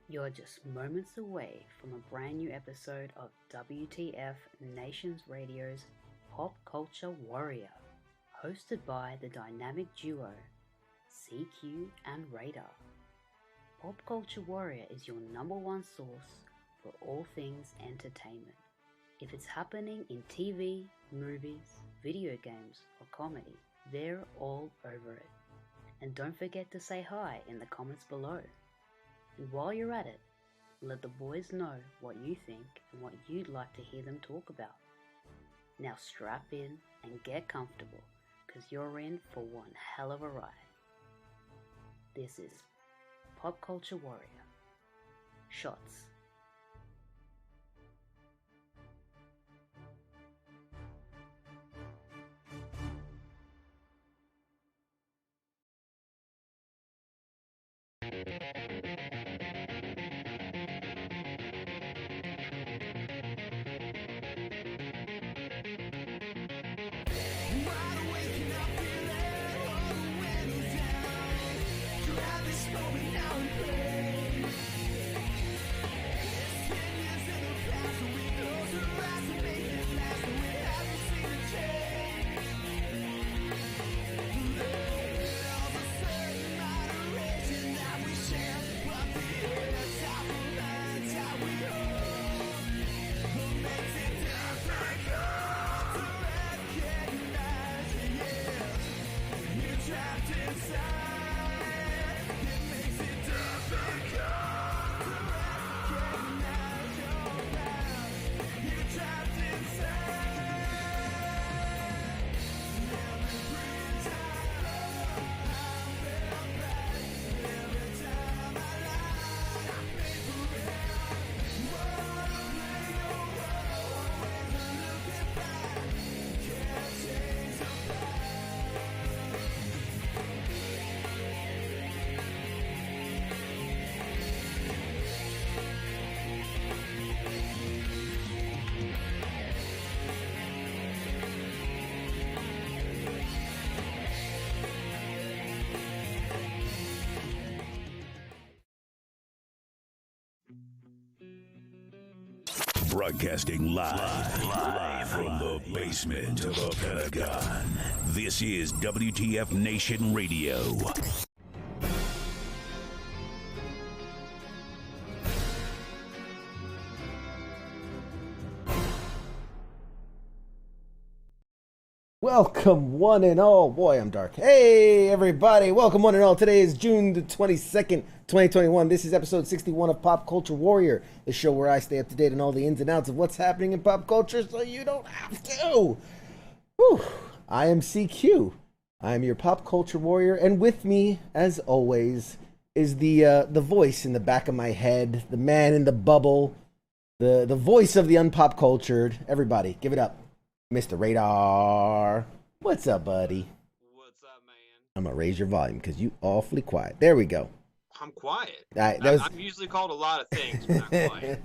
You're just moments away from a brand new episode of WTF Nations Radio's Pop Culture Warrior, hosted by the dynamic duo CQ and Radar. Pop Culture Warrior is your number one source for all things entertainment. If it's happening in TV, movies, video games, or comedy, they're all over it. And don't forget to say hi in the comments below. And while you're at it, let the boys know what you think and what you'd like to hear them talk about. Now strap in and get comfortable, because you're in for one hell of a ride. This is Pop Culture Warrior. Shots. Broadcasting live from the basement of the Pentagon. This is WTF Nation Radio. Welcome one and all. Boy, I'm dark. Hey, everybody. Welcome one and all. Today is June the 22nd, 2021. This is episode 61 of Pop Culture Warrior, the show where I stay up to date on all the ins and outs of what's happening in pop culture so you don't have to. Whew. I am CQ. I am your Pop Culture Warrior, and with me, as always, is the voice in the back of my head, the man in the bubble, the voice of the unpop cultured. Everybody, give it up. Mr. Radar. What's up, buddy? What's up, man? I'm going to raise your volume because you awfully quiet. There we go. I'm quiet. I'm usually called a lot of things, but I'm quiet.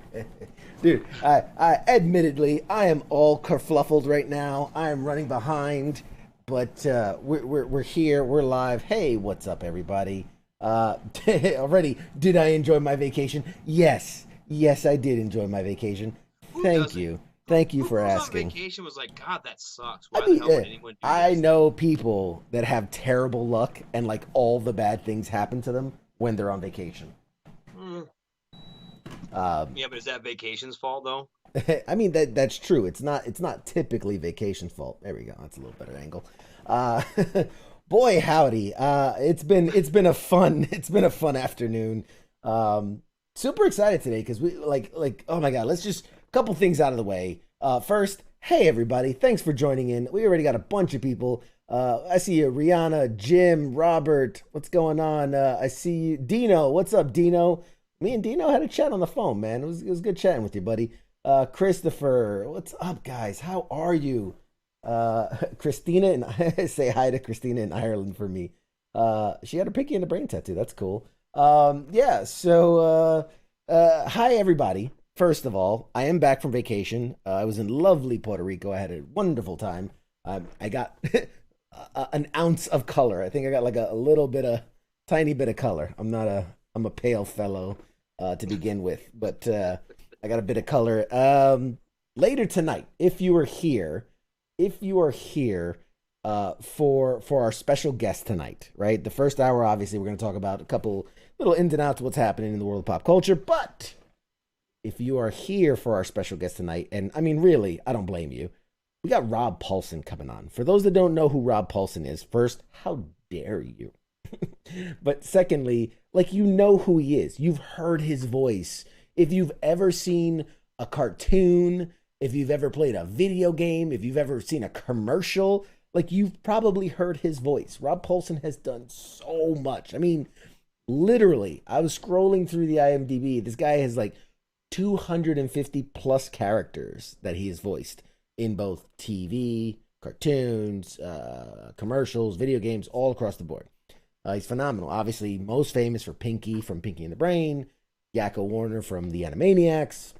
Dude, I admittedly, I am all kerfluffled right now. I am running behind, but we're here. We're live. Hey, what's up, everybody? Already, did I enjoy my vacation? Yes, I did enjoy my vacation. Thank you. Thank you for asking. On vacation was like, God, that sucks. Why the hell would anyone do I this? know people that have terrible luck and like all the bad things happen to them when they're on vacation. Yeah, but is that vacation's fault though? I mean that's true. It's not typically vacation's fault. There we go. That's a little better angle. Boy howdy. It's been a fun afternoon. Super excited today because we like oh my god, let's just couple things out of the way. First, hey everybody, thanks for joining in. We already got a bunch of people. I see you, Rihanna, Jim, Robert. What's going on? I see you, Dino. What's up, Dino? Me and Dino had a chat on the phone, man. It was good chatting with you, buddy. Christopher, what's up, guys? How are you? Christina, and say hi to Christina in Ireland for me. She had a Pinky in the Brain tattoo. That's cool. Yeah. So, hi everybody. First of all, I am back from vacation. I was in lovely Puerto Rico. I had a wonderful time. I got an ounce of color. I think I got like a little bit of, tiny bit of color. I'm a pale fellow. to begin with, but I got a bit of color. Later tonight, if you are here for our special guest tonight, right? The first hour, obviously, we're going to talk about a couple little ins and outs of what's happening in the world of pop culture. But if you are here for our special guest tonight, and I mean, really, I don't blame you. We got Rob Paulsen coming on. For those that don't know who Rob Paulsen is, first, how dare you? But secondly, like, you know who he is. You've heard his voice. If you've ever seen a cartoon, if you've ever played a video game, if you've ever seen a commercial, like, you've probably heard his voice. Rob Paulsen has done so much. I mean, literally, I was scrolling through the IMDb. This guy has like 250 plus characters that he has voiced in both TV, cartoons, commercials, video games, all across the board. He's phenomenal. Obviously, most famous for Pinky from Pinky and the Brain, Yakko Warner from the Animaniacs,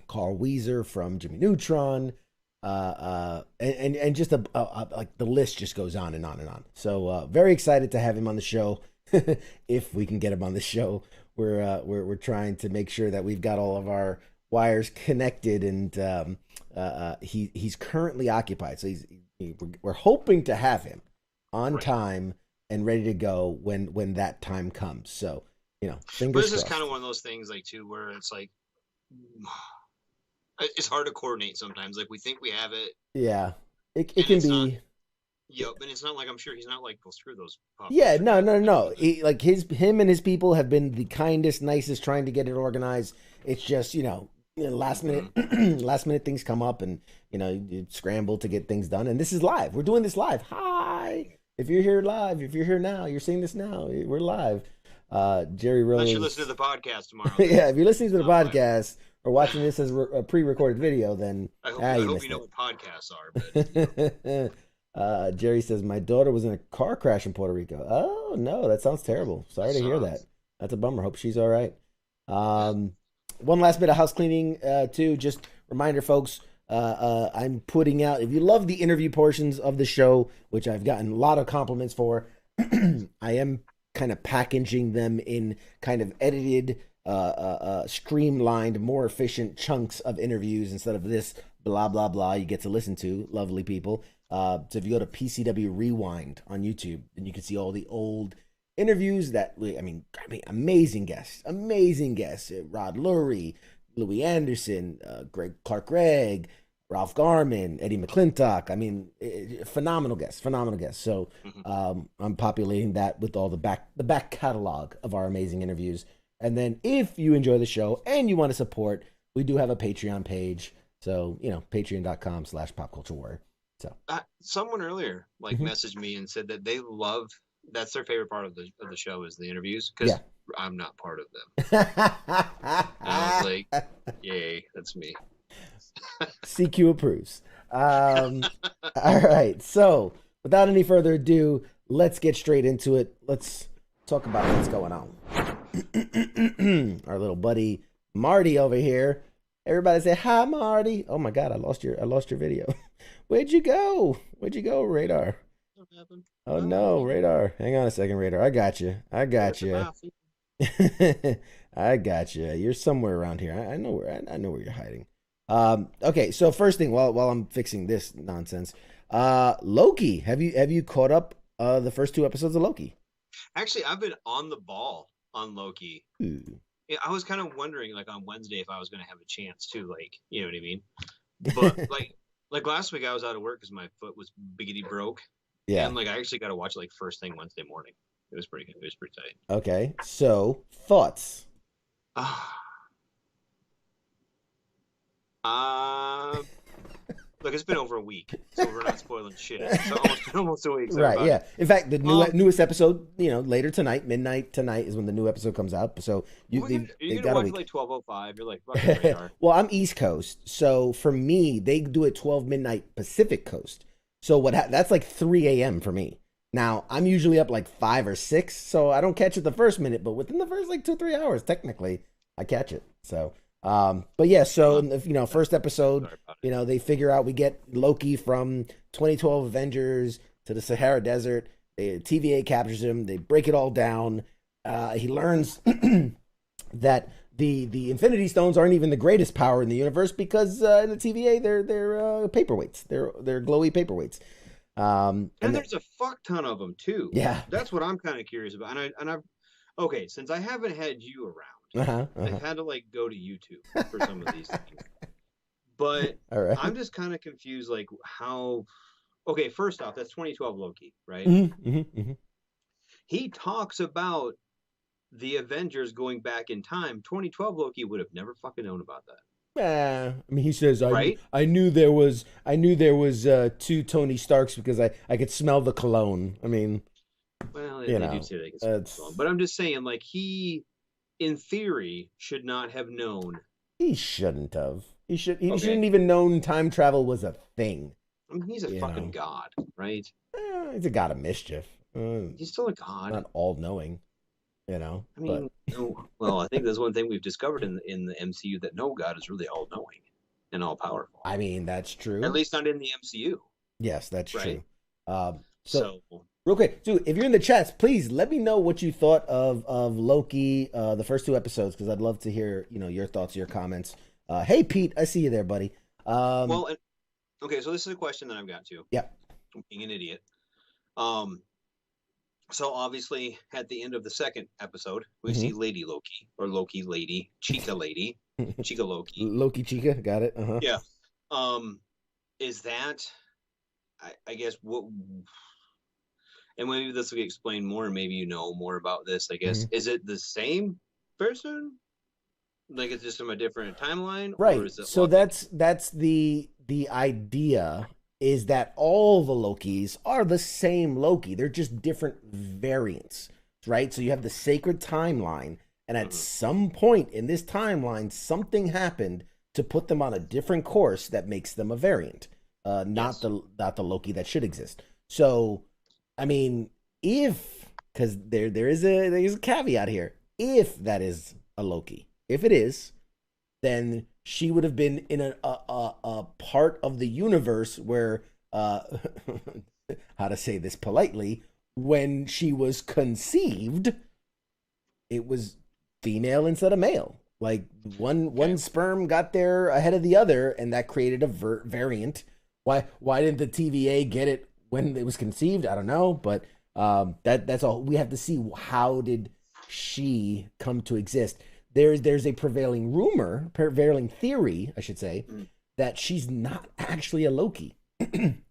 Carl Weezer from Jimmy Neutron, and just like the list just goes on and on and on. So very excited to have him on the show. If we can get him on the show, we're trying to make sure that we've got all of our wires connected, and he's currently occupied. So we're hoping to have him on time and ready to go when that time comes. So, you know, fingers crossed. This is kind of one of those things, like, too, where it's like, it's hard to coordinate sometimes. Like, we think we have it. Yeah, it can be. Yep, and it's not like, I'm sure he's not like, go through those. Yeah, no. Him and his people have been the kindest, nicest, trying to get it organized. It's just, you know, last minute things come up, and you know, you scramble to get things done. And this is live. We're doing this live. Hi, if you're here live, if you're here now, you're seeing this now. We're live. Jerry Rose. Unless you listen to the podcast tomorrow. Yeah, if you're listening to the podcast or watching this as a pre-recorded video, then I hope you know what podcasts are. But Jerry says, my daughter was in a car crash in Puerto Rico. Oh, no, that sounds terrible. Sorry to hear that. That's a bummer. Hope she's all right. One last bit of house cleaning, too. Just reminder, folks, I'm putting out, if you love the interview portions of the show, which I've gotten a lot of compliments for, I am kind of packaging them in kind of edited, streamlined, more efficient chunks of interviews instead of this blah, blah, blah you get to listen to, lovely people. So if you go to PCW Rewind on YouTube, then you can see all the old interviews that, I mean, amazing guests. Rod Lurie, Louis Anderson, Clark Gregg, Ralph Garman, Eddie McClintock. I mean, phenomenal guests. So I'm populating that with all the back catalog of our amazing interviews. And then if you enjoy the show and you want to support, we do have a Patreon page. So, you know, patreon.com/popculturewarrior. So someone earlier messaged me and said that they love, that's their favorite part of the show is the interviews, because I'm not part of them. And I was like, yay, that's me. CQ approves. All right, so without any further ado, let's get straight into it. Let's talk about what's going on. Our little buddy Marty over here. Everybody say hi, Marty. Oh my God, I lost your video. Where'd you go, Radar? Oh no, Radar. Hang on a second, Radar. I got you. I got you. You're somewhere around here. I know where you're hiding. Okay, so first thing, while I'm fixing this nonsense, Loki. Have you caught up the first 2 episodes of Loki? Actually, I've been on the ball on Loki. Ooh. Yeah, I was kind of wondering, like, on Wednesday if I was going to have a chance to, like, you know what I mean? But like last week I was out of work because my foot was biggity broke. Yeah. And like I actually got to watch it like first thing Wednesday morning. It was pretty tight. Okay. So thoughts? Look, it's been over a week, so we're not spoiling shit. So almost a week. Right, yeah. In fact, the newest episode, you know, later tonight, midnight tonight is when the new episode comes out. So you're gonna watch like 12:05. You're like, fucking radar. Well, I'm East Coast, so for me, they do it 12 midnight Pacific Coast. So that's like 3 a.m. for me. Now I'm usually up like 5 or 6, so I don't catch it the first minute, but within the first like 2-3 hours, technically, I catch it. So. But yeah, so, you know, first episode, you know, they figure out we get Loki from 2012 Avengers to the Sahara Desert. TVA captures him. They break it all down. He learns that the Infinity Stones aren't even the greatest power in the universe because in the TVA they're paperweights. They're glowy paperweights. And there's a fuck ton of them too. Yeah, that's what I'm kind of curious about. And I've okay, since I haven't had you around, I've had to like go to YouTube for some of these things. But I'm just kind of confused, like how. Okay, first off, that's 2012 Loki, right? He talks about the Avengers going back in time. 2012 Loki would have never fucking known about that. I mean, he says, right? I knew there was two Tony Starks because I could smell the cologne. I mean, well, they do say they can smell the cologne, but I'm just saying, like, he, in theory, should not have known. He shouldn't have. He shouldn't even known time travel was a thing. I mean, he's a fucking god, right? He's a god of mischief. He's still a god. Not all-knowing, you know? I mean, well, I think there's one thing we've discovered in the MCU, that no god is really all-knowing and all-powerful. I mean, that's true. At least not in the MCU. Yes, that's true. So, real quick, dude, if you're in the chats, please let me know what you thought of Loki, the first 2 episodes, because I'd love to hear, your thoughts, your comments. Hey, Pete, I see you there, buddy. Okay, so this is a question that I've got too. Yeah. I'm being an idiot. So obviously at the end of the second episode, we see Lady Loki, or Loki Lady, Chica Lady, Chica Loki. Loki Chica, got it. Yeah. Is that, I guess, what, and maybe this will be explained more, maybe you know more about this, I guess. Is it the same person? Like it's just from a different timeline? Right. Or is it so that's the idea, is that all the Lokis are the same Loki. They're just different variants, right? So you have the sacred timeline, and at some point in this timeline, something happened to put them on a different course that makes them a variant, not the Loki that should exist. So, I mean, because there's a caveat here, if that is a Loki, if it is, then she would have been in a part of the universe where, how to say this politely, when she was conceived, it was female instead of male. Like one sperm got there ahead of the other, and that created a variant. Why didn't the TVA get it when it was conceived? I don't know, but that's all. We have to see, how did she come to exist. There's a prevailing theory, I should say, that she's not actually a Loki. And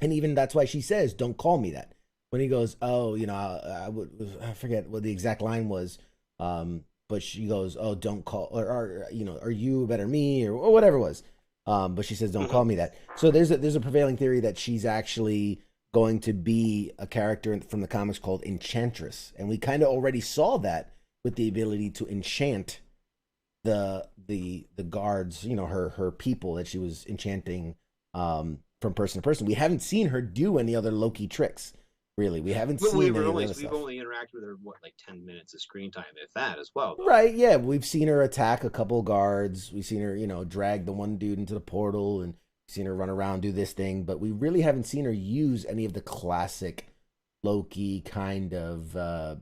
even that's why she says, "Don't call me that." When he goes, "Oh, I forget what the exact line was, but she goes, "Oh, don't call," or "Are you better me?" or whatever it was. But she says, "Don't call me that." So there's a prevailing theory that she's actually going to be a character from the comics called Enchantress, and we kind of already saw that with the ability to enchant the guards, her people that she was enchanting from person to person. We haven't seen her do any other Loki tricks, really. We haven't seen we've only interacted with her, like 10 minutes of screen time, if that, as well, though. Right, yeah. We've seen her attack a couple guards. We've seen her, drag the one dude into the portal, and seen her run around, do this thing, but we really haven't seen her use any of the classic Loki kind of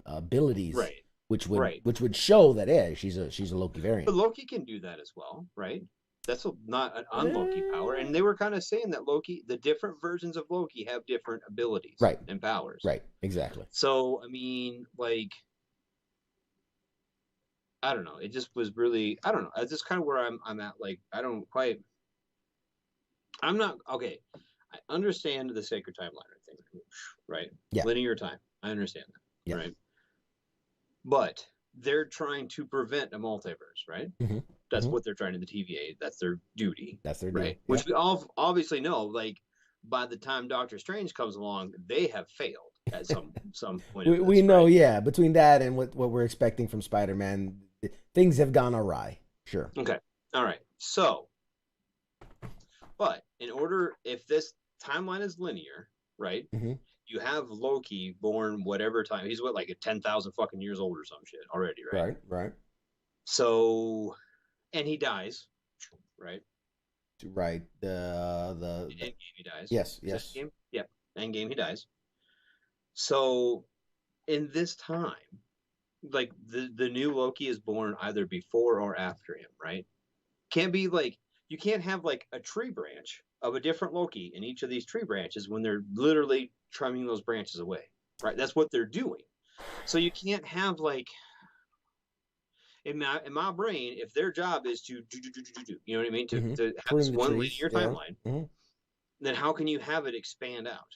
abilities. Right. Which would show that she's a Loki variant. But Loki can do that as well, right? That's not an un-Loki power. And they were kind of saying that the different versions of Loki have different abilities, right, and powers. Right, exactly. So, I mean, like, I don't know. It just was really, I don't know. That's just kind of where I'm at. Like, I'm not, okay. I understand the sacred timeline thing, right? Yeah. Linear time. I understand that, yeah. Right? But they're trying to prevent a multiverse, right? That's what they're trying to, the TVA. That's their duty. That's their duty. Right? Which we all obviously know, like, by the time Doctor Strange comes along, they have failed at some point. We know, right? Between that and what we're expecting from Spider-Man, things have gone awry. Sure. Okay. All right. So, but if this timeline is linear, right? You have Loki born whatever time. He's like 10,000 fucking years old or some shit already, right? Right. So, and he dies, right? Right. The Endgame he dies. Yes. Endgame? Yep. Endgame he dies. So, in this time, like the new Loki is born either before or after him, right? Can't be like you can't have like a tree branch of a different Loki in each of these tree branches when they're literally trimming those branches away, right? That's what they're doing. So you can't have like in my brain, if their job is to do, you know what I mean, to have this one linear timeline, then how can you have it expand out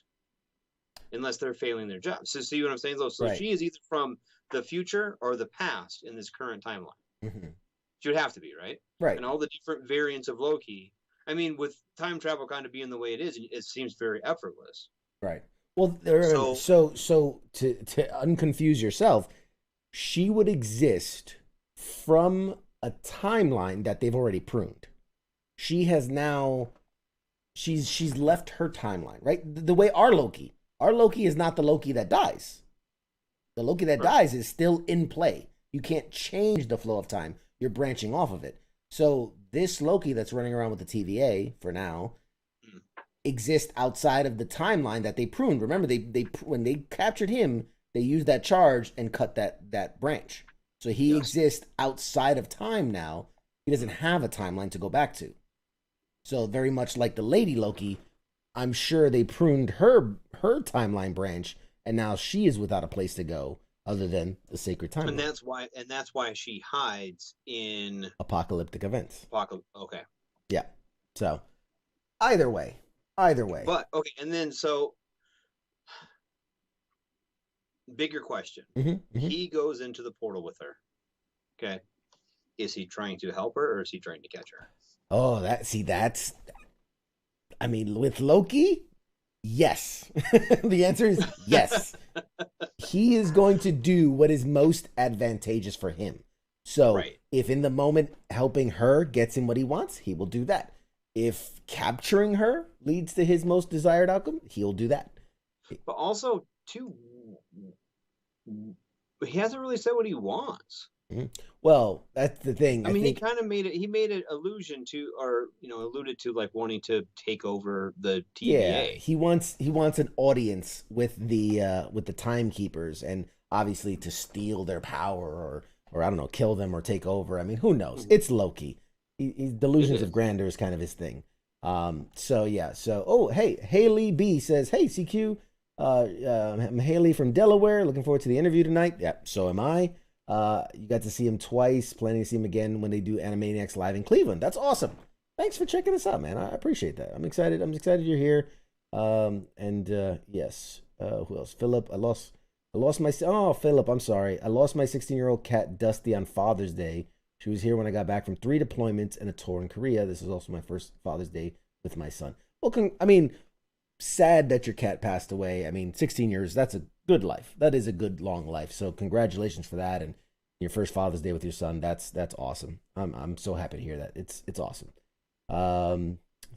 unless they're failing their job? So see what I'm saying? So she is either from the future or the past in this current timeline. She would have to be, right? Right. And all the different variants of Loki. I mean, with time travel kind of being the way it is, it seems very effortless. Right. Well, so to unconfuse yourself, she would exist from a timeline that they've already pruned. She has now, she's left her timeline, right? The way our Loki is not the Loki that dies. The Loki that dies is still in play. You can't change the flow of time. You're branching off of it. So this Loki that's running around with the TVA for now exists outside of the timeline that they pruned. Remember, they when they captured him, they used that charge and cut that branch. So he exists outside of time now. He doesn't have a timeline to go back to. So very much like the Lady Loki, I'm sure they pruned her timeline branch, and now she is without a place to go other than the sacred timeline. And that's why she hides in apocalyptic events. Okay. Yeah. So either way. But okay, and then so bigger question. He goes into the portal with her. Okay. Is he trying to help her or is he trying to catch her? Oh, that's I mean, with Loki, yes. The answer is yes. He is going to do what is most advantageous for him. So if in the moment helping her gets him what he wants, he will do that. If capturing her leads to his most desired outcome, he'll do that. But also, too, he hasn't really said what he wants. Well, that's the thing. I mean, he kind of made it. He made an allusion to, or alluded to, like wanting to take over the TVA. Yeah, he wants an audience with the timekeepers, and obviously to steal their power, or I don't know, kill them or take over. I mean, who knows? It's Loki. He's delusions of grandeur is kind of his thing. So yeah. So hey, Haley B says, hey CQ, I'm Haley from Delaware. Looking forward to the interview tonight. Yeah, so am I. You got to see him twice. Planning to see him again when they do Animaniacs live in Cleveland. That's awesome. Thanks for checking us out, man. I appreciate that. I'm excited. You're here. Yes. Who else? Philip. I lost my. Oh, Philip. I'm sorry. I lost my 16-year-old cat Dusty on Father's Day. She was here when I got back from 3 deployments and a tour in Korea. This is also my first Father's Day with my son. Well, I mean, sad that your cat passed away. I mean, 16 years, that's a good life. That is a good, long life. So congratulations for that. And your first Father's Day with your son, that's awesome. I'm so happy to hear that. It's awesome.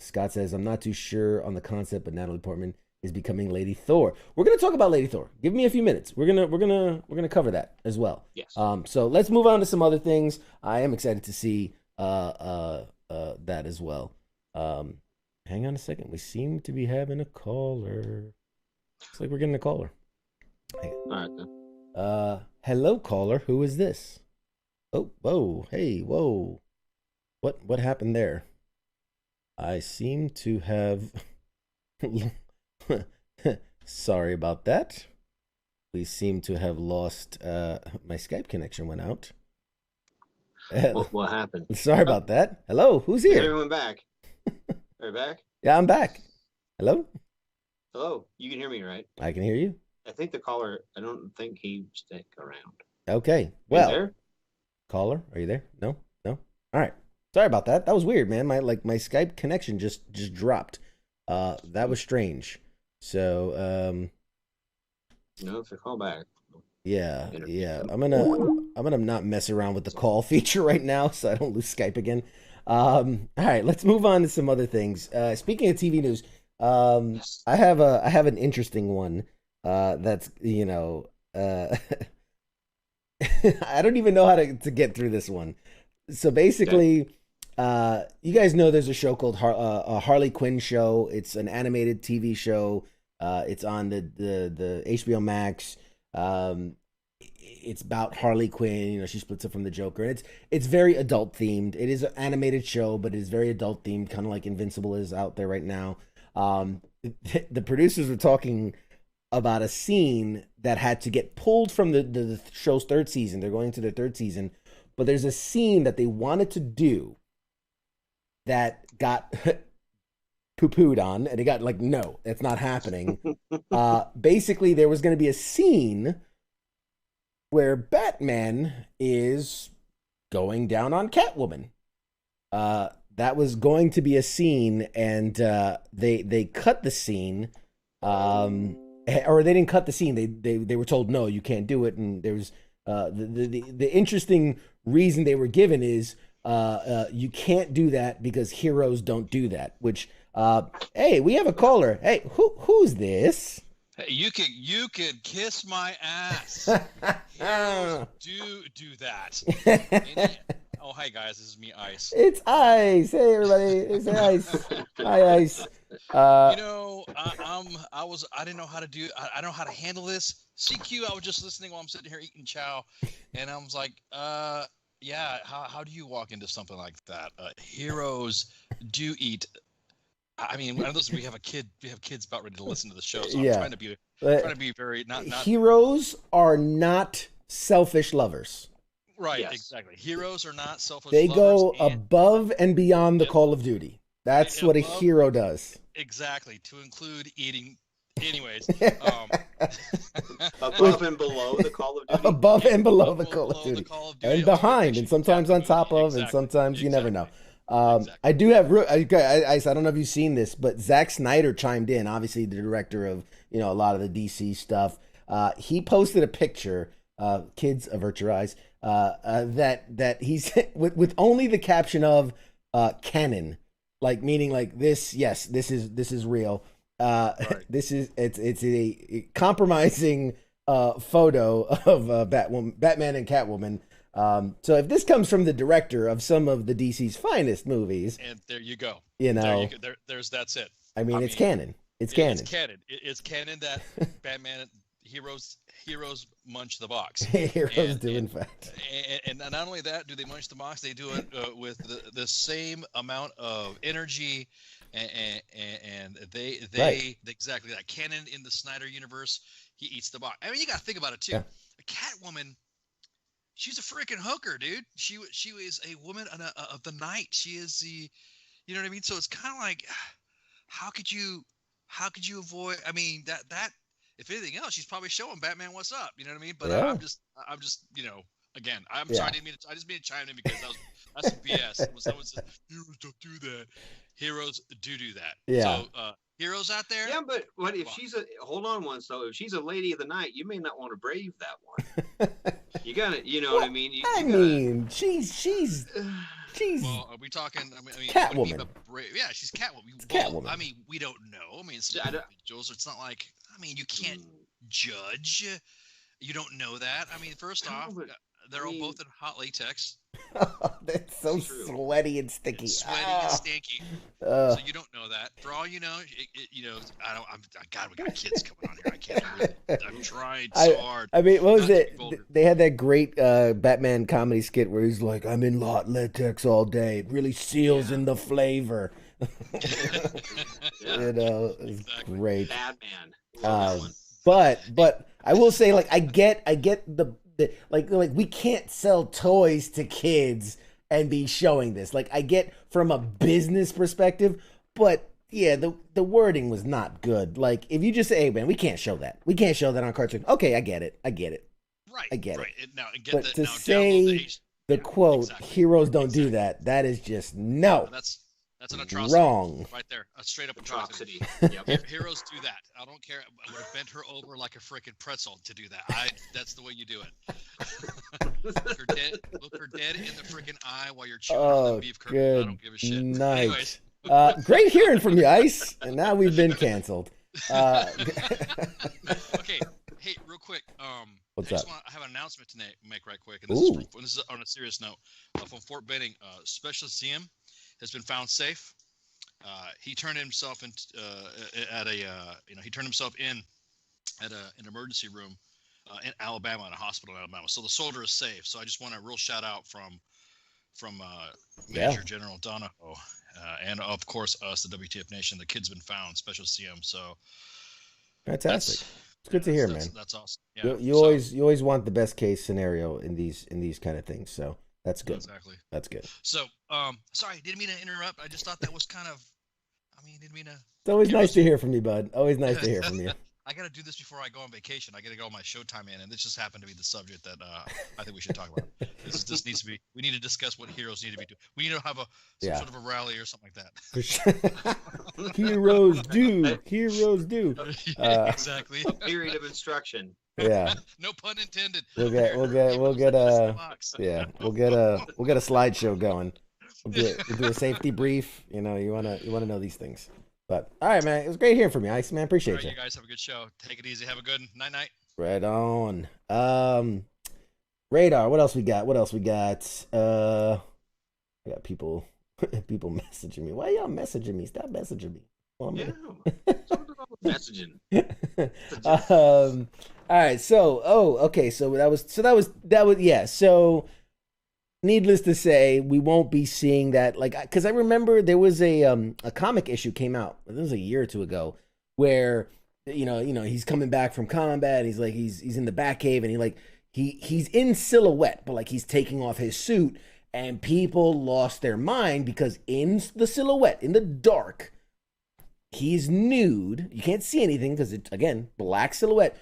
Scott says, I'm not too sure on the concept, but Natalie Portman is becoming Lady Thor. We're gonna talk about Lady Thor. Give me a few minutes. We're gonna cover that as well. Yes. So let's move on to some other things. I am excited to see that as well. Hang on a second. We seem to be having a caller. Looks like we're getting a caller. All right then. Hello, caller. Who is this? Oh, whoa, hey, whoa. What happened there? I seem to have. Sorry about that. We seem to have lost. My Skype connection went out. What happened? Sorry about that. Hello, who's here? Everyone back. Are you back? Yeah, I'm back. Hello? Hello. You can hear me, right? I can hear you. I think the caller, I don't think he stuck around. Okay. Well, there? Caller, are you there? No? All right. Sorry about that. That was weird, man. My Skype connection just dropped. That was strange. So, no, if I call back. Yeah. I'm gonna not mess around with the call feature right now, so I don't lose Skype again. All right, let's move on to some other things. Speaking of TV news, yes. I have an interesting one. That's I don't even know how to get through this one. So basically, you guys know there's a show called Harley Quinn show. It's an animated TV show. It's on the HBO Max. it's about Harley Quinn. You know, she splits up from the Joker, and it's very adult themed. It is an animated show, but it is very adult themed, kind of like Invincible is out there right now. The producers were talking about a scene that had to get pulled from the show's third season. They're going to their third season, but there's a scene that they wanted to do that got poo-pooed on, and it got like, no, that's not happening. Basically, there was going to be a scene where Batman is going down on Catwoman. That was going to be a scene, and they cut the scene. Or they didn't cut the scene. They were told, no, you can't do it. And there was the interesting reason they were given is you can't do that because heroes don't do that. Which hey, we have a caller. Hey, who's this? Hey, you could kiss my ass. Heroes do that. Oh, hi guys, this is me, Ice. It's Ice. Hey everybody, it's Ice. Hi Ice. I didn't know how to do. I don't know how to handle this. CQ, I was just listening while I'm sitting here eating chow, and I was like, yeah. How do you walk into something like that? Heroes do eat. I mean, listen, we have kids about ready to listen to the show, so I'm trying to be very not. Heroes are not selfish lovers. Right, yes. Exactly. Heroes are not selfish. They go above and beyond the Call of Duty. That's what a hero does. Exactly, to include eating. Anyways, above and below the Call of Duty. Above and below the Call of Duty, and behind, and sometimes on top of, and sometimes you never know. I do have. I don't know if you've seen this, but Zack Snyder chimed in. Obviously, the director of a lot of the DC stuff. He posted a picture. Kids, avert your eyes. That he's with only the caption of canon, like meaning like this. Yes, this is real. Right. It's a compromising photo of Batman and Catwoman. So if this comes from the director of some of the DC's finest movies, and there you go. There's that's it. I mean, it's canon. It's canon. It's canon. It's canon that Batman heroes munch the box. Heroes do, in fact. And not only that, do they munch the box? They do it with the same amount of energy, and they right. Exactly that. Canon in the Snyder universe, he eats the box. I mean, you got to think about it too. Yeah. Catwoman, she's a freaking hooker, dude. She is a woman of the night. She is the, you know what I mean. So it's kind of like, how could you avoid? I mean, that. If anything else, she's probably showing Batman what's up. You know what I mean? But I'm just, again, I'm sorry. I just mean to chime in because that's BS. When someone says heroes don't do that, heroes do that. Yeah. So heroes out there. Yeah, but what if she's hold on one? So if she's a lady of the night, you may not want to brave that one. You gotta, what I mean? She's. Well, are we talking? I mean, Catwoman. Yeah, she's Catwoman. Catwoman. I mean, we don't know. I mean, it's individuals. It's not like. I mean, you can't judge. You don't know that. I mean, first off, they're all both in hot latex. That's so sweaty and sticky. And stinky. So you don't know that. For all you know, God, we got kids coming on here. I can't really. I'm trying so hard. I mean, what was it? They had that great Batman comedy skit where he's like, "I'm in hot latex all day. It really seals in the flavor." It's great. Batman. But I will say, like, I get the like we can't sell toys to kids and be showing this. Like, I get from a business perspective, but yeah, the wording was not good. Like, if you just say, "Hey man, we can't show that. We can't show that on cartoon." Okay, I get it. Right. I get it. Now, but to say the quote, "Heroes don't do that," that is just no. That's an atrocity. Wrong. Right there. A straight up atrocity. Yep. Heroes do that. I don't care. I would have bent her over like a freaking pretzel to do that. That's the way you do it. Look her dead in the freaking eye while you're chewing on the beef curtain. I don't give a shit. Nice. Great hearing from you, Ice. And now we've been canceled. Okay. Hey, real quick. What's up? I have an announcement to make right quick. And this is on a serious note. From Fort Benning, Specialist CM has been found safe. He turned himself in an emergency room in Alabama, in a hospital in Alabama. So the soldier is safe. So I just want a real shout out from Major General Donahoe, and of course us, the WTF Nation. The kid's been found. Special CM. So fantastic. It's good to hear, man. That's awesome. Yeah. You always want the best case scenario in these kind of things. So that's good. Exactly. That's good. So sorry, didn't mean to interrupt. I just thought that was kind of. I mean, didn't mean to. It's always nice to hear from you, bud. Always nice to hear from you. I got to do this before I go on vacation. I got to get all my showtime in, and this just happened to be the subject that I think we should talk about. This needs to be. We need to discuss what heroes need to be doing. We need to have some sort of a rally or something like that. Heroes do. Heroes do. Exactly. A period of instruction. Yeah. No pun intended. We'll get a slideshow going. We'll do a safety brief. You wanna know these things. But all right, man, it was great hearing from you, Ice man. Appreciate you. You guys have a good show. Take it easy. Have a good night. Right on. Radar. What else we got? I got people messaging me. Why y'all messaging me? Stop messaging me. Messaging. All right. So, okay. So that was yeah. So, needless to say, we won't be seeing that, like, because I remember there was a comic issue came out. This was a year or two ago, where he's coming back from combat. He's like he's in the Batcave, and he's in silhouette, but like he's taking off his suit, and people lost their mind because in the silhouette, in the dark, he's nude. You can't see anything because it's, again, black silhouette,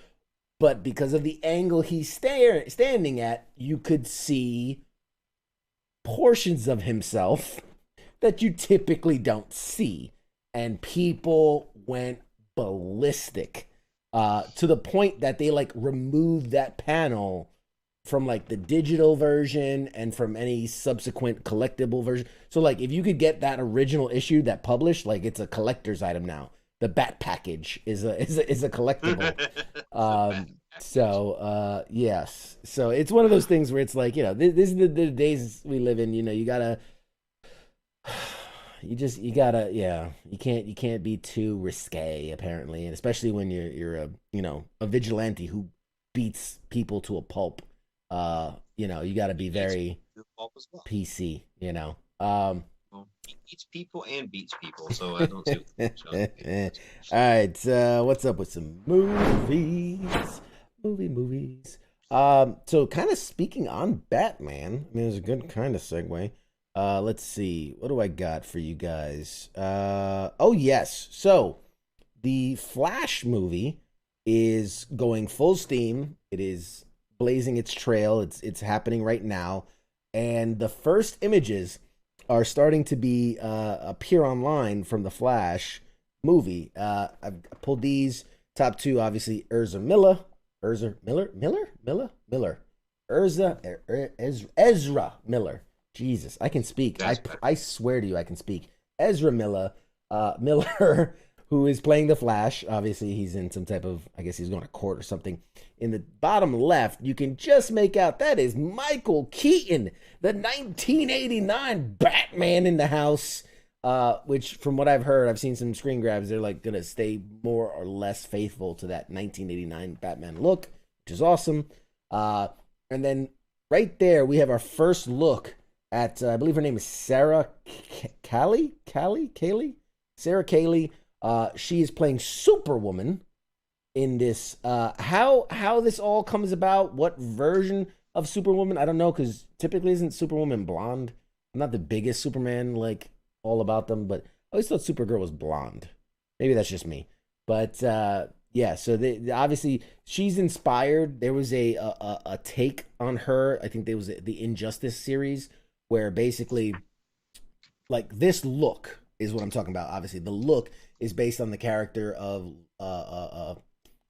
but because of the angle he's standing at, you could see portions of himself that you typically don't see, and people went ballistic to the point that they like removed that panel from like the digital version and from any subsequent collectible version. So like if you could get that original issue that published, like it's a collector's item now. The Bat package is a collectible. Yes. So it's one of those things where it's like, this is the days we live in. You can't be too risque, apparently, and especially when you're a vigilante who beats people to a pulp. You got to be very PC. He eats people and beats people, so I don't do. All right, what's up with some movies? Movies. So kind of speaking on Batman, I mean, it's a good kind of segue. Let's see, what do I got for you guys? Oh yes, so the Flash movie is going full steam. It is blazing its trail. It's happening right now, and the first images are starting to be appear online from the Flash movie. I've pulled these top two, obviously Ezra Miller. Jesus, I can speak. I swear to you, I can speak. Ezra Miller, who is playing the Flash. Obviously, he's in some type of, I guess he's going to court or something. In the bottom left, you can just make out that is Michael Keaton, the 1989 Batman in the house. Which, from what I've heard, I've seen some screen grabs. They're like going to stay more or less faithful to that 1989 Batman look, which is awesome. And then right there, we have our first look at, I believe her name is Sarah Callie. Sarah Callie. She is playing Superwoman in this. How this all comes about, what version of Superwoman, I don't know, because typically isn't Superwoman blonde? I'm not the biggest Superman, like, all about them, but I always thought Supergirl was blonde. Maybe that's just me. But, yeah, so obviously she's inspired. There was a take on her. I think there was the Injustice series where basically, like, this look is what I'm talking about. Obviously, the look is based on the character of God,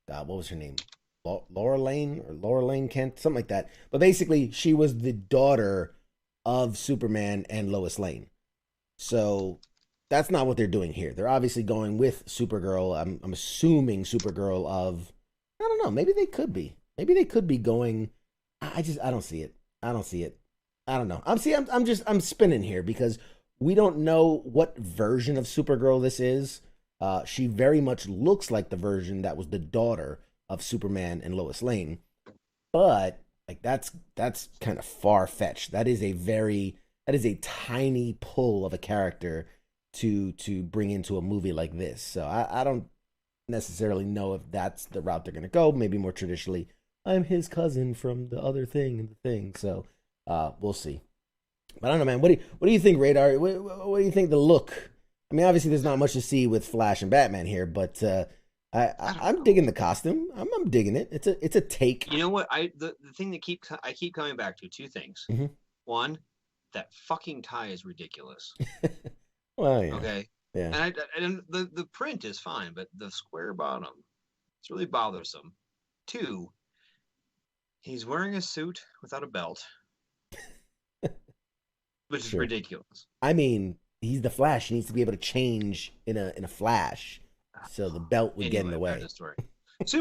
what was her name? Laura Lane Kent, something like that. But basically, she was the daughter of Superman and Lois Lane. So that's not what they're doing here. They're obviously going with Supergirl. I'm assuming Supergirl of, I don't know. Maybe they could be. Maybe they could be going. I don't see it. I don't know. I'm spinning here because we don't know what version of Supergirl this is. She very much looks like the version that was the daughter of Superman and Lois Lane. but like that's kind of far fetched. That is a tiny pull of a character to bring into a movie like this. So I don't necessarily know if that's the route they're gonna go. Maybe more traditionally, I'm his cousin from the other thing and the thing. So we'll see. But I don't know, man. What do you think, Radar? What do you think the look? I mean, obviously, there's not much to see with Flash and Batman here, but I'm digging the costume. I'm digging it. It's a take. You know what? The thing that I keep coming back to two things. Mm-hmm. One, that fucking tie is ridiculous. Well, yeah. Okay. Yeah. And the print is fine, but the square bottom, it's really bothersome. Two, he's wearing a suit without a belt, which is ridiculous. I mean, he's the Flash. He needs to be able to change in a flash, so the belt would get in the way. Is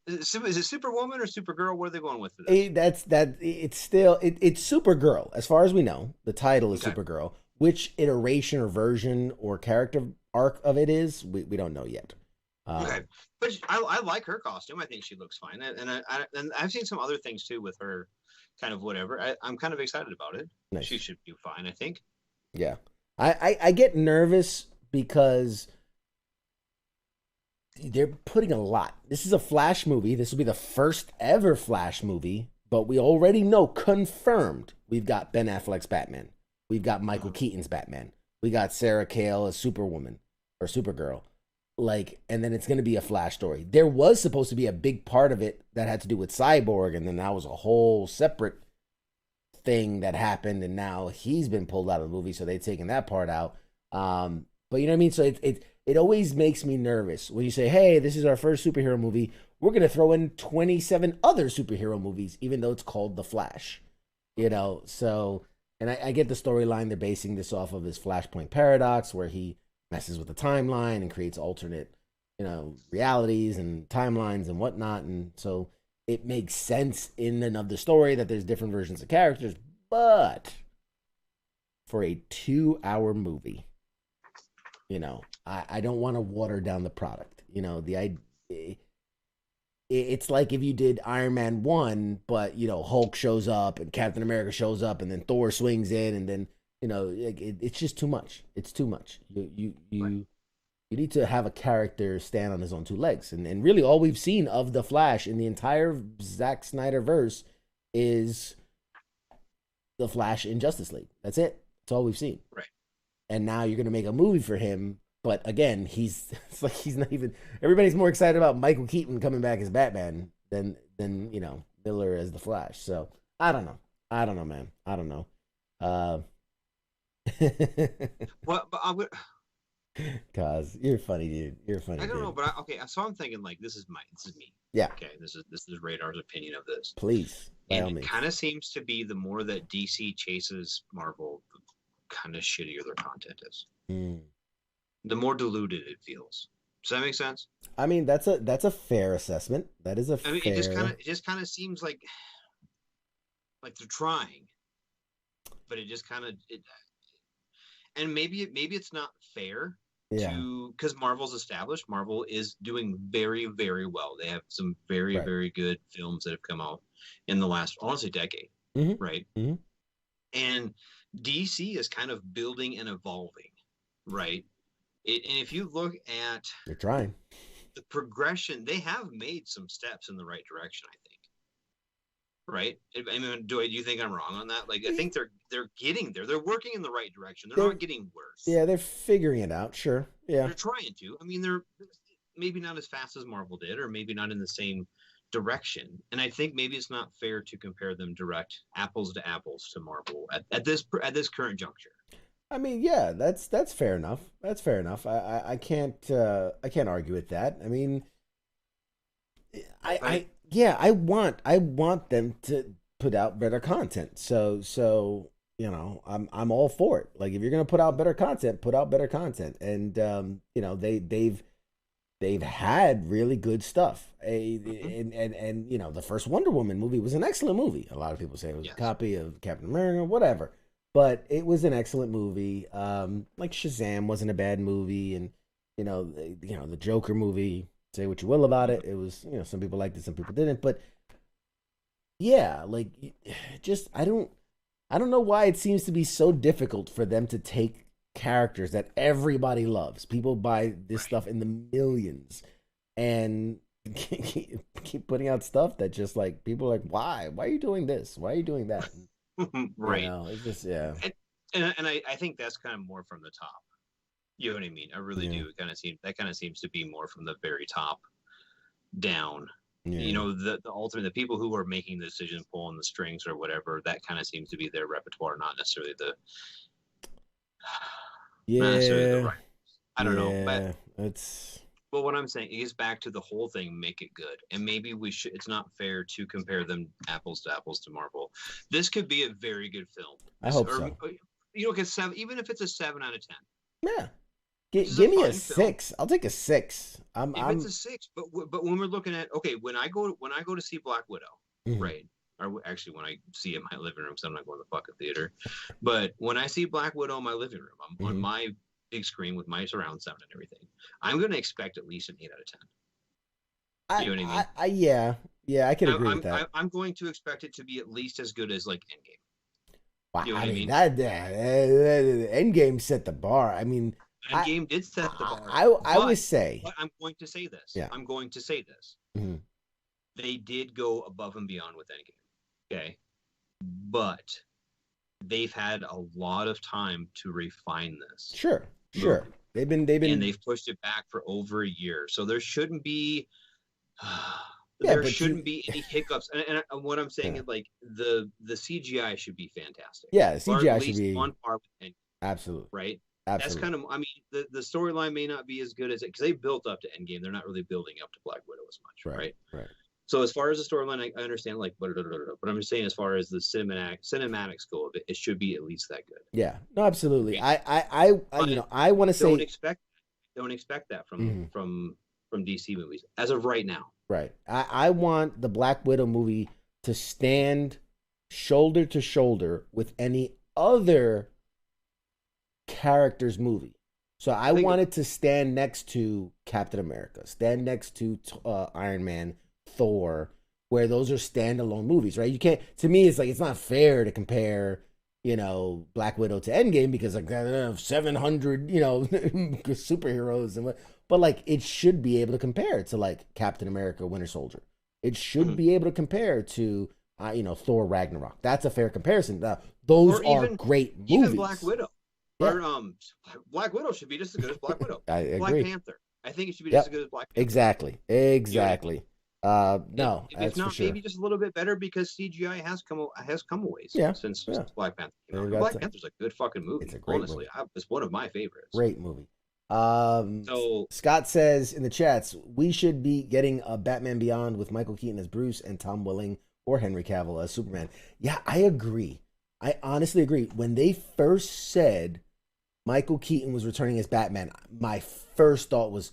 it Superwoman or Supergirl? What are they going with for this? It's still it's Supergirl as far as we know. The title is Supergirl. Which iteration or version or character arc of it is, we don't know yet. Okay, but I like her costume. I think she looks fine, and I've seen some other things too with her, kind of whatever. I'm kind of excited about it. Nice. She should do fine, I think. Yeah, I get nervous because they're putting a lot. This is a Flash movie. This will be the first ever Flash movie, but we already know confirmed we've got Ben Affleck's Batman. We've got Michael Keaton's Batman. We got Sarah Kale as Superwoman or Supergirl. Like, and then it's going to be a Flash story. There was supposed to be a big part of it that had to do with Cyborg, and then that was a whole separate thing that happened, and now he's been pulled out of the movie, so they've taken that part out. But you know what I mean? So it always makes me nervous when you say, hey, this is our first superhero movie. We're going to throw in 27 other superhero movies, even though it's called The Flash. You know, so... And I get the storyline. They're basing this off of his Flashpoint paradox, where he messes with the timeline and creates alternate, realities and timelines and whatnot. And so it makes sense in and of the story that there's different versions of characters. But for a 2-hour movie, I don't want to water down the product. It's like if you did Iron Man 1, but, Hulk shows up and Captain America shows up and then Thor swings in and then, it's just too much. It's too much. You need to have a character stand on his own two legs. And really all we've seen of The Flash in the entire Zack Snyder verse is The Flash in Justice League. That's it. That's all we've seen. Right. And now you're going to make a movie for him. But again, it's like he's not even. Everybody's more excited about Michael Keaton coming back as Batman than Miller as the Flash. So I don't know, man. I don't know. What? But I would. Cause you're funny, dude. You're funny. I don't know, but so I'm thinking like this is me. Yeah. Okay. This is Radar's opinion of this. Please. And it kind of seems to be the more that DC chases Marvel, the kind of shittier their content is. The more diluted it feels. Does that make sense? I mean, that's a fair assessment. That is a fair... it just kind of seems like they're trying, but it just kind of and maybe it's not fair because Marvel's established. Marvel is doing very, very well. They have some very, very good films that have come out in the last, honestly, decade, right? Mm-hmm. And DC is kind of building and evolving, right? And if you look at they're trying the progression, they have made some steps in the right direction, I think. Right? I mean, do you think I'm wrong on that? Like, I think they're getting there. They're working in the right direction. They're not getting worse. Yeah, they're figuring it out. Sure. Yeah. They're trying to. I mean, they're maybe not as fast as Marvel did, or maybe not in the same direction. And I think maybe it's not fair to compare them direct apples to apples to Marvel at this current juncture. I mean, yeah, that's fair enough. That's fair enough. I can't argue with that. I mean, I want them to put out better content. So I'm all for it. Like, if you're gonna put out better content, put out better content. And they've had really good stuff. And the first Wonder Woman movie was an excellent movie. A lot of people say it was a copy of Captain America, whatever. But it was an excellent movie. Like Shazam wasn't a bad movie, and the Joker movie. Say what you will about it. It was some people liked it, some people didn't. But yeah, like just I don't know why it seems to be so difficult for them to take characters that everybody loves. People buy this stuff in the millions, and keep putting out stuff that just like people are like, why? Why are you doing this? Why are you doing that? Right. You know, it's just yeah. And I think that's kind of more from the top. You know what I mean? I really do. It kind of seems to be more from the very top down. Yeah. You know, the ultimate, the people who are making the decisions, pulling the strings or whatever, that kind of seems to be their repertoire, not necessarily the yeah. not necessarily the writers. I don't know, but it's. Well, what I'm saying is back to the whole thing, make it good. And maybe we should, it's not fair to compare them apples to Marvel. This could be a very good film. I hope so. You know, because even if it's a 7 out of 10. Yeah. Give me a 6. Film. I'll take a 6. It's a 6, but when we're looking at, okay, when I go to see Black Widow, right? Or actually when I see it in my living room, because I'm not going to the fucking theater. But when I see Black Widow in my living room, I'm on my big screen with my surround sound and everything, I'm going to expect at least an 8 out of 10. You know what I mean? Yeah, I can agree with that. I'm going to expect it to be at least as good as like Endgame. Wow, you know what I mean? That Endgame set the bar. I mean, Endgame did set the bar. I would say. But I'm going to say this. Yeah. I'm going to say this. They did go above and beyond with Endgame. Okay. But they've had a lot of time to refine this. Sure. They've been and they've pushed it back for over a year. So there shouldn't be there shouldn't be any hiccups. And what I'm saying is like the CGI should be fantastic. Yeah, the CGI should be on par with Endgame. Absolutely. Right? Absolutely. That's kind of, I mean, the storyline may not be as good as it, because they built up to Endgame. They're not really building up to Black Widow as much, right? So as far as the storyline, I understand, like, but I'm just saying, as far as the cinematics go, it should be at least that good. Yeah, no, absolutely. I want to say don't expect that from DC movies as of right now. Right. I want the Black Widow movie to stand shoulder to shoulder with any other character's movie. So I want it to stand next to Captain America, stand next to Iron Man, Thor, where those are standalone movies, right? You can't, to me, it's like, it's not fair to compare, you know, Black Widow to Endgame, because like 700, you know, superheroes and what, but like it should be able to compare to like Captain America, Winter Soldier. It should be able to compare to, you know, Thor Ragnarok. That's a fair comparison. Those are great movies. Even Black Widow. Yeah. Or Black Widow should be just as good as Black Widow. I agree. Black Panther. I think it should be just as good as Black Panther. Exactly. No, if not, sure. Maybe just a little bit better, because CGI has come a ways since Black Panther. Black Panther's a good fucking movie. It's a great movie. It's one of my favorites. Great movie. So Scott says in the chats, we should be getting a Batman Beyond with Michael Keaton as Bruce and Tom Welling or Henry Cavill as Superman. Yeah, I agree. I honestly agree. When they first said Michael Keaton was returning as Batman, my first thought was,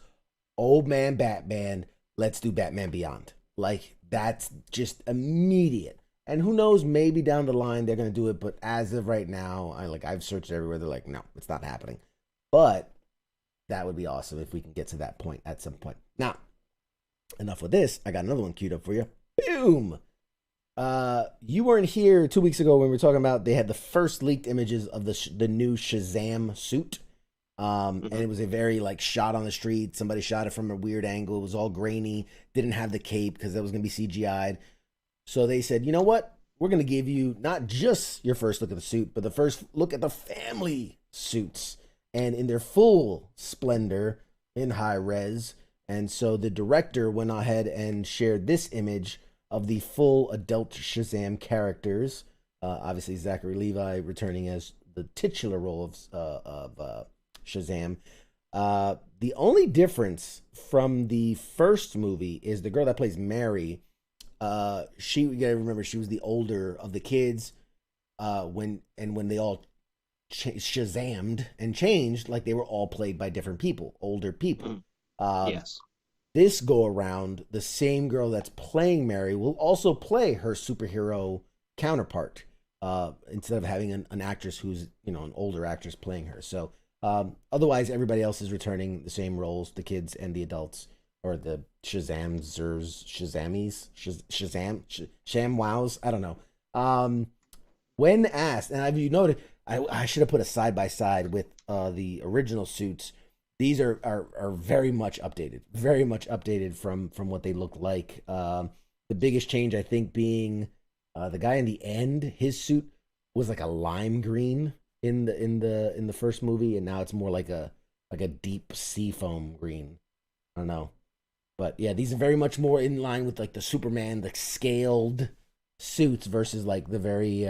old man Batman, let's do Batman Beyond. Like, that's just immediate. And who knows, maybe down the line they're going to do it, but as of right now, I've searched everywhere, they're like, no, it's not happening. But that would be awesome if we can get to that point at some point. Now, enough with this. I got another one queued up for you. Boom! You weren't here 2 weeks ago when we were talking about they had the first leaked images of the new Shazam suit. And it was a very like shot on the street. Somebody shot it from a weird angle. It was all grainy. Didn't have the cape because that was going to be CGI'd. So they said, you know what? We're going to give you not just your first look at the suit, but the first look at the family suits and in their full splendor in high res. And so the director went ahead and shared this image of the full adult Shazam characters. Obviously, Zachary Levi returning as the titular role of Shazam. The only difference from the first movie is the girl that plays Mary. You gotta remember, she was the older of the kids. When they all Shazammed and changed, like they were all played by different people, older people. Yes. This go around, the same girl that's playing Mary will also play her superhero counterpart. Instead of having an actress who's, you know, an older actress playing her. So otherwise, everybody else is returning the same roles, the kids and the adults or the ShamWows. I don't know. When asked, and have you noted, I should have put a side by side with the original suits. These are very much updated from what they look like. The biggest change, I think, being the guy in the end. His suit was like a lime green in the first movie, and now it's more like a deep sea foam green. I don't know, but yeah, these are very much more in line with like the Superman, the scaled suits versus like the very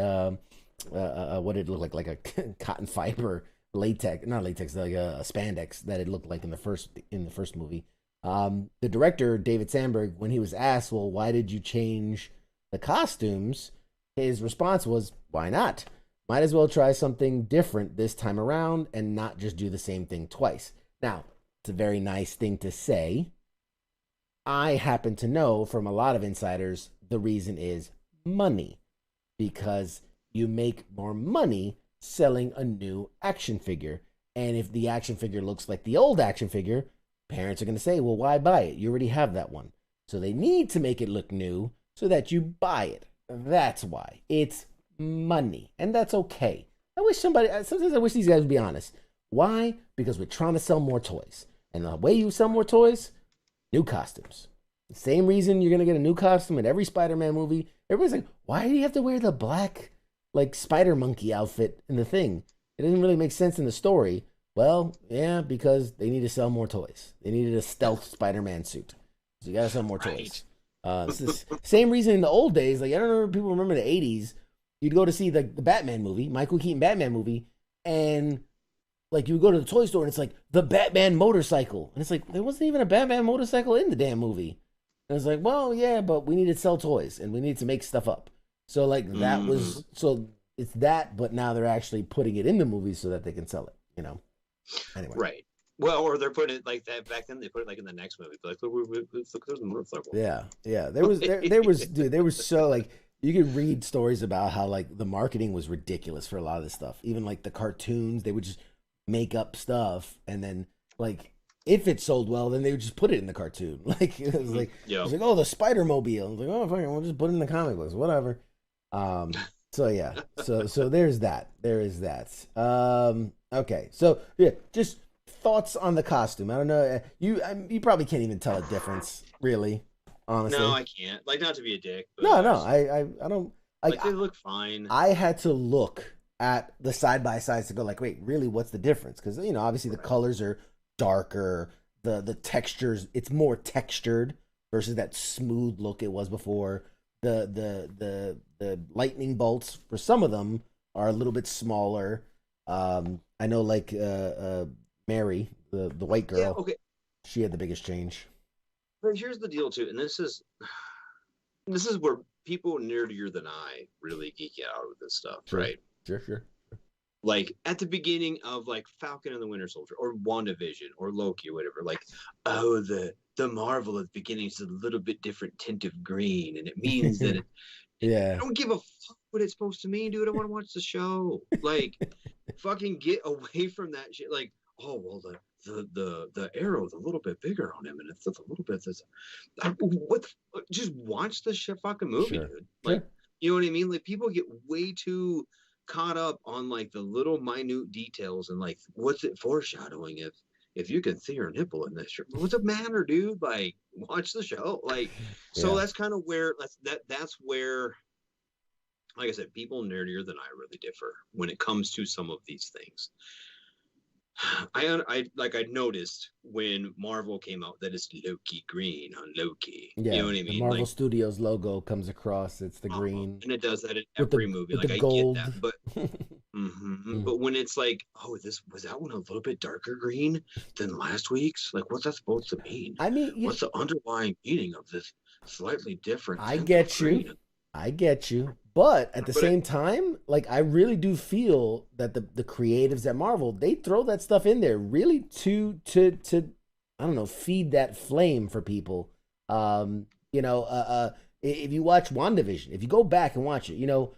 what did it look like a cotton fiber not latex, like a spandex that it looked like in the first movie. The director David Sandberg, when he was asked, well, why did you change the costumes? His response was, why not? Might as well try something different this time around and not just do the same thing twice. Now, it's a very nice thing to say. I happen to know from a lot of insiders the reason is money, because you make more money selling a new action figure. And if the action figure looks like the old action figure, parents are going to say, well, why buy it? You already have that one. So they need to make it look new so that you buy it. That's why. It's money. And that's okay. Sometimes I wish these guys would be honest. Why? Because we're trying to sell more toys. And the way you sell more toys, new costumes. The same reason you're going to get a new costume in every Spider-Man movie. Everybody's like, why do you have to wear the black, like, spider monkey outfit in the thing? It doesn't really make sense in the story. Well, yeah, because they need to sell more toys. They needed a stealth Spider-Man suit. So you got to sell more toys. It's the same reason in the old days. Like, I don't know if people remember the 80s. You'd go to see the Batman movie, Michael Keaton Batman movie, and like you would go to the toy store and it's like the Batman motorcycle. And it's like, there wasn't even a Batman motorcycle in the damn movie. And it's like, well, yeah, but we need to sell toys and we need to make stuff up. So like that was, so it's that, but now they're actually putting it in the movie so that they can sell it, you know? Anyway. Right. Well, or they're putting it like that back then. They put it like in the next movie. Like, look, there's a motorcycle. Yeah, yeah. There was, dude. There was so like you could read stories about how like the marketing was ridiculous for a lot of this stuff. Even like the cartoons, they would just make up stuff, and then like if it sold well, then they would just put it in the cartoon. Like it was like, it was like, oh, the Spider-Mobile. I was like, oh, fine, we'll just put it in the comic books, whatever. So yeah, so there's that. There is that. Okay, so yeah, just thoughts on the costume. I don't know. You probably can't even tell a difference, really. Honestly, no, I can't. Like, not to be a dick. But no, I don't. Like they look fine. I had to look at the side by sides to go like, wait, really, what's the difference? Because you know, obviously the colors are darker. The textures, it's more textured versus that smooth look it was before. The lightning bolts for some of them are a little bit smaller. I know, like Mary, the white girl. Yeah, okay. She had the biggest change. But here's the deal too, and this is where people nerdier than I really geek out with this stuff, Sure. right? Sure. Like at the beginning of like Falcon and the Winter Soldier or WandaVision or Loki or whatever, like, oh, the Marvel at the beginning is a little bit different tint of green, and it means that Yeah. I don't give a fuck what it's supposed to mean, dude. I want to watch the show. Like, fucking get away from that shit. Like, oh well, the arrow's a little bit bigger on him, and it's just a little bit this. Just watch the shit fucking movie, Sure. dude. Like, you know what I mean? Like, people get way too caught up on like the little minute details and like what's it foreshadowing if you can see her nipple in this shirt. What's it matter, dude? Like, watch the show. Like, so that's kind of where that's where, like I said, people nerdier than I really differ when it comes to some of these things. I noticed when Marvel came out that it's Loki green on Loki. Yeah, you know what I mean? The Marvel Studios logo comes across. It's the green, and it does that in with every movie. with Like, I gold. get that, but but when it's like, oh, was that one a little bit darker green than last week's? Like, what's that supposed to mean? I mean, what's the underlying meaning of this slightly different? I get you. But at the same time, like, I really do feel that the creatives at Marvel, they throw that stuff in there really to I don't know, feed that flame for people. If you watch WandaVision, if you go back and watch it, you know,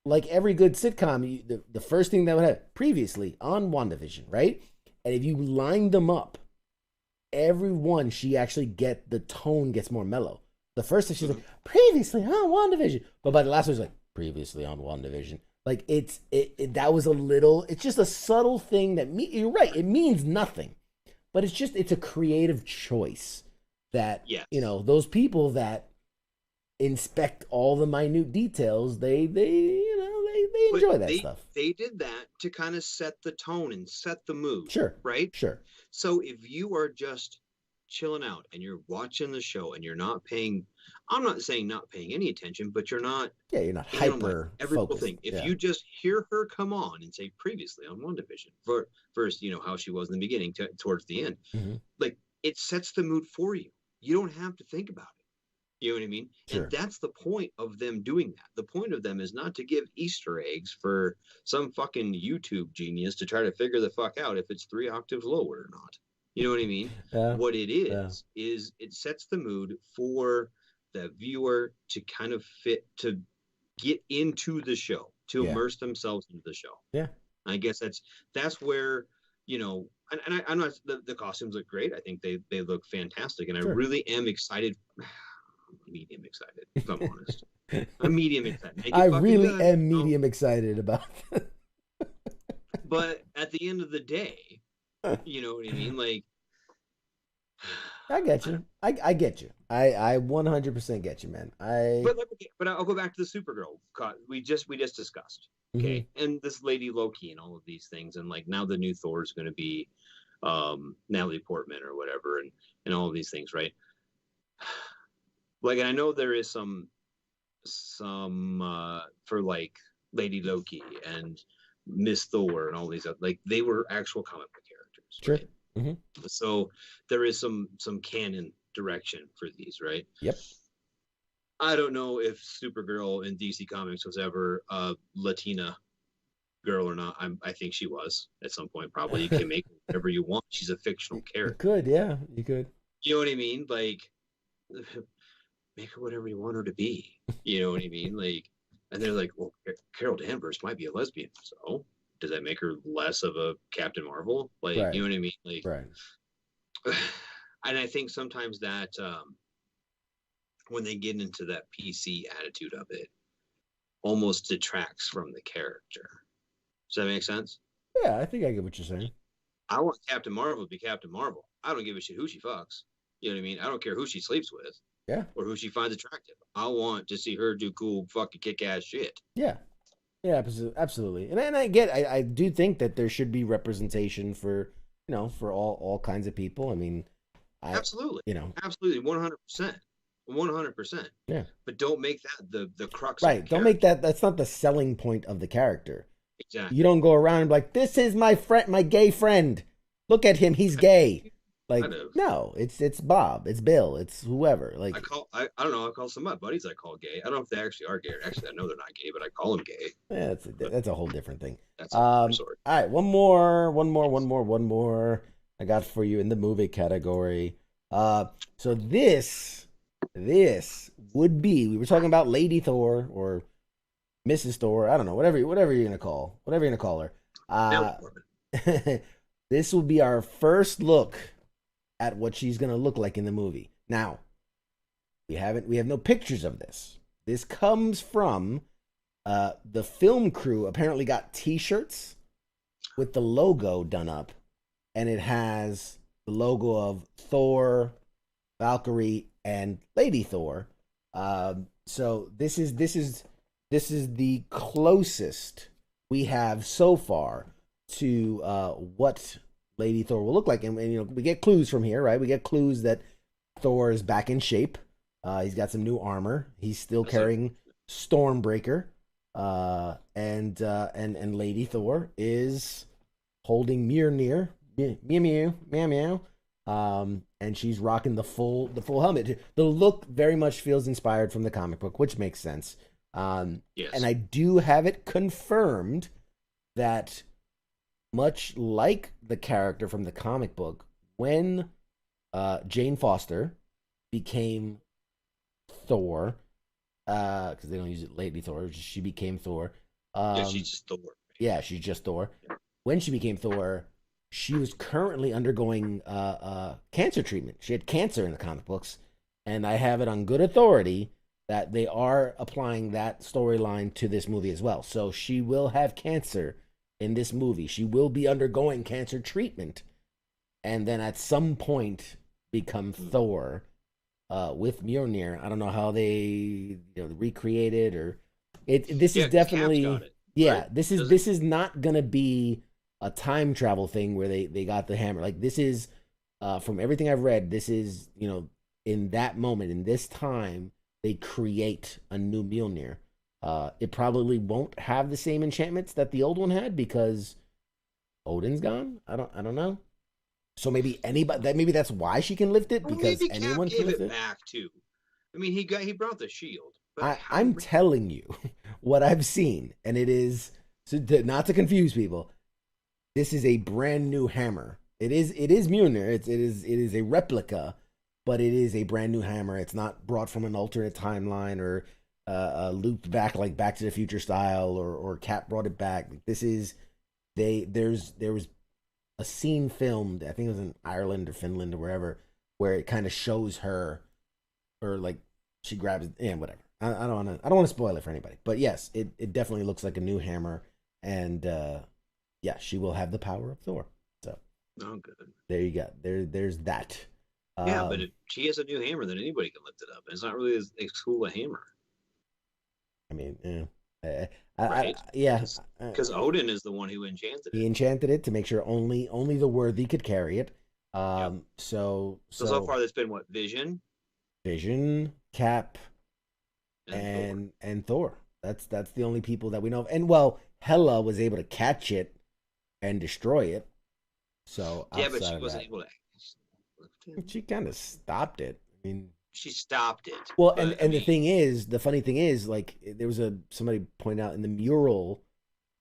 like every good sitcom, the first thing that would have previously on WandaVision, right? And if you line them up, everyone she actually the tone gets more mellow. The first time she's like, previously on WandaVision, but by the last one she's like, previously on WandaVision. Like that was a little. It's just a subtle thing that you're right. It means nothing, but it's a creative choice that those people that inspect all the minute details, they enjoy that stuff. They did that to kind of set the tone and set the mood. Sure. Right? Sure. So if you are just chilling out and you're watching the show and you're not paying, I'm not saying not paying any attention, but you're not. Yeah, you're not hyper every focused. Thing. If you just hear her come on and say previously on WandaVision, first, how she was in the beginning towards the end, like it sets the mood for you. You don't have to think about it. You know what I mean? Sure. And that's the point of them doing that. The point of them is not to give Easter eggs for some fucking YouTube genius to try to figure the fuck out if it's 3 octaves lower or not. You know what I mean? What it is it sets the mood for the viewer to kind of to get into the show, to immerse themselves into the show. Yeah. I guess that's where, and I'm not, the costumes look great. I think they look fantastic. And I really am excited. Medium excited, if I'm honest. I'm medium excited. I really am medium excited about it. But at the end of the day, you know what I mean? Like, I get you. I get you. I 100% get you, man. But I'll go back to the Supergirl we just discussed. Okay. And this lady Loki and all of these things, and like now the new Thor is going to be Natalie Portman or whatever, and all of these things, right? Like, and I know there is some for like Lady Loki and Miss Thor and all these like they were actual comic book characters. Sure. Right? So there is some canon direction for these, right? Yep. I don't know if Supergirl in DC Comics was ever a Latina girl or not. I think she was at some point. Probably. You can make whatever you want. She's a fictional character. You could, yeah, you could. You know what I mean? Like, make her whatever you want her to be. You know what I mean? Like, and they're like, well, Carol Danvers might be a lesbian, so does that make her less of a Captain Marvel? Like, you know what I mean? Like, and I think sometimes that when they get into that PC attitude of it, almost detracts from the character. Does that make sense? Yeah, I think I get what you're saying. I want Captain Marvel to be Captain Marvel. I don't give a shit who she fucks. You know what I mean? I don't care who she sleeps with. Yeah. Or who she finds attractive. I want to see her do cool fucking kick-ass shit. Yeah. Yeah, absolutely. And I do think that there should be representation for, for all kinds of people. I mean, absolutely. Absolutely 100%. 100%. Yeah. But don't make that the crux of the don't make that's not the selling point of the character. Exactly. You don't go around and be like, this is my friend, my gay friend. Look at him, he's gay. Like, no, it's Bob, it's Bill, it's whoever. Like, I don't know. I call some of my buddies I call gay. I don't know if they actually are gay. Actually, I know they're not gay, but I call them gay. Yeah, that's a whole different thing. That's a story. All right, one more. I got for you in the movie category. So this would be, we were talking about Lady Thor or Mrs. Thor. I don't know, whatever you're gonna call her. This will be our first look at what she's going to look like in the movie. Now, we have no pictures of this. This comes from the film crew apparently got t-shirts with the logo done up, and it has the logo of Thor, Valkyrie, and Lady Thor. So this is the closest we have so far to what Lady Thor will look like, and we get clues from here, right? We get clues that Thor is back in shape. He's got some new armor. He's still carrying Stormbreaker, and Lady Thor is holding Mjolnir, meow, and she's rocking the full helmet. The look very much feels inspired from the comic book, which makes sense. Yes. And I do have it confirmed that, much like the character from the comic book, when Jane Foster became Thor, because they don't use it Lady Thor, she became Thor. Yeah, she's just Thor. Yeah, she's just Thor. When she became Thor, she was currently undergoing cancer treatment. She had cancer in the comic books, and I have it on good authority that they are applying that storyline to this movie as well. So she will have cancer in this movie. She will be undergoing cancer treatment, and then at some point become Thor with Mjolnir. I don't know how they recreate it or it. This is definitely right? This is not gonna be a time travel thing where they got the hammer. Like this is from everything I've read, this is in that moment in this time they create a new Mjolnir. It probably won't have the same enchantments that the old one had because Odin's gone. I don't know. So maybe maybe that's why she can lift it because anyone can lift it back too. I mean, he brought the shield. I'm telling you what I've seen, and it is not to confuse people. This is a brand new hammer. It is Mjolnir. It is a replica, but it is a brand new hammer. It's not brought from an alternate timeline or looped back like Back to the Future style or Cap brought it back. This is there was a scene filmed, I think it was in Ireland or Finland or wherever, where it kind of shows her, or like she grabs whatever. I don't want to spoil it for anybody, but yes, it definitely looks like a new hammer, and she will have the power of Thor. So, oh, good. There you go. There's that. Yeah, but if she has a new hammer, then anybody can lift it up. It's not really as cool a hammer. I mean, right? Because Odin is the one who enchanted it. He enchanted it to make sure only the worthy could carry it. So far there's been what? Vision, Cap, and Thor. That's the only people that we know of. And well, Hela was able to catch it and destroy it. So yeah, but she wasn't able to. She kind of stopped it. I mean, she stopped it. Well, and the funny thing is, like, there was somebody pointed out in the mural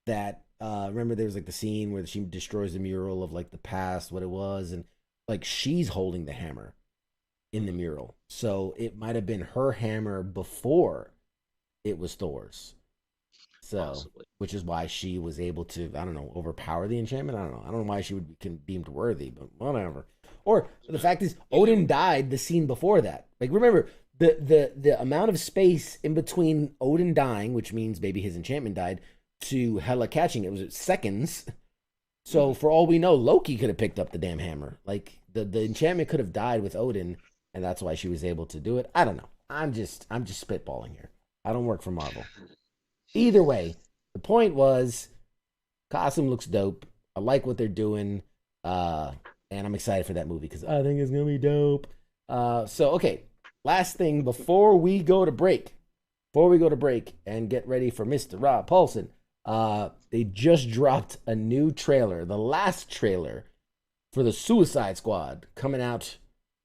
that remember there was like the scene where she destroys the mural of like the past, what it was, and like she's holding the hammer in the mural, so it might have been her hammer before it was Thor's. So, possibly. Which is why she was able to, I don't know, overpower the enchantment. I don't know why she would be deemed worthy, but whatever. Or the fact is, Odin died the scene before that. Like, remember, the amount of space in between Odin dying, which means maybe his enchantment died, to Hela catching it was seconds. So for all we know, Loki could have picked up the damn hammer. Like, the enchantment could have died with Odin, and that's why she was able to do it. I don't know. I'm just spitballing here. I don't work for Marvel. Either way, the point was, costume looks dope. I like what they're doing. And I'm excited for that movie because I think it's going to be dope. So, okay, last thing before we go to break and get ready for Mr. Rob Paulson, they just dropped a new trailer, the last trailer for the Suicide Squad, coming out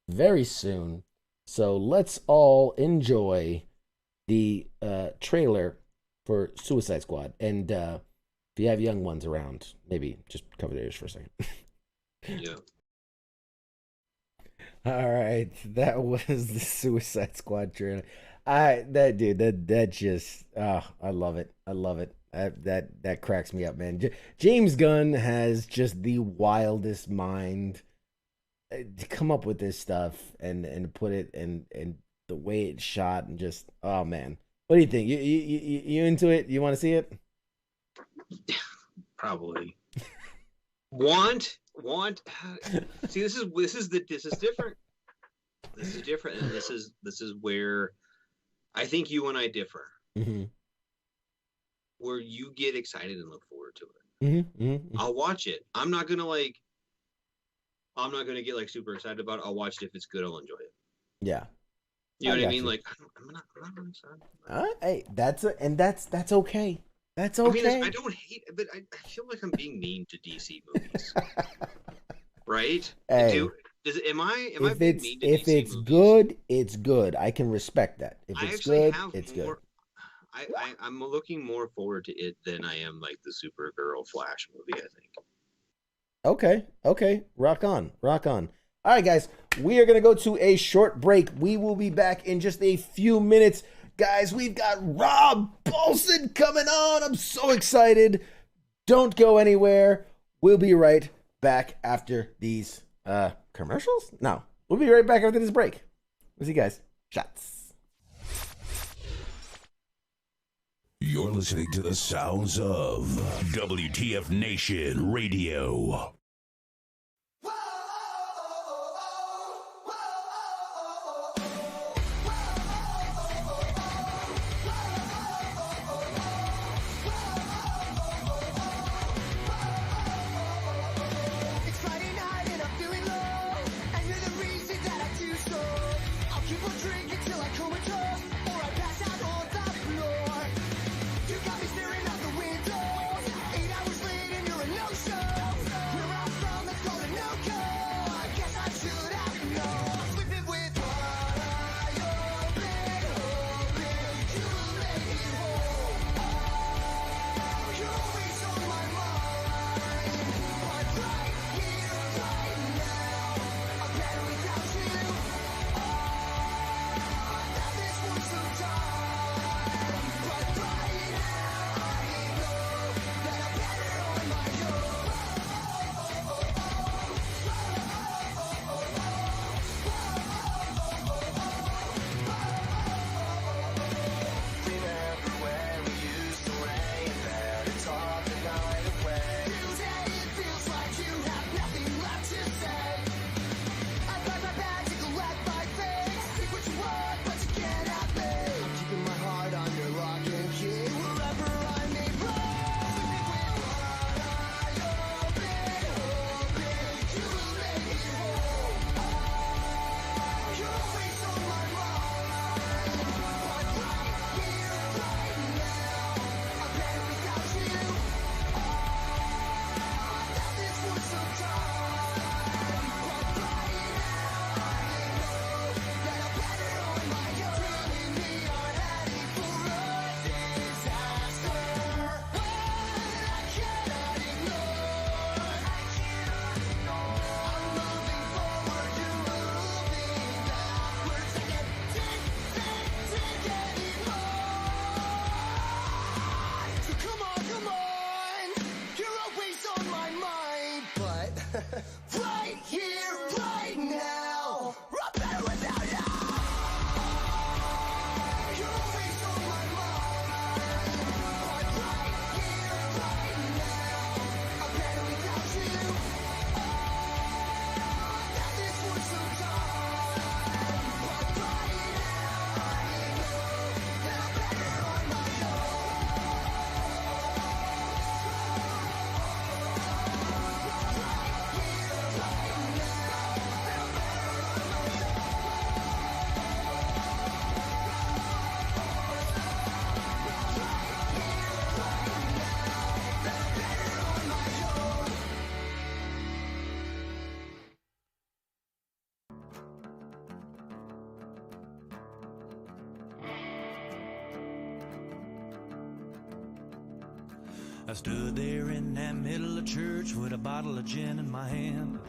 very soon. So let's all enjoy the trailer for Suicide Squad. And if you have young ones around, maybe just cover their ears for a second. Yeah. All right, that was the Suicide Squad trailer. I love it. That cracks me up, man. James Gunn has just the wildest mind to come up with this stuff and put it and the way it's shot and just, oh man. What do you think? You into it? You want to see it? Probably. Want? See, this is different. This is different, and this is where I think you and I differ. Mm-hmm. Where you get excited and look forward to it. Mm-hmm. Mm-hmm. I'll watch it. I'm not gonna get like super excited about it. I'll watch it if it's good. I'll enjoy it. Yeah. You know what I mean? Like, I'm not really excited. Hey, that's okay. That's okay. I mean, I don't hate it, but I feel like I'm being mean to DC movies. Right? Hey, am I being mean to if DC it's movies? good, it's good. I can respect that. If it's good, it's good. I'm looking more forward to it than I am like the Supergirl Flash movie, I think. Okay. Rock on. All right, guys, we are going to go to a short break. We will be back in just a few minutes. Guys, we've got Rob Paulson coming on. I'm so excited. Don't go anywhere. We'll be right back after these commercials. No, we'll be right back after this break. We'll see you guys. Shots. You're listening to the sounds of WTF Nation Radio. I stood there in that middle of church with a bottle of gin in my hand.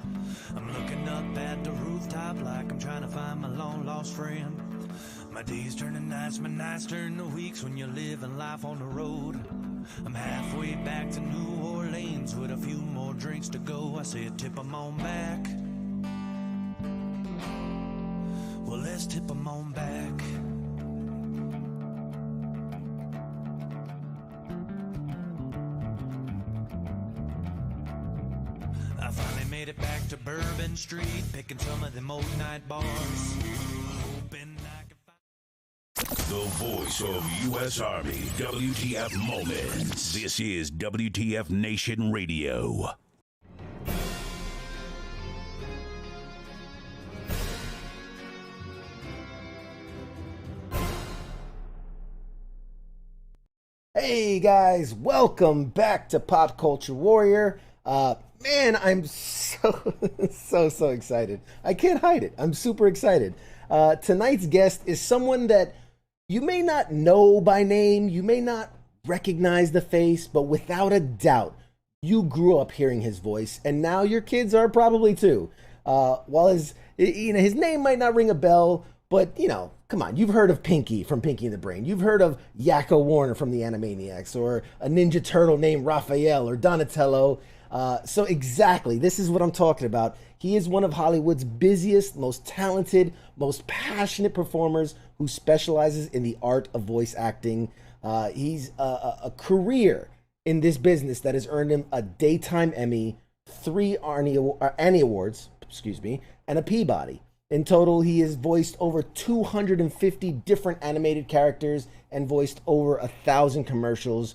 I'm looking up at the rooftop like I'm trying to find my long lost friend. My days turn to nights, my nights turn to weeks when you're living life on the road. I'm halfway back to New Orleans with a few more drinks to go. I said, tip 'em on back. Well, let's tip 'em on back. I finally made it back to Bourbon Street, picking some of them old night bars. Hoping I could find the voice of U.S. Army, WTF Moments. This is WTF Nation Radio. Hey guys, welcome back to Pop Culture Warrior. Man, I'm so excited. I can't hide it. I'm super excited. Tonight's guest is someone that you may not know by name, you may not recognize the face, but without a doubt, you grew up hearing his voice, and now your kids are probably too. While his name might not ring a bell, but come on, you've heard of Pinky from Pinky and the Brain. You've heard of Yakko Warner from the Animaniacs, or a Ninja Turtle named Raphael, or Donatello. So exactly, this is what I'm talking about. He is one of Hollywood's busiest, most talented, most passionate performers who specializes in the art of voice acting. He's a career in this business that has earned him a Daytime Emmy, 3 Annie Awards, excuse me, and a Peabody. In total, he has voiced over 250 different animated characters and voiced over 1,000 commercials.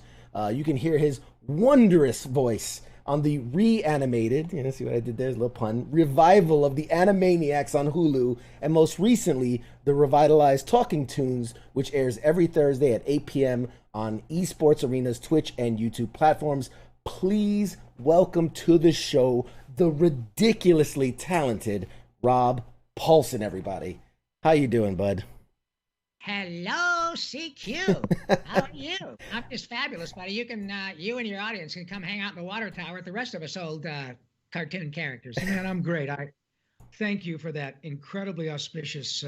You can hear his wondrous voice on the reanimated, see what I did there? There's a little pun, revival of the Animaniacs on Hulu, and most recently, the revitalized Talking Tunes, which airs every Thursday at 8 p.m. on Esports Arena's Twitch and YouTube platforms. Please welcome to the show the ridiculously talented Rob Paulsen, everybody. How you doing, bud? Hello, CQ. How are you? I'm just fabulous, buddy. You can, you and your audience can come hang out in the water tower with the rest of us old cartoon characters. Man, I'm great. I thank you for that incredibly auspicious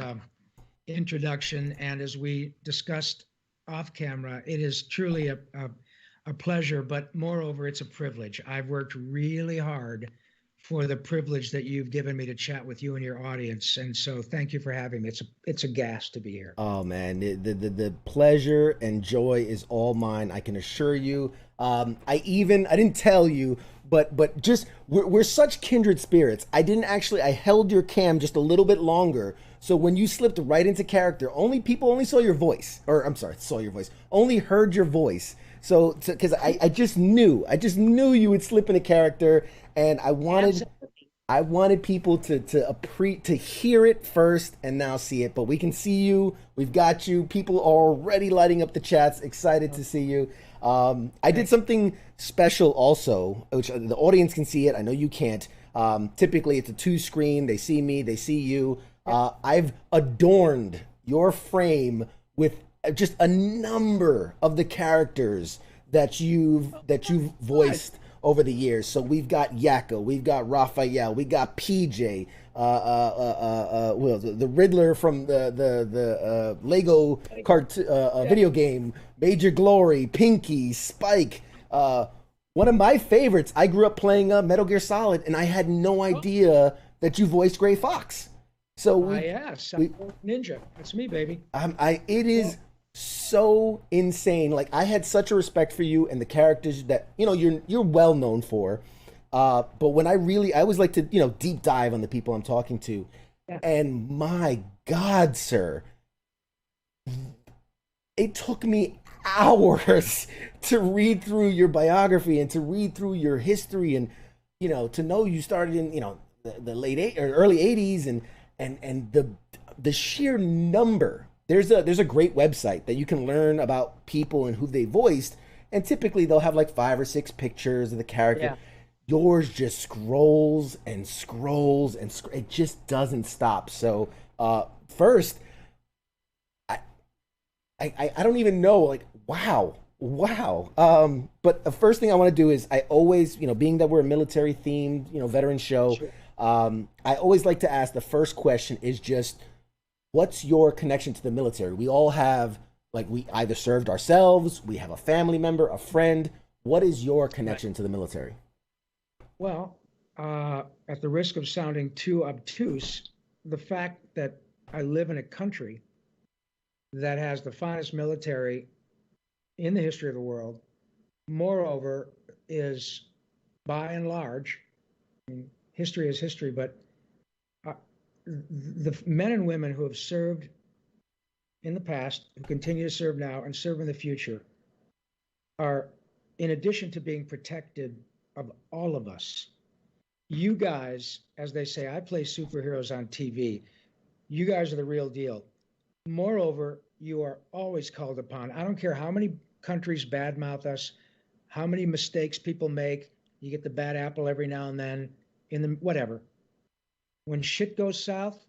introduction. And as we discussed off camera, it is truly a pleasure, but moreover, it's a privilege. I've worked really hard for the privilege that you've given me to chat with you and your audience, and so thank you for having me. It's a gas to be here. Oh man, the pleasure and joy is all mine. I can assure you. I didn't tell you, but just we're such kindred spirits. I held your cam just a little bit longer, so when you slipped right into character, people only saw your voice, only heard your voice. So because I just knew you would slip into character. And I wanted people to hear it first and now see it. But we can see you. We've got you. People are already lighting up the chats, excited to see you. I did something special also, which the audience can see it. I know you can't. Typically, it's a 2-screen. They see me. They see you. I've adorned your frame with just a number of the characters that you've voiced over the years. So we've got Yakko, we've got Raphael, we got PJ, the Riddler from the Lego video game, Major Glory, Pinky, Spike. One of my favorites, I grew up playing Metal Gear Solid, and I had no idea that you voiced Gray Fox. So Ninja, that's me, baby. It is so insane. Like, I had such a respect for you and the characters that you're well known for, but when I always like to deep dive on the people I'm talking to, and my God, sir, it took me hours to read through your biography and to read through your history, and to know you started in the late or early 80s, and the sheer number. There's a great website that you can learn about people and who they voiced, and typically they'll have like 5 or 6 pictures of the character. Yeah. Yours just scrolls and scrolls and it just doesn't stop. So first, I don't even know, like, wow. But the first thing I want to do is, I always, being that we're a military themed, veteran show, sure. I always like to ask, the first question is just, what's your connection to the military? We all have, we either served ourselves, we have a family member, a friend. What is your connection to the military? Well, at the risk of sounding too obtuse, the fact that I live in a country that has the finest military in the history of the world, moreover, is by and large, history is history, but the men and women who have served in the past, who continue to serve now and serve in the future, are, in addition to being protected of all of us, you guys, as they say, I play superheroes on TV. You guys are the real deal. Moreover, you are always called upon. I don't care how many countries badmouth us, how many mistakes people make. You get the bad apple every now and then, whatever. When shit goes south,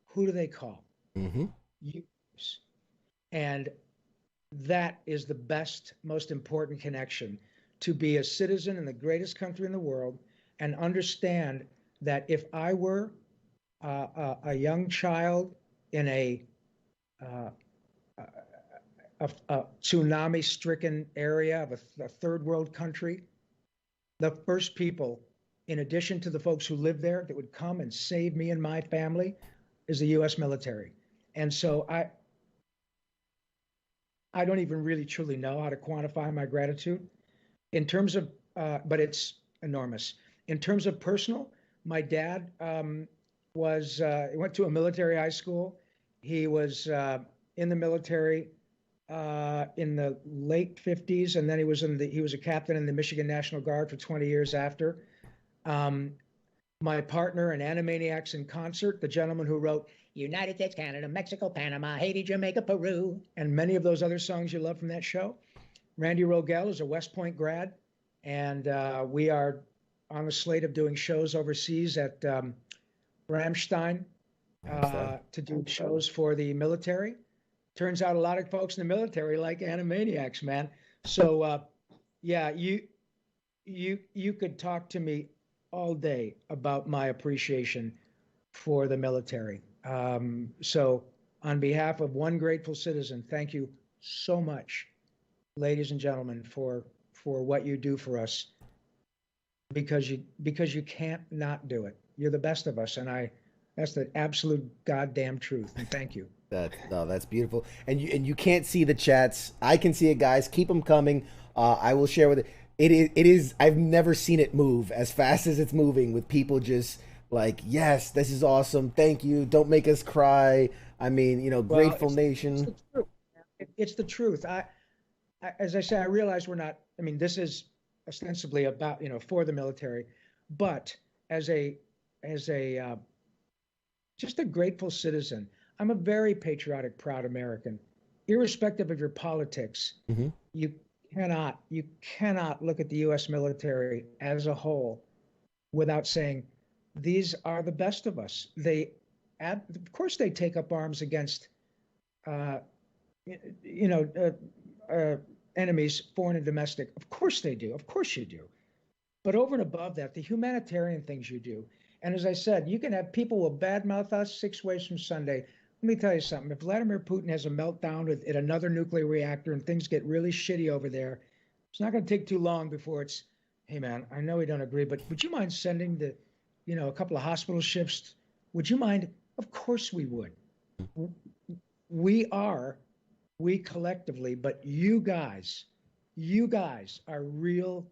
who do they call? Mm-hmm. You. And that is the best, most important connection, to be a citizen in the greatest country in the world and understand that if I were a young child in a tsunami-stricken area of a third world country, the first people, in addition to the folks who live there, that would come and save me and my family, is the U.S. military. And so I don't even really truly know how to quantify my gratitude in terms of, but it's enormous. In terms of personal, my dad went to a military high school. He was in the military in the late 50s, and then he was a captain in the Michigan National Guard for 20 years after. My partner in Animaniacs in Concert, the gentleman who wrote United States, Canada, Mexico, Panama, Haiti, Jamaica, Peru, and many of those other songs you love from that show. Randy Rogel is a West Point grad, and we are on the slate of doing shows overseas at Ramstein to do shows for the military. Turns out a lot of folks in the military like Animaniacs, man. So yeah, you could talk to me all day about my appreciation for the military. So on behalf of one grateful citizen, thank you so much, ladies and gentlemen, for what you do for us, because you can't not do it. You're the best of us, and that's the absolute goddamn truth. And thank you. That's beautiful. And you can't see the chats. I can see it, guys. Keep them coming. I will share with it. It is. I've never seen it move as fast as it's moving, with people just like, yes, this is awesome. Thank you. Don't make us cry. I mean, grateful nation. It's the truth. As I say, I realize we're not. I mean, this is ostensibly about for the military, but as a just a grateful citizen. I'm a very patriotic, proud American, irrespective of your politics. Mm-hmm. You cannot look at the U.S. military as a whole without saying these are the best of us. Of course, they take up arms against, enemies, foreign and domestic. Of course they do. Of course you do. But over and above that, the humanitarian things you do. And as I said, you can have people will badmouth us 6 ways from Sunday. Let me tell you something. If Vladimir Putin has a meltdown at another nuclear reactor and things get really shitty over there, it's not going to take too long before it's, hey, man, I know we don't agree, but would you mind sending a couple of hospital ships? Would you mind? Of course we would. We collectively, but you guys are real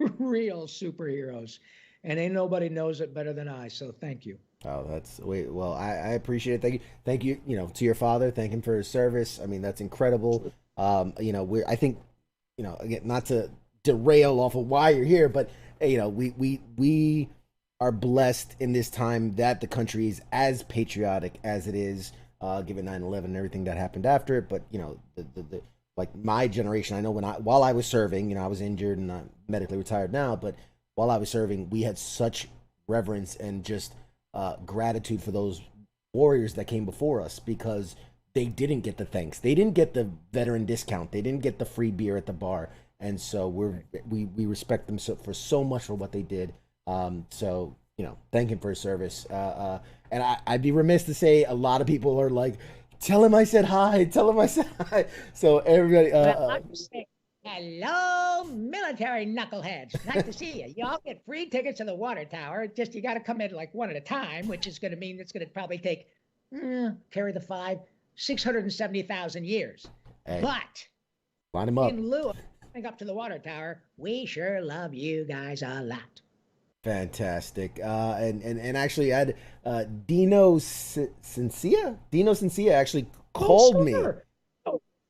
superheroes. And ain't nobody knows it better than I. So thank you. Oh, well, I appreciate it. Thank you, to your father. Thank him for his service. I mean, that's incredible. I think, again, not to derail off of why you're here, but, we are blessed in this time that the country is as patriotic as it is, given 9/11 and everything that happened after it. But, the like my generation, I know while I was serving, I was injured and I'm medically retired now, but while I was serving, we had such reverence and just gratitude for those warriors that came before us, because they didn't get the thanks. They didn't get the veteran discount. They didn't get the free beer at the bar. And so we respect them for so much for what they did. So, thank him for his service. And I'd be remiss to say a lot of people are like, tell him I said hi. Tell him I said hi. So everybody. Hello, military knuckleheads. Nice to see you. Y'all get free tickets to the water tower. Just you got to come in like one at a time, which is going to mean it's going to probably take, carry the 670,000 years. Hey, but line them up. In lieu of coming up to the water tower, we sure love you guys a lot. Fantastic. And actually, I had Dino Cincia actually called me.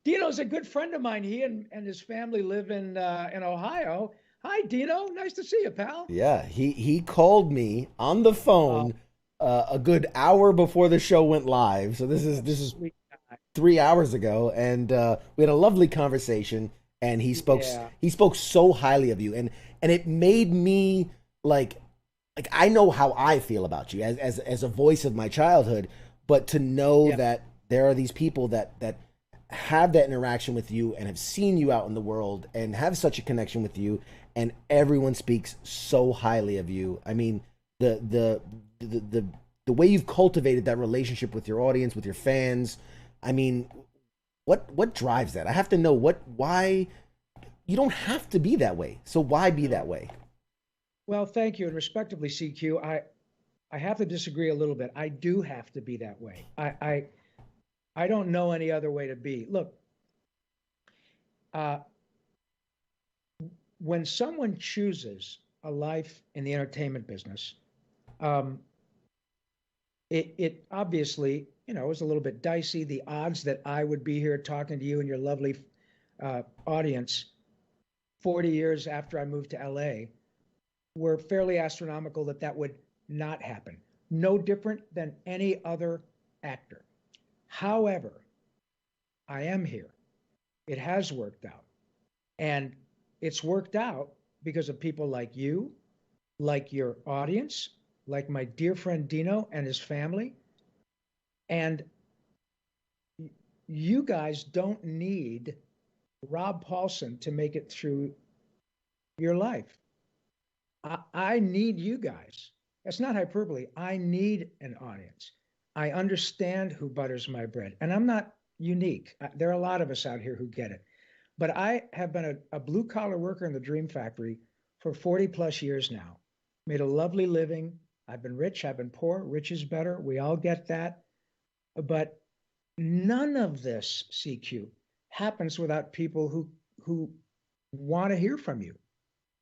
Dino's a good friend of mine. He and his family live in Ohio. Hi, Dino. Nice to see you, pal. Yeah, he called me on the phone a good hour before the show went live. So this is 3 hours ago, and we had a lovely conversation. And he spoke so highly of you, and it made me like I know how I feel about you as a voice of my childhood, but to know that there are these people that have that interaction with you and have seen you out in the world and have such a connection with you, and everyone speaks so highly of you. I mean, the way you've cultivated that relationship with your audience, with your fans. I mean, what drives that? I have to know why you don't have to be that way. So why be that way? Well, thank you. And respectively, CQ, I have to disagree a little bit. I do have to be that way. I don't know any other way to be. Look, when someone chooses a life in the entertainment business, it obviously, is a little bit dicey. The odds that I would be here talking to you and your lovely audience 40 years after I moved to LA were fairly astronomical that would not happen. No different than any other actor. However, I am here. It has worked out. And it's worked out because of people like you, like your audience, like my dear friend Dino and his family. And you guys don't need Rob Paulson to make it through your life. I need you guys. That's not hyperbole. I need an audience. I understand who butters my bread. And I'm not unique. There are a lot of us out here who get it. But I have been a blue-collar worker in the Dream Factory for 40 plus years now. Made a lovely living. I've been rich, I've been poor. Rich is better. We all get that. But none of this, CQ, happens without people who want to hear from you,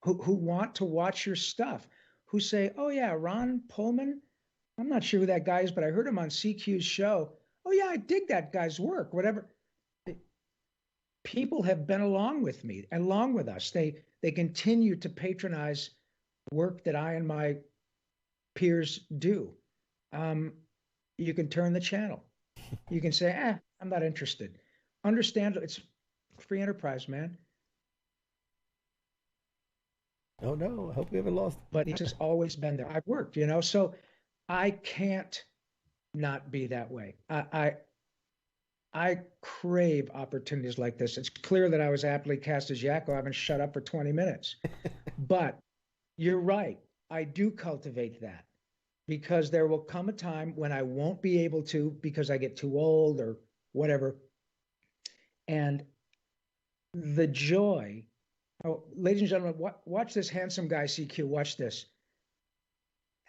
who want to watch your stuff, who say, oh yeah, Ron Pullman, I'm not sure who that guy is, but I heard him on CQ's show. Oh yeah, I dig that guy's work, whatever. People have been along with me, along with us. They continue to patronize work that I and my peers do. You can turn the channel. You can say, I'm not interested. Understand, it's free enterprise, man. Oh no, I hope we haven't lost. But it's just always been there. I've worked, so I can't not be that way. I crave opportunities like this. It's clear that I was aptly cast as Yakko. I haven't shut up for 20 minutes. But you're right. I do cultivate that because there will come a time when I won't be able to because I get too old or whatever. And the joy. Oh, ladies and gentlemen, watch this handsome guy, CQ. Watch this.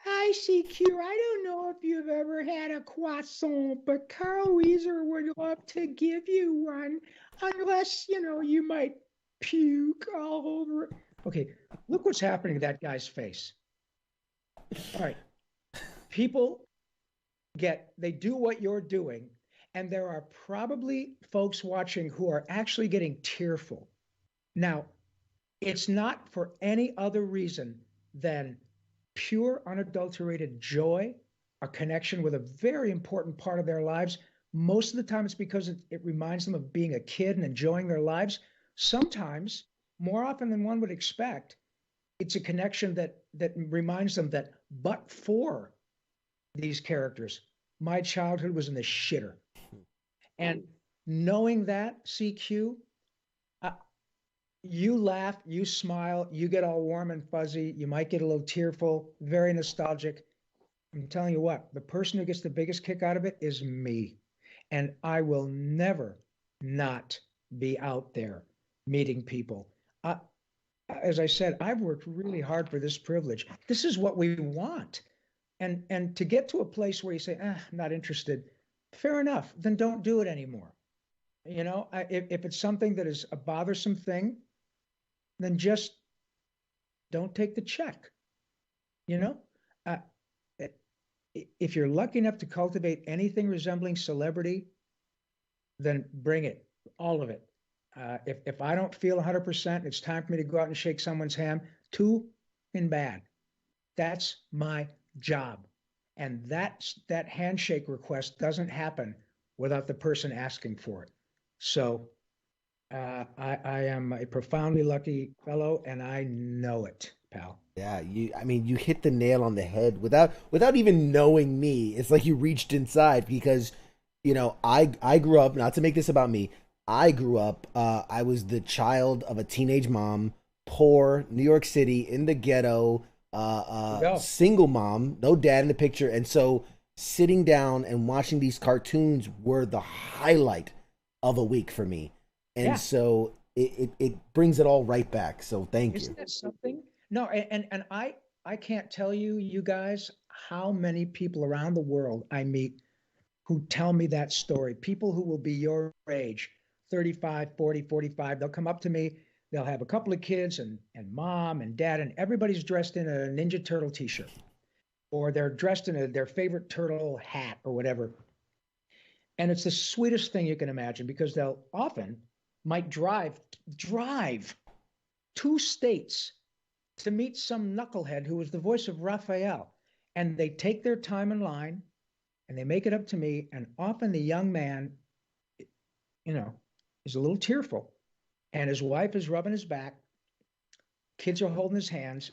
Hi, CQ. I don't know if you've ever had a croissant, but Carl Weezer would love to give you one, unless, you might puke all over it. Okay, look what's happening to that guy's face. All right. People they do what you're doing, and there are probably folks watching who are actually getting tearful. Now, it's not for any other reason than pure, unadulterated joy, a connection with a very important part of their lives. Most of the time, it's because it reminds them of being a kid and enjoying their lives. Sometimes, more often than one would expect, it's a connection that reminds them that, but for these characters, my childhood was in the shitter. And knowing that, CQ, you laugh, you smile, you get all warm and fuzzy, you might get a little tearful, very nostalgic. I'm telling you what, the person who gets the biggest kick out of it is me. And I will never not be out there meeting people. As I said, I've worked really hard for this privilege. This is what we want. And to get to a place where you say, I'm not interested, fair enough, then don't do it anymore. If it's something that is a bothersome thing, then just don't take the check. If you're lucky enough to cultivate anything resembling celebrity, then bring it, all of it. If I don't feel 100%, it's time for me to go out and shake someone's hand, too in bad. That's my job. And that handshake request doesn't happen without the person asking for it. So I am a profoundly lucky fellow, and I know it, pal. Yeah, you hit the nail on the head without even knowing me. It's like you reached inside because, I grew up, not to make this about me, I grew up, I was the child of a teenage mom, poor, New York City, in the ghetto, single mom, no dad in the picture. And so sitting down and watching these cartoons were the highlight of a week for me. And so it brings it all right back. So thank you. Isn't that something? No, and I can't tell you, you guys, how many people around the world I meet who tell me that story. People who will be your age, 35, 40, 45. They'll come up to me. They'll have a couple of kids and mom and dad, and everybody's dressed in a Ninja Turtle t-shirt, or they're dressed in their favorite turtle hat or whatever. And it's the sweetest thing you can imagine, because they'll often might drive 2 states to meet some knucklehead who was the voice of Raphael. And they take their time in line and they make it up to me. And often the young man, you know, is a little tearful, and his wife is rubbing his back. Kids are holding his hands,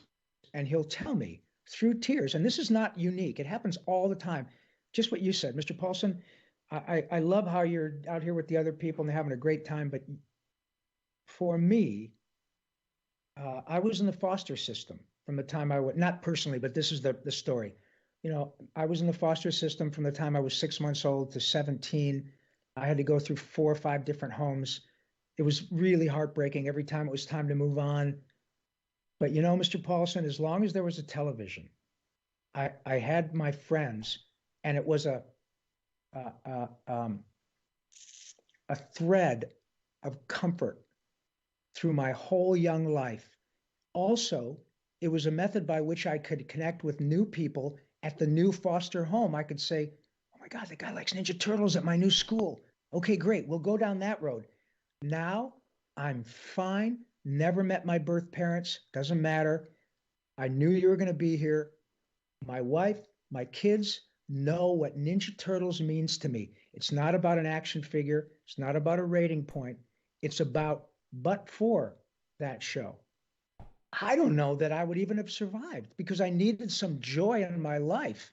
and he'll tell me through tears. And this is not unique. It happens all the time. Just what you said, Mr. Paulson. I love how you're out here with the other people and they're having a great time. But for me, I was in the foster system from the time I was, not personally, but this is the story. You know, I was in the foster system from the time I was 6 months old to 17. I had to go through 4 or 5 different homes. It was really heartbreaking every time it was time to move on. But you know, Mr. Paulson, as long as there was a television, I had my friends, and it was a thread of comfort through my whole young life. Also, it was a method by which I could connect with new people at the new foster home. I could say, oh my God, the guy likes Ninja Turtles at my new school. Okay, great. We'll go down that road. Now I'm fine. Never met my birth parents. Doesn't matter. I knew you were going to be here. My wife, my kids know what Ninja Turtles means to me. It's not about an action figure. It's not about a rating point. It's about, but for that show, I don't know that I would even have survived, because I needed some joy in my life.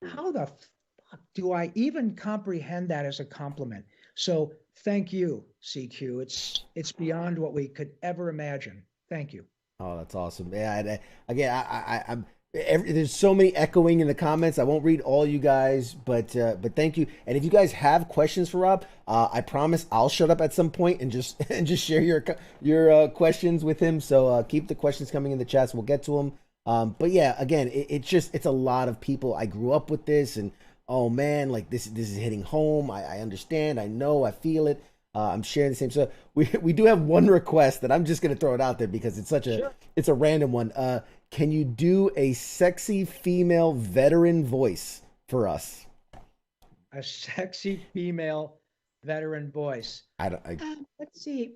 How the fuck do I even comprehend that as a compliment? So thank you, CQ. It's beyond what we could ever imagine. Thank you. Oh, that's awesome. Yeah. I'm there's so many echoing in the comments. I won't read all you guys, but thank you. And if you guys have questions for Rob, I promise I'll shut up at some point and just share your questions with him. So keep the questions coming in the chats. We'll get to them. But yeah, again, it's a lot of people. I grew up with this, and oh man, like this is hitting home. I understand. I know. I feel it. I'm sharing the same stuff. We do have one request that I'm just gonna throw it out there because it's it's a random one. Can you do a sexy female veteran voice for us? A sexy female veteran voice. Let's see.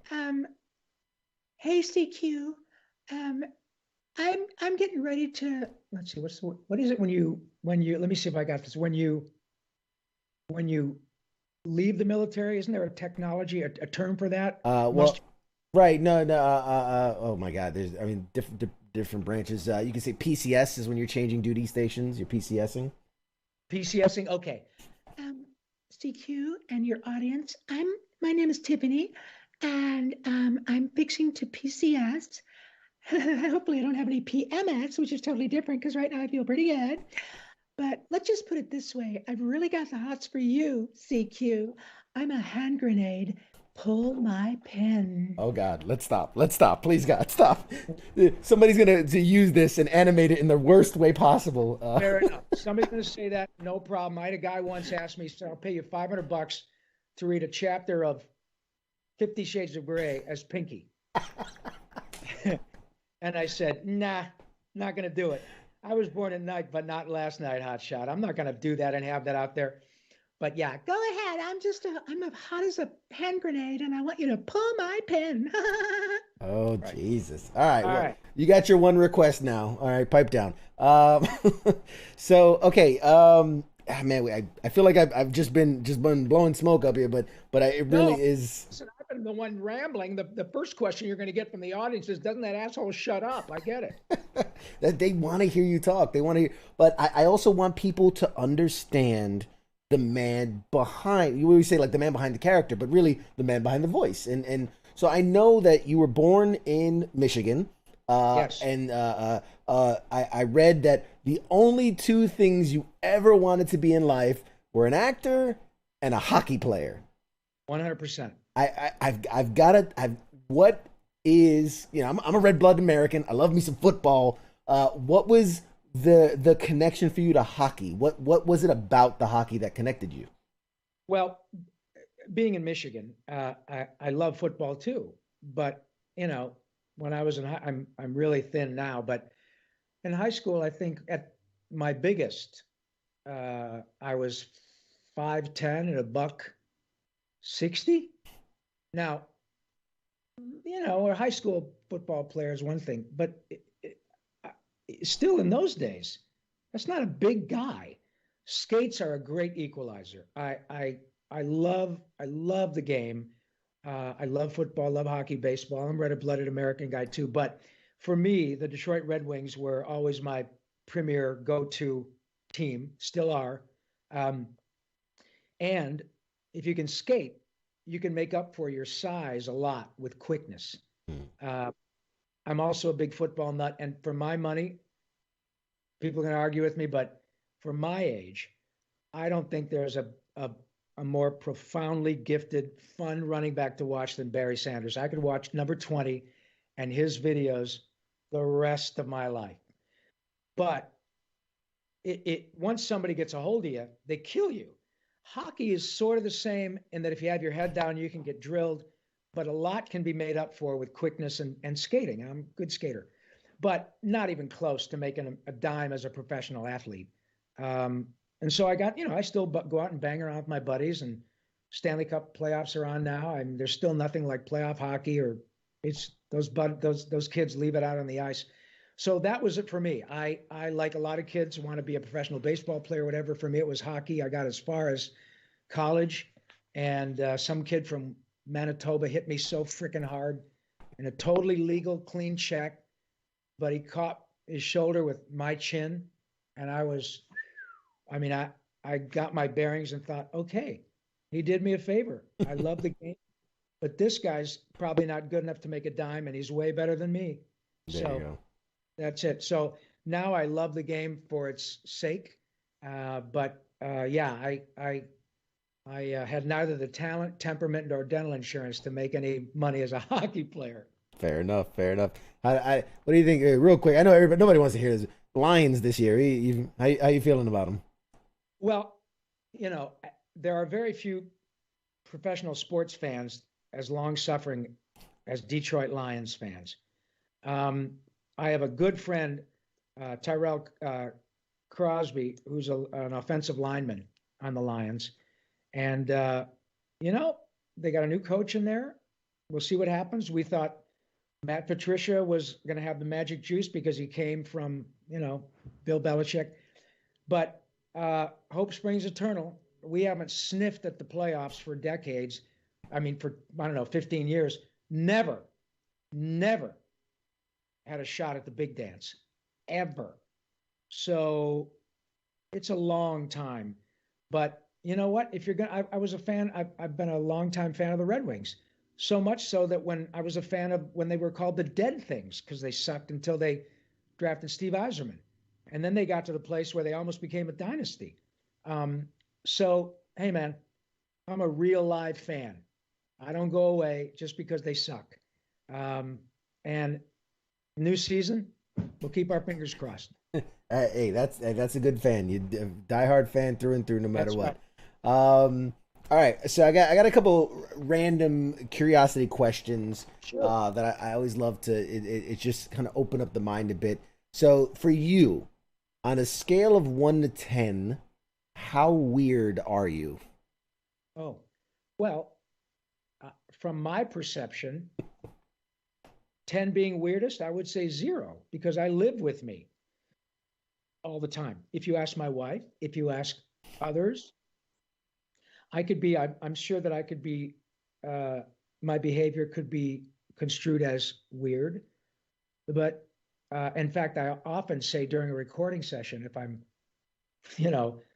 Hey CQ. I'm getting ready to. Let's see. What is it when you? Let me see if I got this. When you leave the military, isn't there a technology, a term for that? Right. No. Oh my God. There's, different branches. You can say PCS is when you're changing duty stations. You're PCSing. PCSing. Okay. CQ and your audience. My name is Tiffany, and I'm fixing to PCS. Hopefully, I don't have any PMS, which is totally different, because right now I feel pretty good. But let's just put it this way: I've really got the hots for you, CQ. I'm a hand grenade. Pull my pin. Oh God, let's stop. Please, God, stop. Somebody's going to use this and animate it in the worst way possible. Fair enough. Somebody's going to say that. No problem. I had a guy once ask me, so I'll pay you $500 to read a chapter of 50 Shades of Grey as Pinky. And I said, nah, not going to do it. I was born at night, but not last night, hotshot. I'm not going to do that and have that out there. But yeah, go ahead. I'm as hot as a hand grenade, and I want you to pull my pin. Oh, right. Jesus. All right. Well, you got your one request now. All right, pipe down. So, okay. Man, I feel like I've just been blowing smoke up here, but it really is. Listen, I've been the one rambling. The first question you're going to get from the audience is, doesn't that asshole shut up? I get it. That they want to hear you talk. They want to hear, but I also want people to understand the man behind, you always say like the man behind the character, but really the man behind the voice. And so I know that you were born in Michigan. Yes. And I read that the only 2 things you ever wanted to be in life were an actor and a hockey player. 100%. I've got it. What is, I'm a red-blooded American. I love me some football. What was the connection for you to hockey? What was it about the hockey that connected you? Well, being in Michigan, I love football too. But when I was I'm really thin now. But in high school, I think at my biggest, I was 5'10" and a buck 60. Now, a high school football player is one thing, but still in those days, that's not a big guy. Skates are a great equalizer. I love the game. I love football, love hockey, baseball. I'm a red-blooded American guy too. But for me, the Detroit Red Wings were always my premier go-to team, still are. And if you can skate, you can make up for your size a lot with quickness. I'm also a big football nut. And for my money, people can argue with me, but for my age, I don't think there's a more profoundly gifted, fun running back to watch than Barry Sanders. I could watch number 20 and his videos the rest of my life. But once somebody gets a hold of you, they kill you. Hockey is sort of the same in that if you have your head down, you can get drilled, but a lot can be made up for with quickness and skating. I'm a good skater, but not even close to making a dime as a professional athlete. And so I got, I still go out and bang around with my buddies, and Stanley Cup playoffs are on now. I mean, there's still nothing like playoff hockey, or it's those kids leave it out on the ice. So that was it for me. I like a lot of kids want to be a professional baseball player, whatever. For me, it was hockey. I got as far as college, and some kid from Manitoba hit me so freaking hard in a totally legal, clean check, but he caught his shoulder with my chin, and I got my bearings and thought, okay, he did me a favor. I love the game, but this guy's probably not good enough to make a dime, and he's way better than me. There you go. That's it. So now I love the game for its sake. But I had neither the talent, temperament, nor dental insurance to make any money as a hockey player. Fair enough. What do you think? Real quick, I know nobody wants to hear this. Lions this year. How you feeling about them? Well, there are very few professional sports fans as long-suffering as Detroit Lions fans. I have a good friend, Tyrell Crosby, who's an offensive lineman on the Lions. And, they got a new coach in there. We'll see what happens. We thought Matt Patricia was going to have the magic juice because he came from, Bill Belichick. But hope springs eternal. We haven't sniffed at the playoffs for decades. I mean, for, 15 years. Never had a shot at the big dance, ever. So it's a long time. But you know what? If you're going, I was a fan. I've been a longtime fan of the Red Wings. So much so that when I was a fan of when they were called the Dead Things, because they sucked until they drafted Steve Yzerman. And then they got to the place where they almost became a dynasty. So, hey, man, I'm a real live fan. I don't go away just because they suck. And new season, we'll keep our fingers crossed. Hey, that's a good fan. You diehard fan through and through, no matter what. Right. All right, so I got a couple random curiosity questions that I always love to. It just kind of open up the mind a bit. So for you, on a scale of 1 to 10, how weird are you? Oh, well, from my perception, 10 being weirdest, I would say 0, because I live with me all the time. If you ask my wife, if you ask others, I'm sure that I could be, my behavior could be construed as weird. But in fact, I often say during a recording session, if I'm,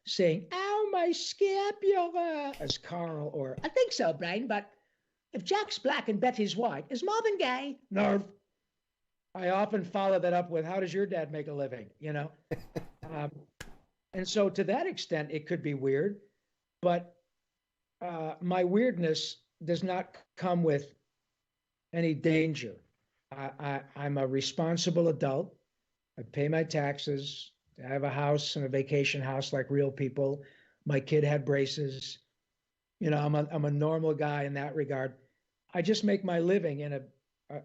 saying, ow, my scapula, as Carl, or I think so, Brian, but if Jack's black and Betty's white, is Marvin gay? No. I often follow that up with, how does your dad make a living? And so to that extent, it could be weird, but my weirdness does not come with any danger. I'm a responsible adult. I pay my taxes. I have a house and a vacation house like real people. My kid had braces. You know, I'm a normal guy in that regard. I just make my living in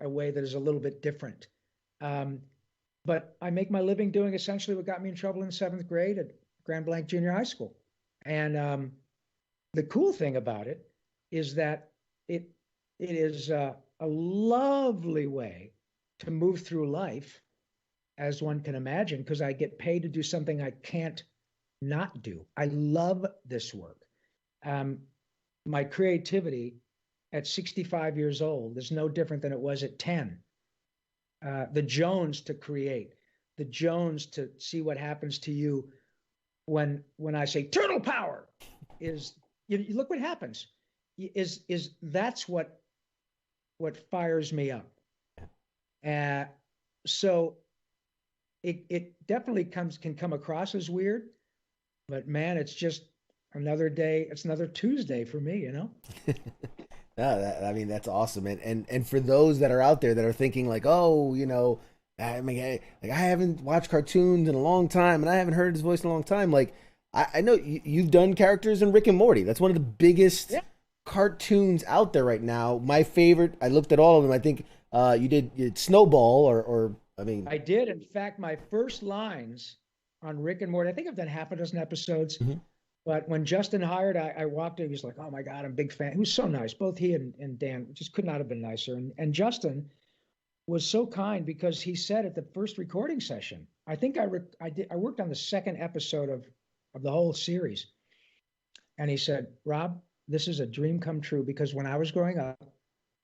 a way that is a little bit different. But I make my living doing essentially what got me in trouble in seventh grade at Grand Blanc Junior High School. And the cool thing about it is that it is a lovely way to move through life, as one can imagine, because I get paid to do something I can't not do. I love this work. My creativity at 65 years old is no different than it was at 10. The Jones to create, the Jones to see what happens to you when I say turtle power is, you look what happens, is that's what fires me up. So it definitely can come across as weird, but man, it's just another day. It's another Tuesday for me, you know? No, I mean, that's awesome. And for those that are out there that are thinking like, oh, you know, I mean, I haven't watched cartoons in a long time and I haven't heard his voice in a long time. Like, I know you've done characters in Rick and Morty. That's one of the biggest cartoons out there right now. My favorite, I looked at all of them. I think you did Snowball or I mean. I did. In fact, my first lines on Rick and Morty, I think I've done half a dozen episodes. Mm-hmm. But when Justin hired, I walked in, he was like, oh my God, I'm a big fan. He was so nice. Both he and Dan just could not have been nicer. And Justin was so kind because he said at the first recording session, I think I worked on the second episode of the whole series. And he said, Rob, this is a dream come true, because when I was growing up,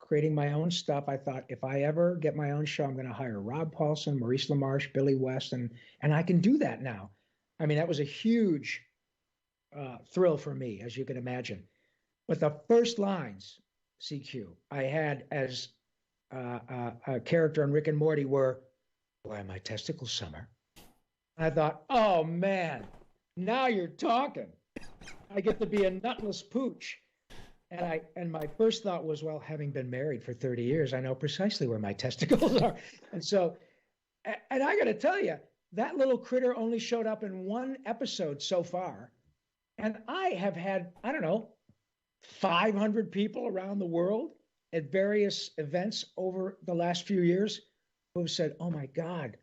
creating my own stuff, I thought if I ever get my own show, I'm going to hire Rob Paulson, Maurice LaMarche, Billy West, and I can do that now. I mean, that was a huge thrill for me, as you can imagine. But the first lines, CQ, I had as a character on Rick and Morty were, "Why are my testicles, Summer?" And I thought, oh man, now you're talking. I get to be a nutless pooch. And my first thought was, well, having been married for 30 years, I know precisely where my testicles are. And so, and I got to tell you, that little critter only showed up in one episode so far. And I have had, I don't know, 500 people around the world at various events over the last few years who have said, oh my God,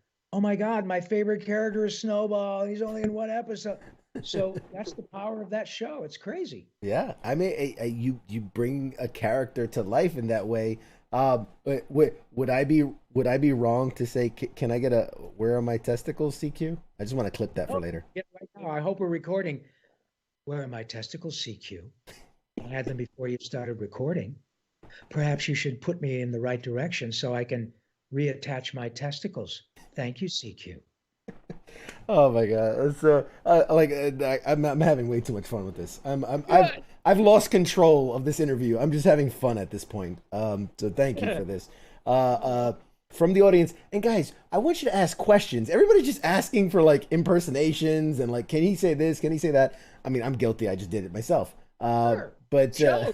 my favorite character is Snowball. He's only in one episode. So that's the power of that show. It's crazy. Yeah. I mean, you bring a character to life in that way. Would I be wrong to say, can I get a, where are my testicles, CQ? I just want to clip that for later. Yeah, right now. I hope we're recording. Where are my testicles, CQ? I had them before you started recording. Perhaps you should put me in the right direction so I can reattach my testicles. Thank you, CQ. Oh my God! So I'm having way too much fun with this. I've lost control of this interview. I'm just having fun at this point. So thank you for this. From the audience, and guys, I want you to ask questions. Everybody's just asking for like impersonations and like, can he say this? Can he say that? I mean, I'm guilty. I just did it myself. Sure. But whatever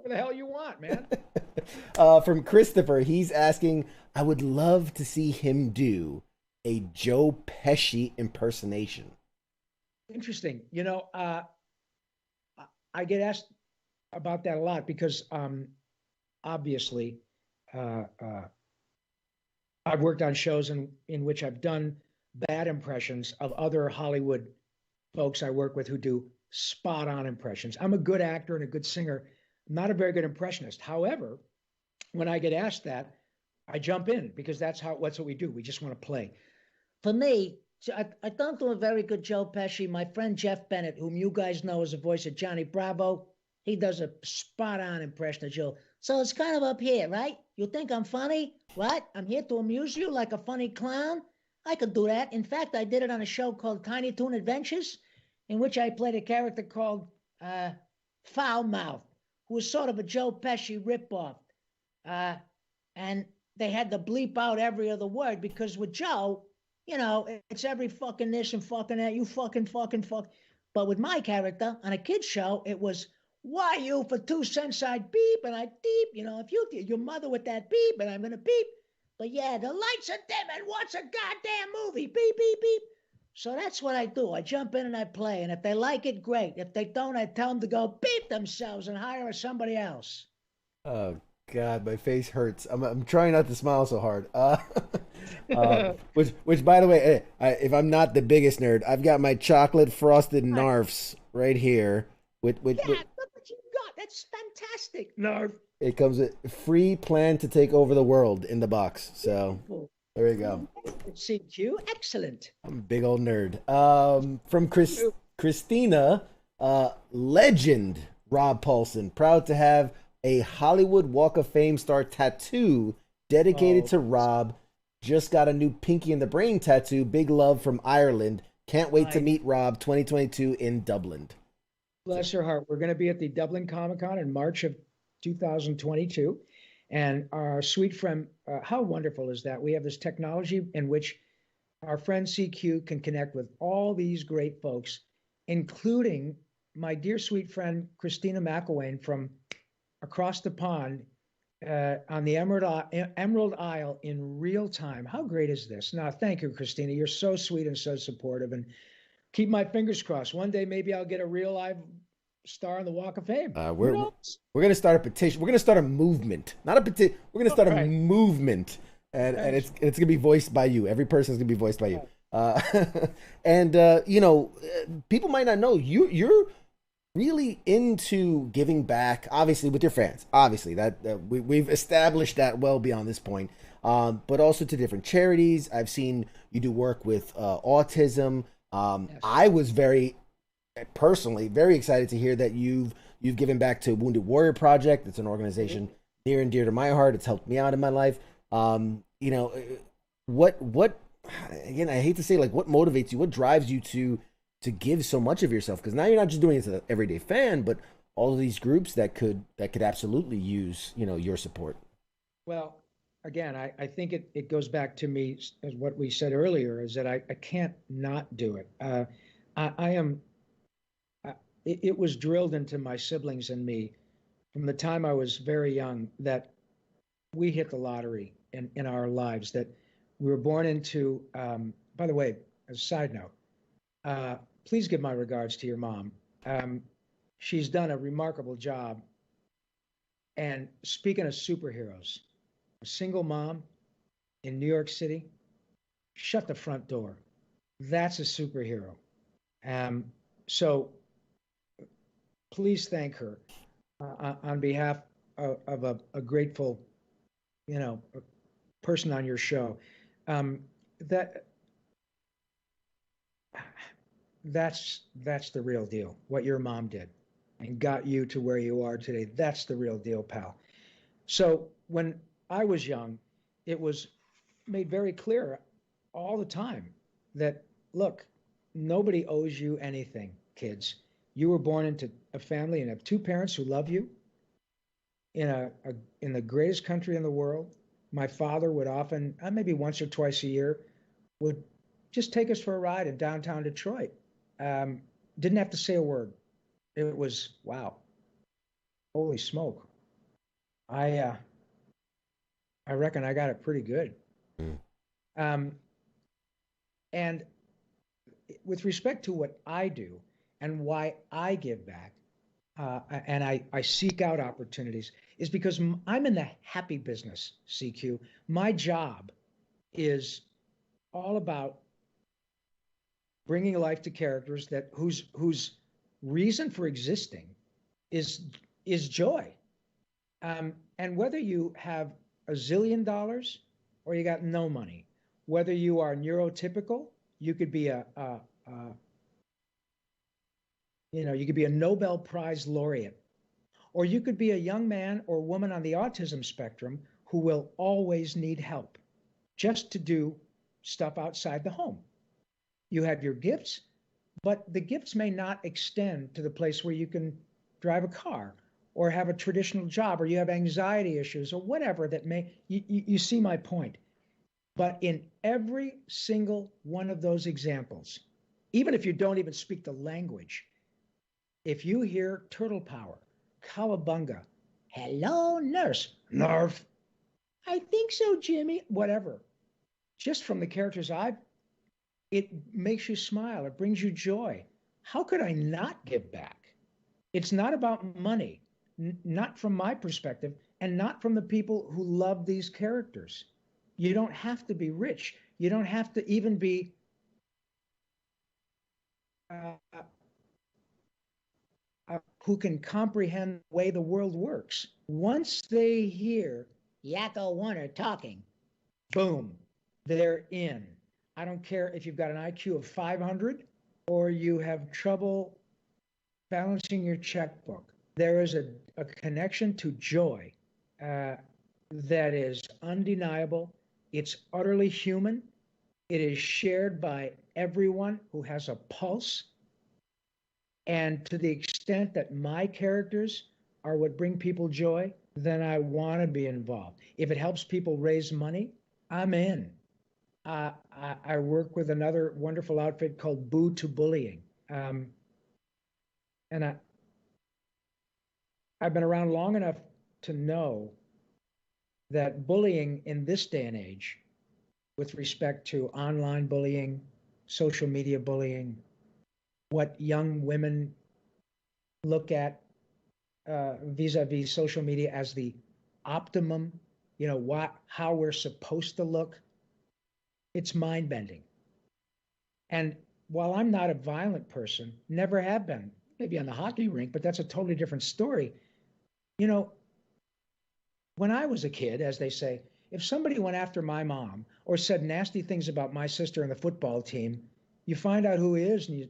the hell you want, man. From Christopher, he's asking, I would love to see him do a Joe Pesci impersonation. Interesting. You know, I get asked about that a lot because obviously I've worked on shows in which I've done bad impressions of other Hollywood folks I work with who do spot on impressions. I'm a good actor and a good singer. I'm not a very good impressionist. However, when I get asked that, I jump in because that's what we do. We just want to play. For me, I don't do a very good Joe Pesci. My friend Jeff Bennett, whom you guys know as the voice of Johnny Bravo, he does a spot-on impression of Joe. So it's kind of up here, right? You think I'm funny? What? I'm here to amuse you like a funny clown? I could do that. In fact, I did it on a show called Tiny Toon Adventures, in which I played a character called Foul Mouth, who was sort of a Joe Pesci ripoff. And they had to bleep out every other word because with Joe, you know, it's every fucking this and fucking that, you fucking. But with my character on a kid's show, it was, why you for 2 cents I'd beep and I'd beep, you know, if you did your mother with that beep and I'm going to beep. But yeah, the lights are dim and what's a goddamn movie? Beep, beep, beep. So that's what I do. I jump in and I play. And if they like it, great. If they don't, I tell them to go beep themselves and hire somebody else. Oh God, my face hurts. I'm trying not to smile so hard. Which by the way, if I'm not the biggest nerd, I've got my chocolate frosted Narfs right here. Look what you got. That's fantastic. Narf. It comes with free plan to take over the world in the box. So there you go. CQ, excellent. I'm a big old nerd. From Christina, legend Rob Paulson, proud to have a Hollywood Walk of Fame star tattoo dedicated to Rob. Just got a new Pinky in the Brain tattoo. Big love from Ireland. Can't wait to meet Rob 2022 in Dublin. Bless her heart. We're going to be at the Dublin Comic-Con in March of 2022. And our sweet friend, how wonderful is that? We have this technology in which our friend CQ can connect with all these great folks, including my dear sweet friend, Christina McElwain from across the pond on the Emerald Isle in real time. How great is this? Now, thank you, Christina. You're so sweet and so supportive. And keep my fingers crossed. One day, maybe I'll get a real live star on the Walk of Fame. We're going to start a petition. We're going to start a movement, not a petition. We're going to start a movement, and it's going to be voiced by you. Every person is going to be voiced by you. And people might not know you're really into giving back. Obviously, with your fans. Obviously, that we've established that well beyond this point. But also to different charities. I've seen you do work with autism. Yes. I was personally very excited to hear that you've given back to Wounded Warrior Project. It's an organization near and dear to my heart. It's helped me out in my life. What again, I hate to say, like, what motivates you, what drives you to give so much of yourself? Because now you're not just doing it as an everyday fan, but all of these groups that could absolutely use your support. Well, again, I think it goes back to me as what we said earlier, is that I can't not do it. It was drilled into my siblings and me from the time I was very young that we hit the lottery in our lives, that we were born into, by the way, as a side note, please give my regards to your mom. She's done a remarkable job. And speaking of superheroes, a single mom in New York City, shut the front door. That's a superhero. So please thank her on behalf of a grateful, person on your show. That's the real deal. What your mom did and got you to where you are today. That's the real deal, pal. So when I was young, it was made very clear all the time that, look, nobody owes you anything, kids. You were born into a family and have two parents who love you in the greatest country in the world. My father would often, maybe once or twice a year, would just take us for a ride in downtown Detroit. Didn't have to say a word. It was, wow, holy smoke. I reckon I got it pretty good. And with respect to what I do and why I give back, and I seek out opportunities, is because I'm in the happy business, CQ. My job is all about bringing life to characters whose reason for existing is joy. And whether you have a zillion dollars or you got no money, whether you are neurotypical, you could be you could be a Nobel Prize laureate, or you could be a young man or woman on the autism spectrum who will always need help just to do stuff outside the home. You have your gifts, but the gifts may not extend to the place where you can drive a car or have a traditional job, or you have anxiety issues or whatever that you see my point. But in every single one of those examples, even if you don't even speak the language, if you hear turtle power, cowabunga, hello nurse, narf, I think so, Jimmy. Whatever. Just from the characters it makes you smile. It brings you joy. How could I not give back? It's not about money, not from my perspective, and not from the people who love these characters. You don't have to be rich. You don't have to even be who can comprehend the way the world works. Once they hear Yakko Warner talking, boom, they're in. I don't care if you've got an IQ of 500 or you have trouble balancing your checkbook. There is a connection to joy that is undeniable. It's utterly human. It is shared by everyone who has a pulse. And to the extent that my characters are what bring people joy, then I want to be involved. If it helps people raise money, I'm in. I work with another wonderful outfit called Boo to Bullying. And I've been around long enough to know that bullying in this day and age, with respect to online bullying, social media bullying, what young women look at vis-a-vis social media as the optimum, how we're supposed to look, it's mind-bending. And while I'm not a violent person, never have been, maybe on the hockey rink, but that's a totally different story. When I was a kid, as they say, if somebody went after my mom or said nasty things about my sister and the football team, you find out who he is, and you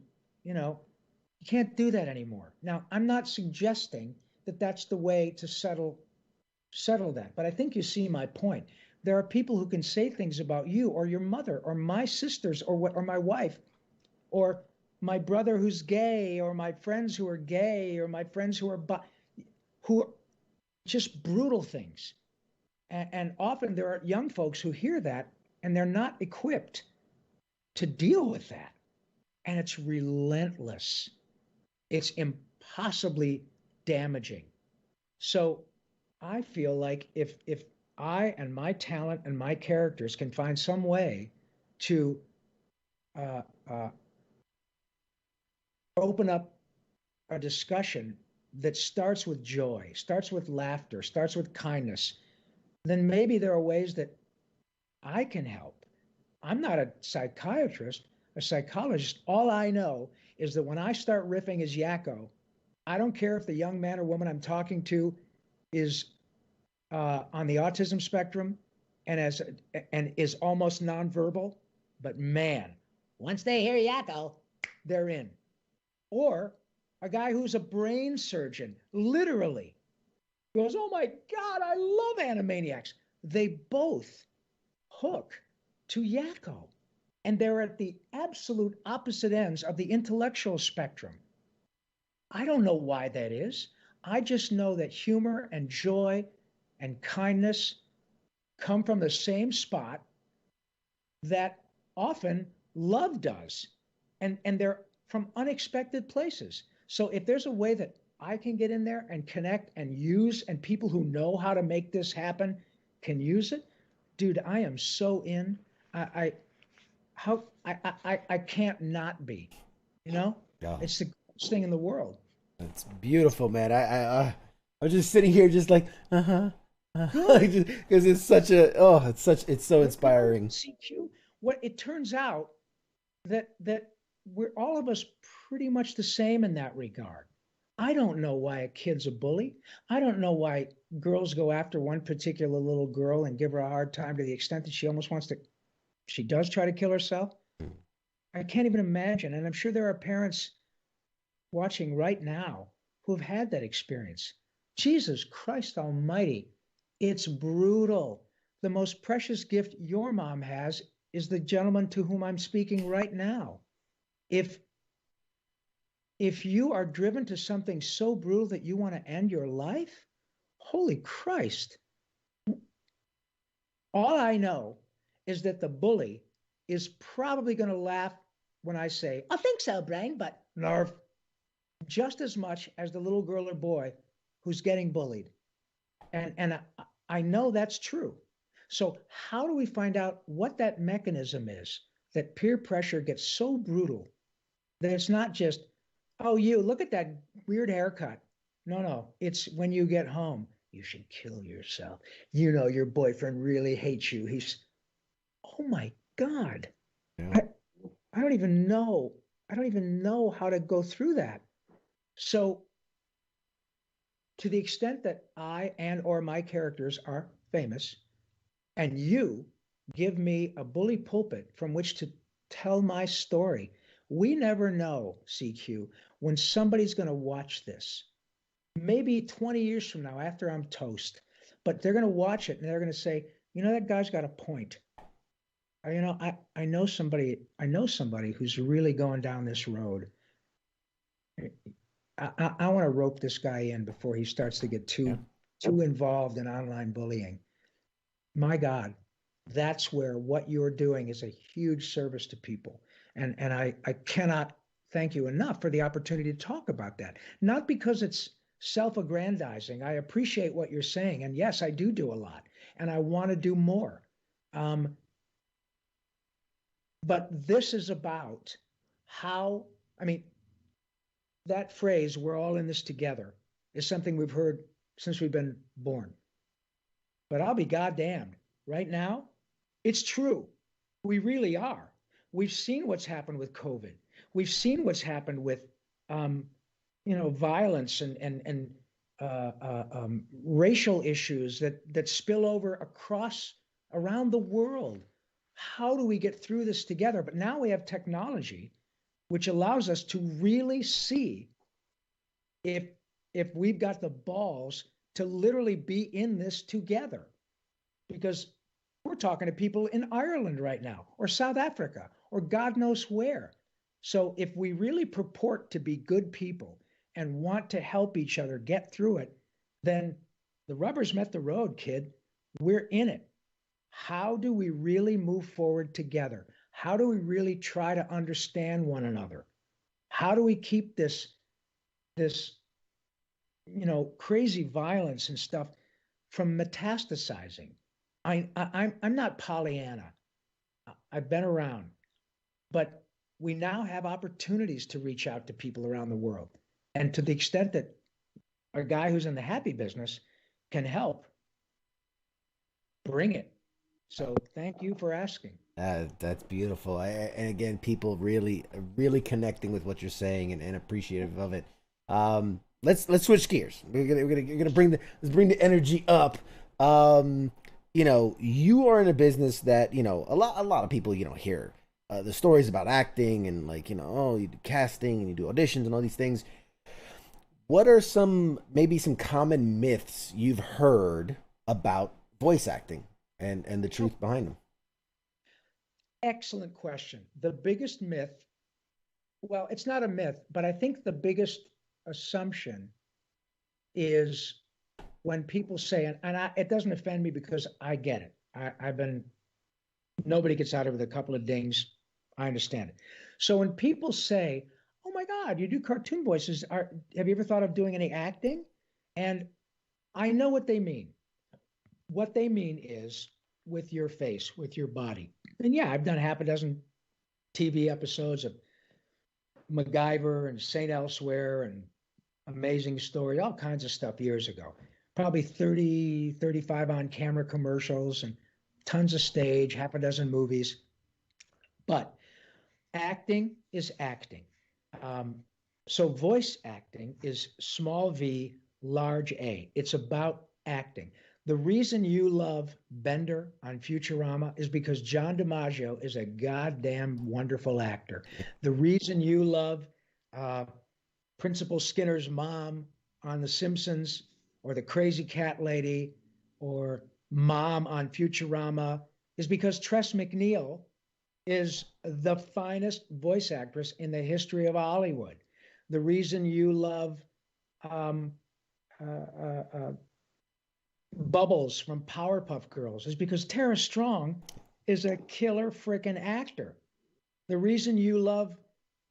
can't do that anymore. Now, I'm not suggesting that that's the way to settle that, but I think you see my point. There are people who can say things about you or your mother or my sisters or my wife or my brother who's gay or my friends who are gay or my friends who are just brutal things. And often there are young folks who hear that and they're not equipped to deal with that. And it's relentless. It's impossibly damaging. So I feel like if I and my talent and my characters can find some way to open up a discussion that starts with joy, starts with laughter, starts with kindness, then maybe there are ways that I can help. I'm not a psychiatrist, a psychologist. All I know is that when I start riffing as Yakko, I don't care if the young man or woman I'm talking to is on the autism spectrum and is almost nonverbal, but man, once they hear Yakko, they're in. Or a guy who's a brain surgeon, literally, goes, oh my God, I love Animaniacs. They both hook to Yakko. And they're at the absolute opposite ends of the intellectual spectrum. I don't know why that is. I just know that humor and joy and kindness come from the same spot that often love does. And they're from unexpected places. So if there's a way that I can get in there and connect and use, and people who know how to make this happen can use it, dude, I am so in. I can't not be, Yeah. It's the greatest thing in the world. That's beautiful, man. I'm just sitting here just like, because it's such it's so inspiring. CQ. What it turns out that we're all of us pretty much the same in that regard. I don't know why a kid's a bully. I don't know why girls go after one particular little girl and give her a hard time to the extent that she almost she does try to kill herself. I can't even imagine. And I'm sure there are parents watching right now who have had that experience. Jesus Christ Almighty, it's brutal. The most precious gift your mom has is the gentleman to whom I'm speaking right now. If you are driven to something so brutal that you want to end your life, holy Christ. All I know is that the bully is probably going to laugh when I say, I think so, Brain, but nerve, just as much as the little girl or boy who's getting bullied. And I know that's true. So how do we find out what that mechanism is that peer pressure gets so brutal that it's not just, oh, you look at that weird haircut. No, it's when you get home, you should kill yourself. You know, your boyfriend really hates you. Oh my God. Yeah. I don't even know. I don't even know how to go through that. So to the extent that I and or my characters are famous, and you give me a bully pulpit from which to tell my story, we never know, CQ, when somebody's going to watch this. Maybe 20 years from now, after I'm toast, but they're going to watch it and they're going to say, you know, that guy's got a point. You know, I know somebody who's really going down this road. I want to rope this guy in before he starts to get too involved in online bullying. My God, that's where what you're doing is a huge service to people. And I cannot thank you enough for the opportunity to talk about that. Not because it's self-aggrandizing. I appreciate what you're saying. And yes, I do a lot. And I want to do more. But this is about how, I mean, that phrase, we're all in this together, is something we've heard since we've been born. But I'll be goddamned. Right now, it's true. We really are. We've seen what's happened with COVID. We've seen what's happened with, violence and racial issues that spill over around the world. How do we get through this together? But now we have technology, which allows us to really see if we've got the balls to literally be in this together. Because we're talking to people in Ireland right now, or South Africa, or God knows where. So if we really purport to be good people and want to help each other get through it, then the rubber's met the road, kid. We're in it. How do we really move forward together? How do we really try to understand one another? How do we keep this crazy violence and stuff from metastasizing? I'm not Pollyanna. I've been around, but we now have opportunities to reach out to people around the world. And to the extent that a guy who's in the happy business can help, bring it. So thank you for asking. That's beautiful. And again, people really connecting with what you're saying and appreciative of it. Let's switch gears. We're gonna bring the energy up. You are in a business that, a lot of people, hear the stories about acting and you do casting and you do auditions and all these things. What are maybe some common myths you've heard about voice acting and the truth behind them? Excellent question. The biggest myth, well, it's not a myth, but I think the biggest assumption is when people say, and it doesn't offend me because I get it. Nobody gets out of it with a couple of dings. I understand it. So when people say, oh my God, you do cartoon voices, have you ever thought of doing any acting? And I know what they mean. What they mean is with your face, with your body. And yeah, I've done half a dozen TV episodes of MacGyver and St. Elsewhere and Amazing Story, all kinds of stuff years ago. Probably 30, 35 on-camera commercials and tons of stage, half a dozen movies. But acting is acting. So voice acting is small v, large A. It's about acting. The reason you love Bender on Futurama is because John DiMaggio is a goddamn wonderful actor. The reason you love Principal Skinner's mom on The Simpsons, or the crazy cat lady, or mom on Futurama, is because Tress MacNeille is the finest voice actress in the history of Hollywood. The reason you love Bubbles from Powerpuff Girls is because Tara Strong is a killer frickin' actor. The reason you love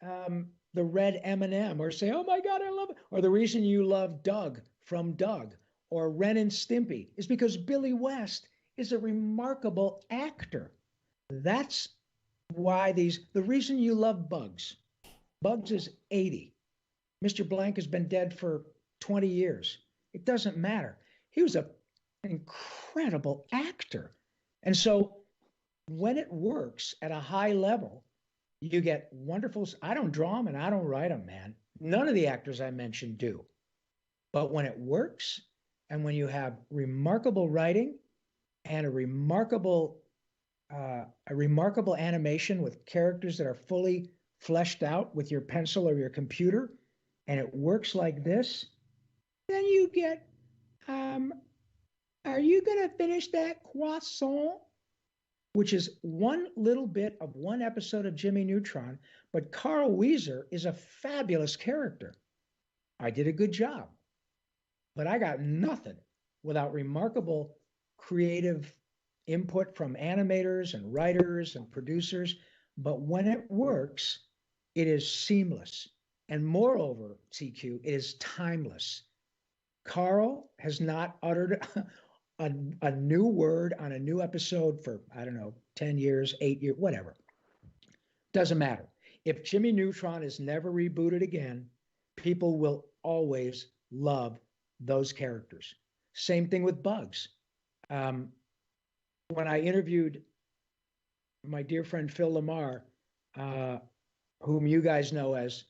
the red M&M, or say, oh my God, I love it, or the reason you love Doug from Doug, or Ren and Stimpy, is because Billy West is a remarkable actor. That's why the reason you love Bugs. Bugs is 80. Mr. Blank has been dead for 20 years. It doesn't matter. He was an incredible actor. And so when it works at a high level, you get wonderful. I don't draw them and I don't write them, man. None of the actors I mentioned do. But when it works, and when you have remarkable writing and a remarkable animation with characters that are fully fleshed out with your pencil or your computer, and it works like this, then you get, are you going to finish that croissant? Which is one little bit of one episode of Jimmy Neutron, but Carl Wheezer is a fabulous character. I did a good job, but I got nothing without remarkable creative input from animators and writers and producers. But when it works, it is seamless. And moreover, CQ, it is timeless. Carl has not uttered a new word on a new episode for, I don't know, 10 years, 8 years, whatever. Doesn't matter. If Jimmy Neutron is never rebooted again, people will always love those characters. Same thing with Bugs. When I interviewed my dear friend Phil Lamar, whom you guys know as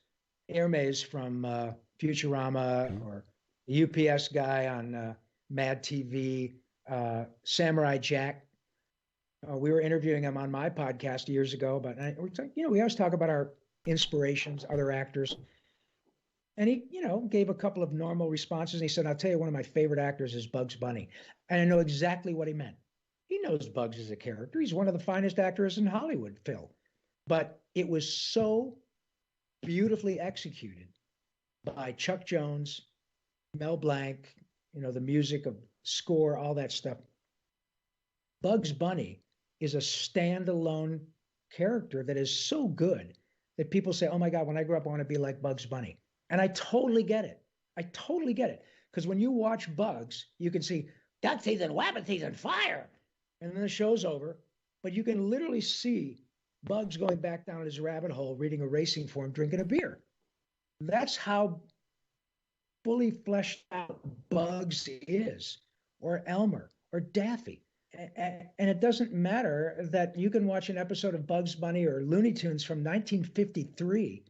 Hermes from Futurama, or the UPS guy on Mad TV, Samurai Jack. We were interviewing him on my podcast years ago, but we always talk about our inspirations, other actors. And he, gave a couple of normal responses. And he said, I'll tell you, one of my favorite actors is Bugs Bunny. And I know exactly what he meant. He knows Bugs is a character. He's one of the finest actors in Hollywood, Phil. But it was so beautifully executed by Chuck Jones, Mel Blanc, the music of score, all that stuff. Bugs Bunny is a standalone character that is so good that people say, oh my God, when I grow up, I want to be like Bugs Bunny. And I totally get it. Because when you watch Bugs, you can see duck season, wabbit season, fire. And then the show's over. But you can literally see Bugs going back down his rabbit hole, reading a racing form, drinking a beer. That's how fully fleshed out Bugs is, or Elmer, or Daffy. And it doesn't matter that you can watch an episode of Bugs Bunny or Looney Tunes from 1953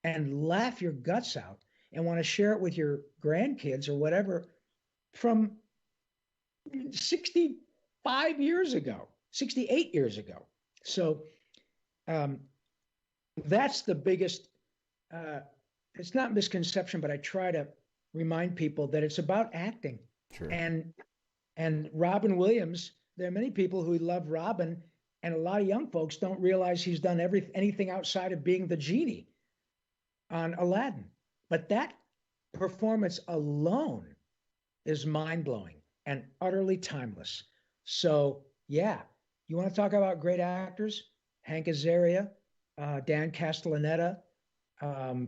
and laugh your guts out and want to share it with your grandkids or whatever from 65 years ago, 68 years ago. So that's the biggest, it's not misconception, but I try to remind people that it's about acting. Sure. And Robin Williams, there are many people who love Robin, and a lot of young folks don't realize he's done anything outside of being the genie on Aladdin. But that performance alone is mind-blowing and utterly timeless. So, yeah, you want to talk about great actors? Hank Azaria, Dan Castellaneta,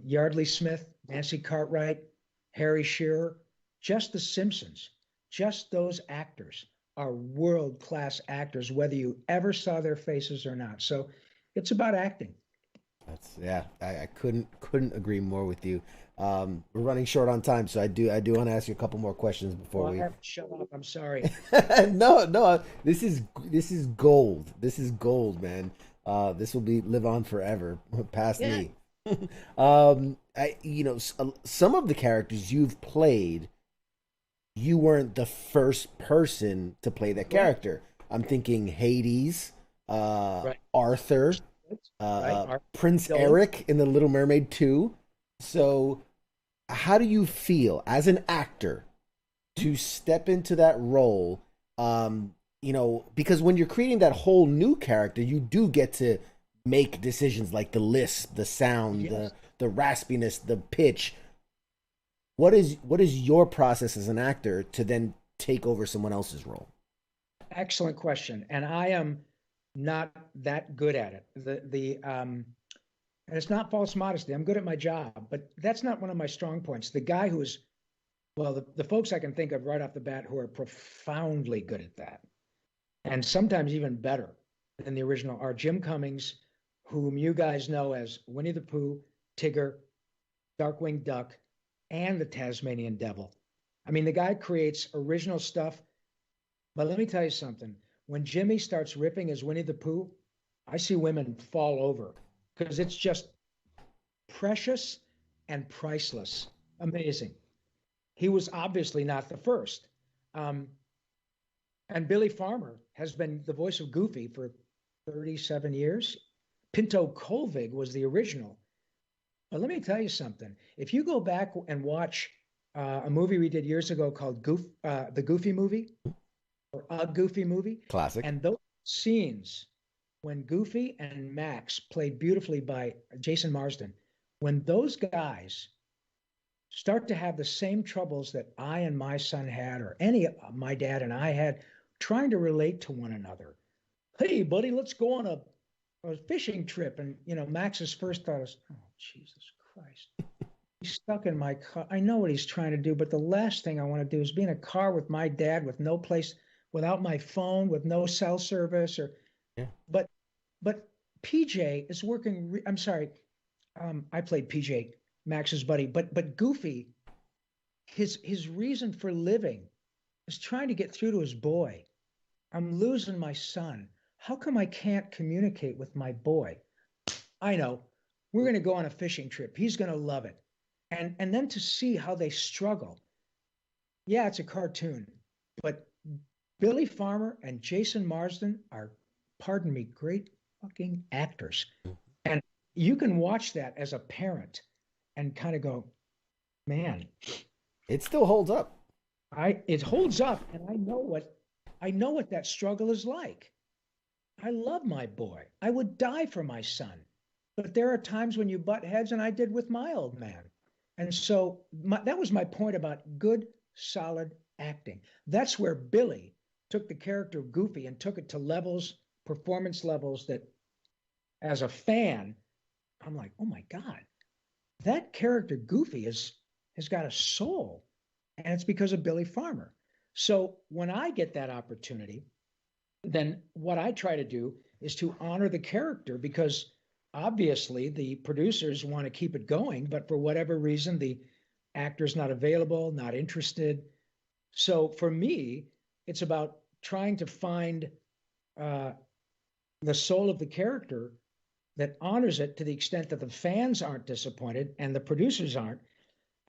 Yardley Smith, Nancy Cartwright, Harry Shearer, just the Simpsons. Just those actors are world-class actors, whether you ever saw their faces or not. So it's about acting. I couldn't agree more with you. We're running short on time, so I do want to ask you a couple more questions before we shut up. I'm sorry. No, this is gold. This is gold, man. This will live on forever past me. Some of the characters you've played, you weren't the first person to play that character. I'm thinking Hades, Arthur, Prince Eric in The Little Mermaid 2. So how do you feel as an actor to step into that role? Because when you're creating that whole new character, you do get to make decisions like the lisp, the sound, the raspiness, the pitch. What is your process as an actor to then take over someone else's role? Excellent question. And I am not that good at it. And it's not false modesty. I'm good at my job, but that's not one of my strong points. The guy the folks I can think of right off the bat who are profoundly good at that and sometimes even better than the original, are Jim Cummings, whom you guys know as Winnie the Pooh, Tigger, Darkwing Duck, and the Tasmanian Devil. I mean, the guy creates original stuff. But let me tell you something. When Jimmy starts ripping as Winnie the Pooh, I see women fall over because it's just precious and priceless. Amazing. He was obviously not the first. And Billy Farmer has been the voice of Goofy for 37 years. Pinto Colvig was the original. But let me tell you something. If you go back and watch a movie we did years ago called the Goofy Movie, or A Goofy Movie. Classic. And those scenes when Goofy and Max, played beautifully by Jason Marsden, when those guys start to have the same troubles that I and my son had, or my dad and I had, trying to relate to one another. Hey, buddy, let's go on a fishing trip. And, Max's first thought is, oh, Jesus Christ. He's stuck in my car. I know what he's trying to do, but the last thing I want to do is be in a car with my dad with no place, without my phone, with no cell service, but PJ is working. I'm sorry. I played PJ, Max's buddy, but Goofy, his reason for living is trying to get through to his boy. I'm losing my son. How come I can't communicate with my boy? I know. We're going to go on a fishing trip. He's going to love it. And then to see how they struggle. Yeah, it's a cartoon, but Billy Farmer and Jason Marsden are, pardon me, great fucking actors. And you can watch that as a parent and kind of go, man. It still holds up. It holds up, and I know what that struggle is like. I love my boy. I would die for my son. But there are times when you butt heads, and I did with my old man. And so that was my point about good, solid acting. That's where Billy took the character of Goofy and took it to performance levels that, as a fan, I'm like, oh my God, that character Goofy has got a soul. And it's because of Billy Farmer. So when I get that opportunity, then what I try to do is to honor the character, because obviously the producers want to keep it going, but for whatever reason, the actor's not available, not interested. So for me, it's about trying to find the soul of the character that honors it to the extent that the fans aren't disappointed and the producers aren't.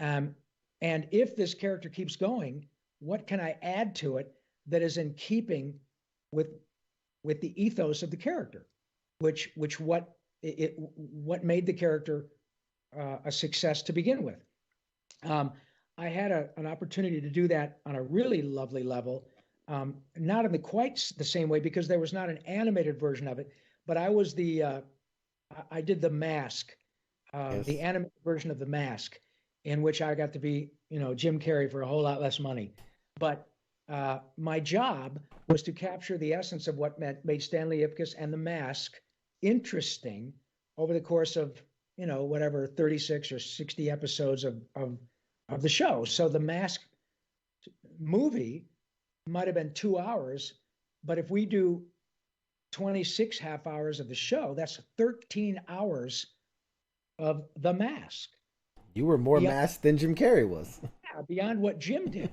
And if this character keeps going, what can I add to it that is in keeping with the ethos of the character, what made the character a success to begin with. I had an opportunity to do that on a really lovely level, not in quite the same way, because there was not an animated version of it, but I did The Mask, Yes. the animated version of The Mask, in which I got to be, Jim Carrey for a whole lot less money. But my job was to capture the essence of what made Stanley Ipkiss and The Mask interesting over the course of, 36 or 60 episodes of the show. So The Mask movie might have been 2 hours, but if we do 26 half hours of the show, that's 13 hours of The Mask. You were more masked than Jim Carrey was. Yeah, beyond what Jim did.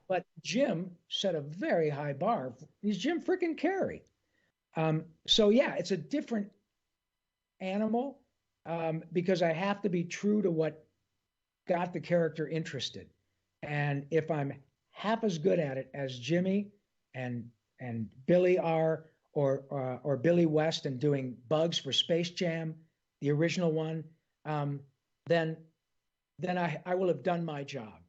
But Jim set a very high bar. He's Jim freaking Carrey. So yeah, it's a different animal, because I have to be true to what got the character interested. And if I'm half as good at it as Jimmy and Billy are, or Billy West and doing Bugs for Space Jam, the original one, then I will have done my job,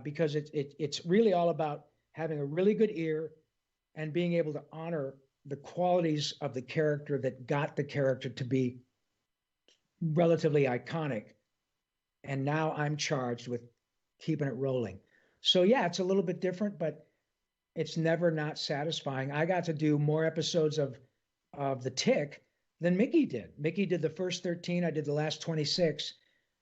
because it's really all about having a really good ear and being able to honor the qualities of the character that got the character to be relatively iconic. And now I'm charged with keeping it rolling. So yeah, it's a little bit different, but it's never not satisfying. I got to do more episodes of The Tick than Mickey did. Mickey did the first 13. I did the last 26.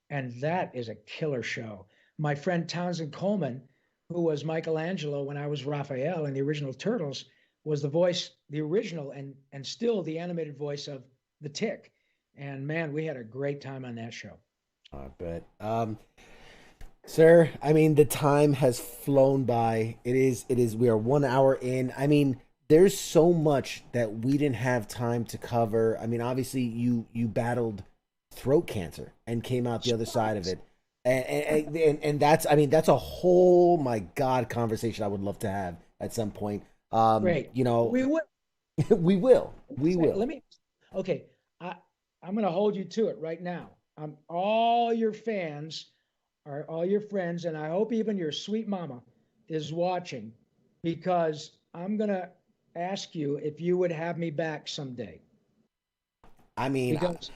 And that is a killer show. My friend Townsend Coleman, who was Michelangelo when I was Raphael in the original Turtles, was the voice, the original, and still the animated voice of the Tick. And man, we had a great time on that show. I bet. Sir, I mean, the time has flown by. We are 1 hour in. I mean, there's so much that we didn't have time to cover. I mean, obviously you battled throat cancer and came out the other side of it. And that's, I mean, that's a whole, my God, conversation I would love to have at some point. Great. You know, We will. we will. We will. Let me, okay. I'm going to hold you to it right now. All your fans are all your friends, and I hope even your sweet mama is watching, because I'm going to ask you if you would have me back someday. I mean, because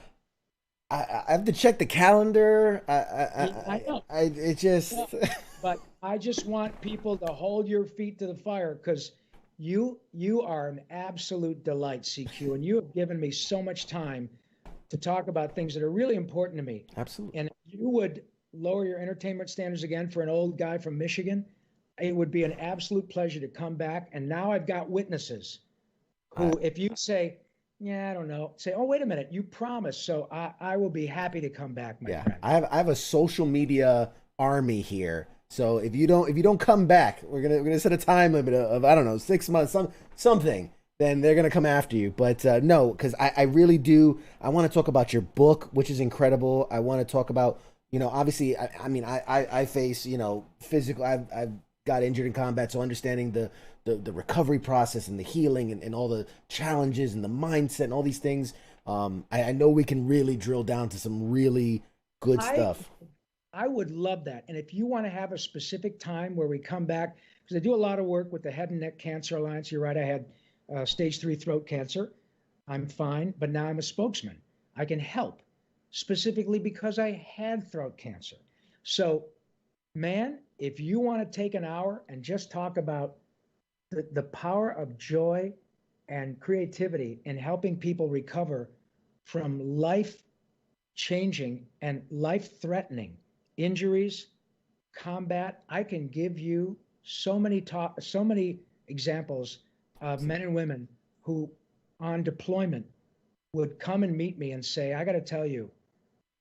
I have to check the calendar. I know. It just. But I just want people to hold your feet to the fire, because you are an absolute delight, CQ, and you have given me so much time to talk about things that are really important to me. Absolutely. And if you would lower your entertainment standards again for an old guy from Michigan, it would be an absolute pleasure to come back. And now I've got witnesses who, if you say, yeah, I don't know, say, oh, wait a minute, you promised. So I will be happy to come back, my friend. I have a social media army here. So if you don't come back, we're gonna set a time limit of I don't know, 6 months, something. Then they're gonna come after you. But no, because I really do. I want to talk about your book, which is incredible. I want to talk about, you know, obviously, I mean, I face, you know, physical. I've got injured in combat, so understanding the recovery process and the healing and all the challenges and the mindset and all these things. I know we can really drill down to some really good stuff. I would love that. And if you want to have a specific time where we come back, because I do a lot of work with the Head and Neck Cancer Alliance. You're right, I had stage 3 throat cancer. I'm fine, but now I'm a spokesman. I can help specifically because I had throat cancer. So, man, if you want to take an hour and just talk about the power of joy and creativity in helping people recover from life-changing and life-threatening injuries, combat, I can give you so many examples of men and women who on deployment would come and meet me and say, I got to tell you,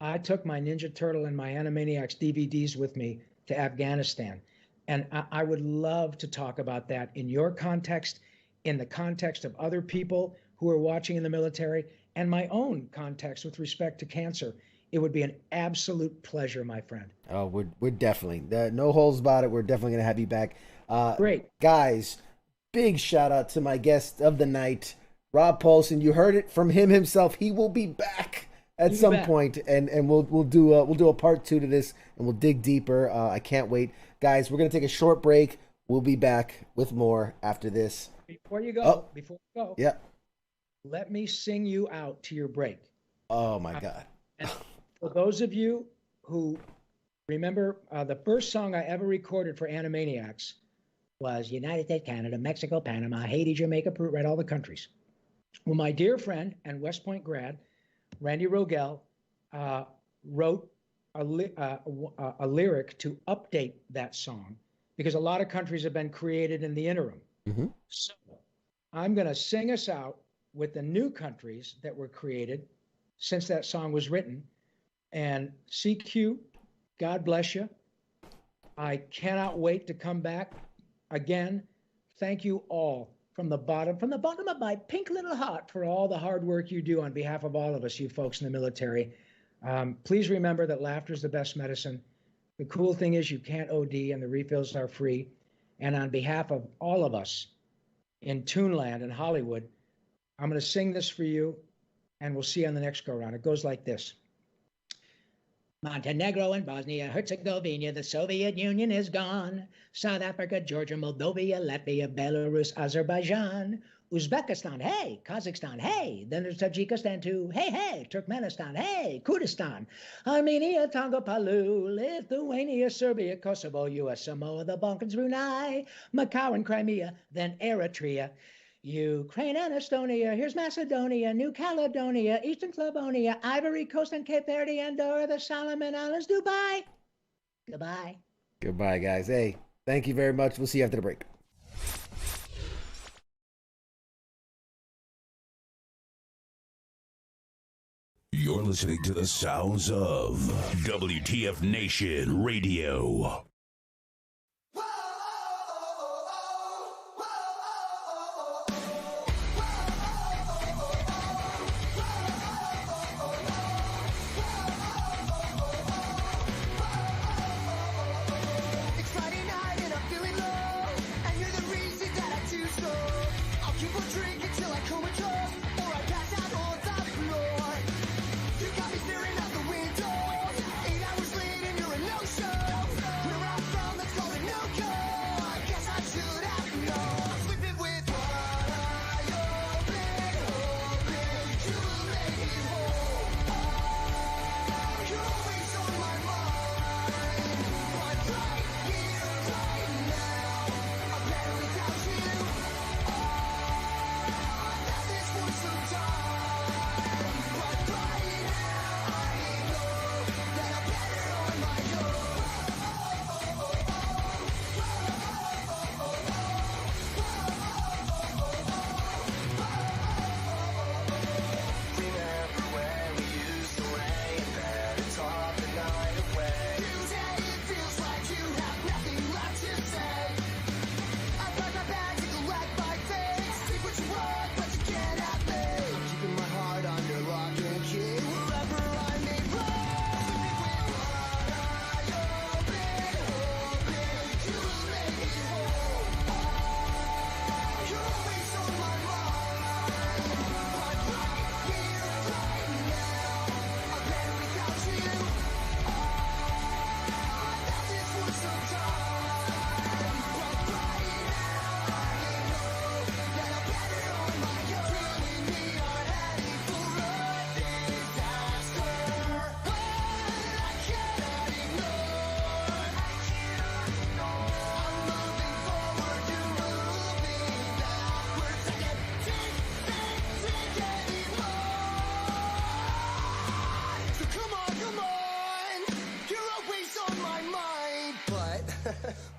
I took my Ninja Turtle and my Animaniacs DVDs with me to Afghanistan. And I would love to talk about that in your context, in the context of other people who are watching in the military, and my own context with respect to cancer. It would be an absolute pleasure, my friend. Oh, we're definitely, no holes about it. We're definitely going to have you back. Great. Guys, big shout out to my guest of the night, Rob Paulsen. You heard it from him himself. He will be back at some point, and we'll do a part 2 to this, and we'll dig deeper. I can't wait. Guys, we're going to take a short break. We'll be back with more after this. Before you go, yeah, let me sing you out to your break. Oh my God. For those of you who remember, the first song I ever recorded for Animaniacs was United States, Canada, Mexico, Panama, Haiti, Jamaica, Peru, right, all the countries. Well, my dear friend and West Point grad, Randy Rogel, wrote a lyric to update that song because a lot of countries have been created in the interim. Mm-hmm. So I'm going to sing us out with the new countries that were created since that song was written. And CQ, God bless you. I cannot wait to come back again. Thank you all from the bottom of my pink little heart for all the hard work you do on behalf of all of us, you folks in the military. Please remember that laughter is the best medicine. The cool thing is you can't OD and the refills are free. And on behalf of all of us in Toonland and Hollywood, I'm going to sing this for you, and we'll see you on the next go-round. It goes like this. Montenegro and Bosnia, Herzegovina, the Soviet Union is gone. South Africa, Georgia, Moldova, Latvia, Belarus, Azerbaijan, Uzbekistan, hey, Kazakhstan, hey, then there's Tajikistan too, hey, Turkmenistan, hey, Kurdistan, Armenia, Tonga, Palau, Lithuania, Serbia, Kosovo, US Samoa, the Balkans, Brunei, Macau and Crimea, then Eritrea, Ukraine and Estonia, here's Macedonia, New Caledonia, Eastern Slavonia, Ivory Coast and Cape Verde, Andorra, the Solomon Islands, Dubai. Goodbye. Goodbye, guys. Hey, thank you very much. We'll see you after the break. You're listening to the sounds of WTF Nation Radio.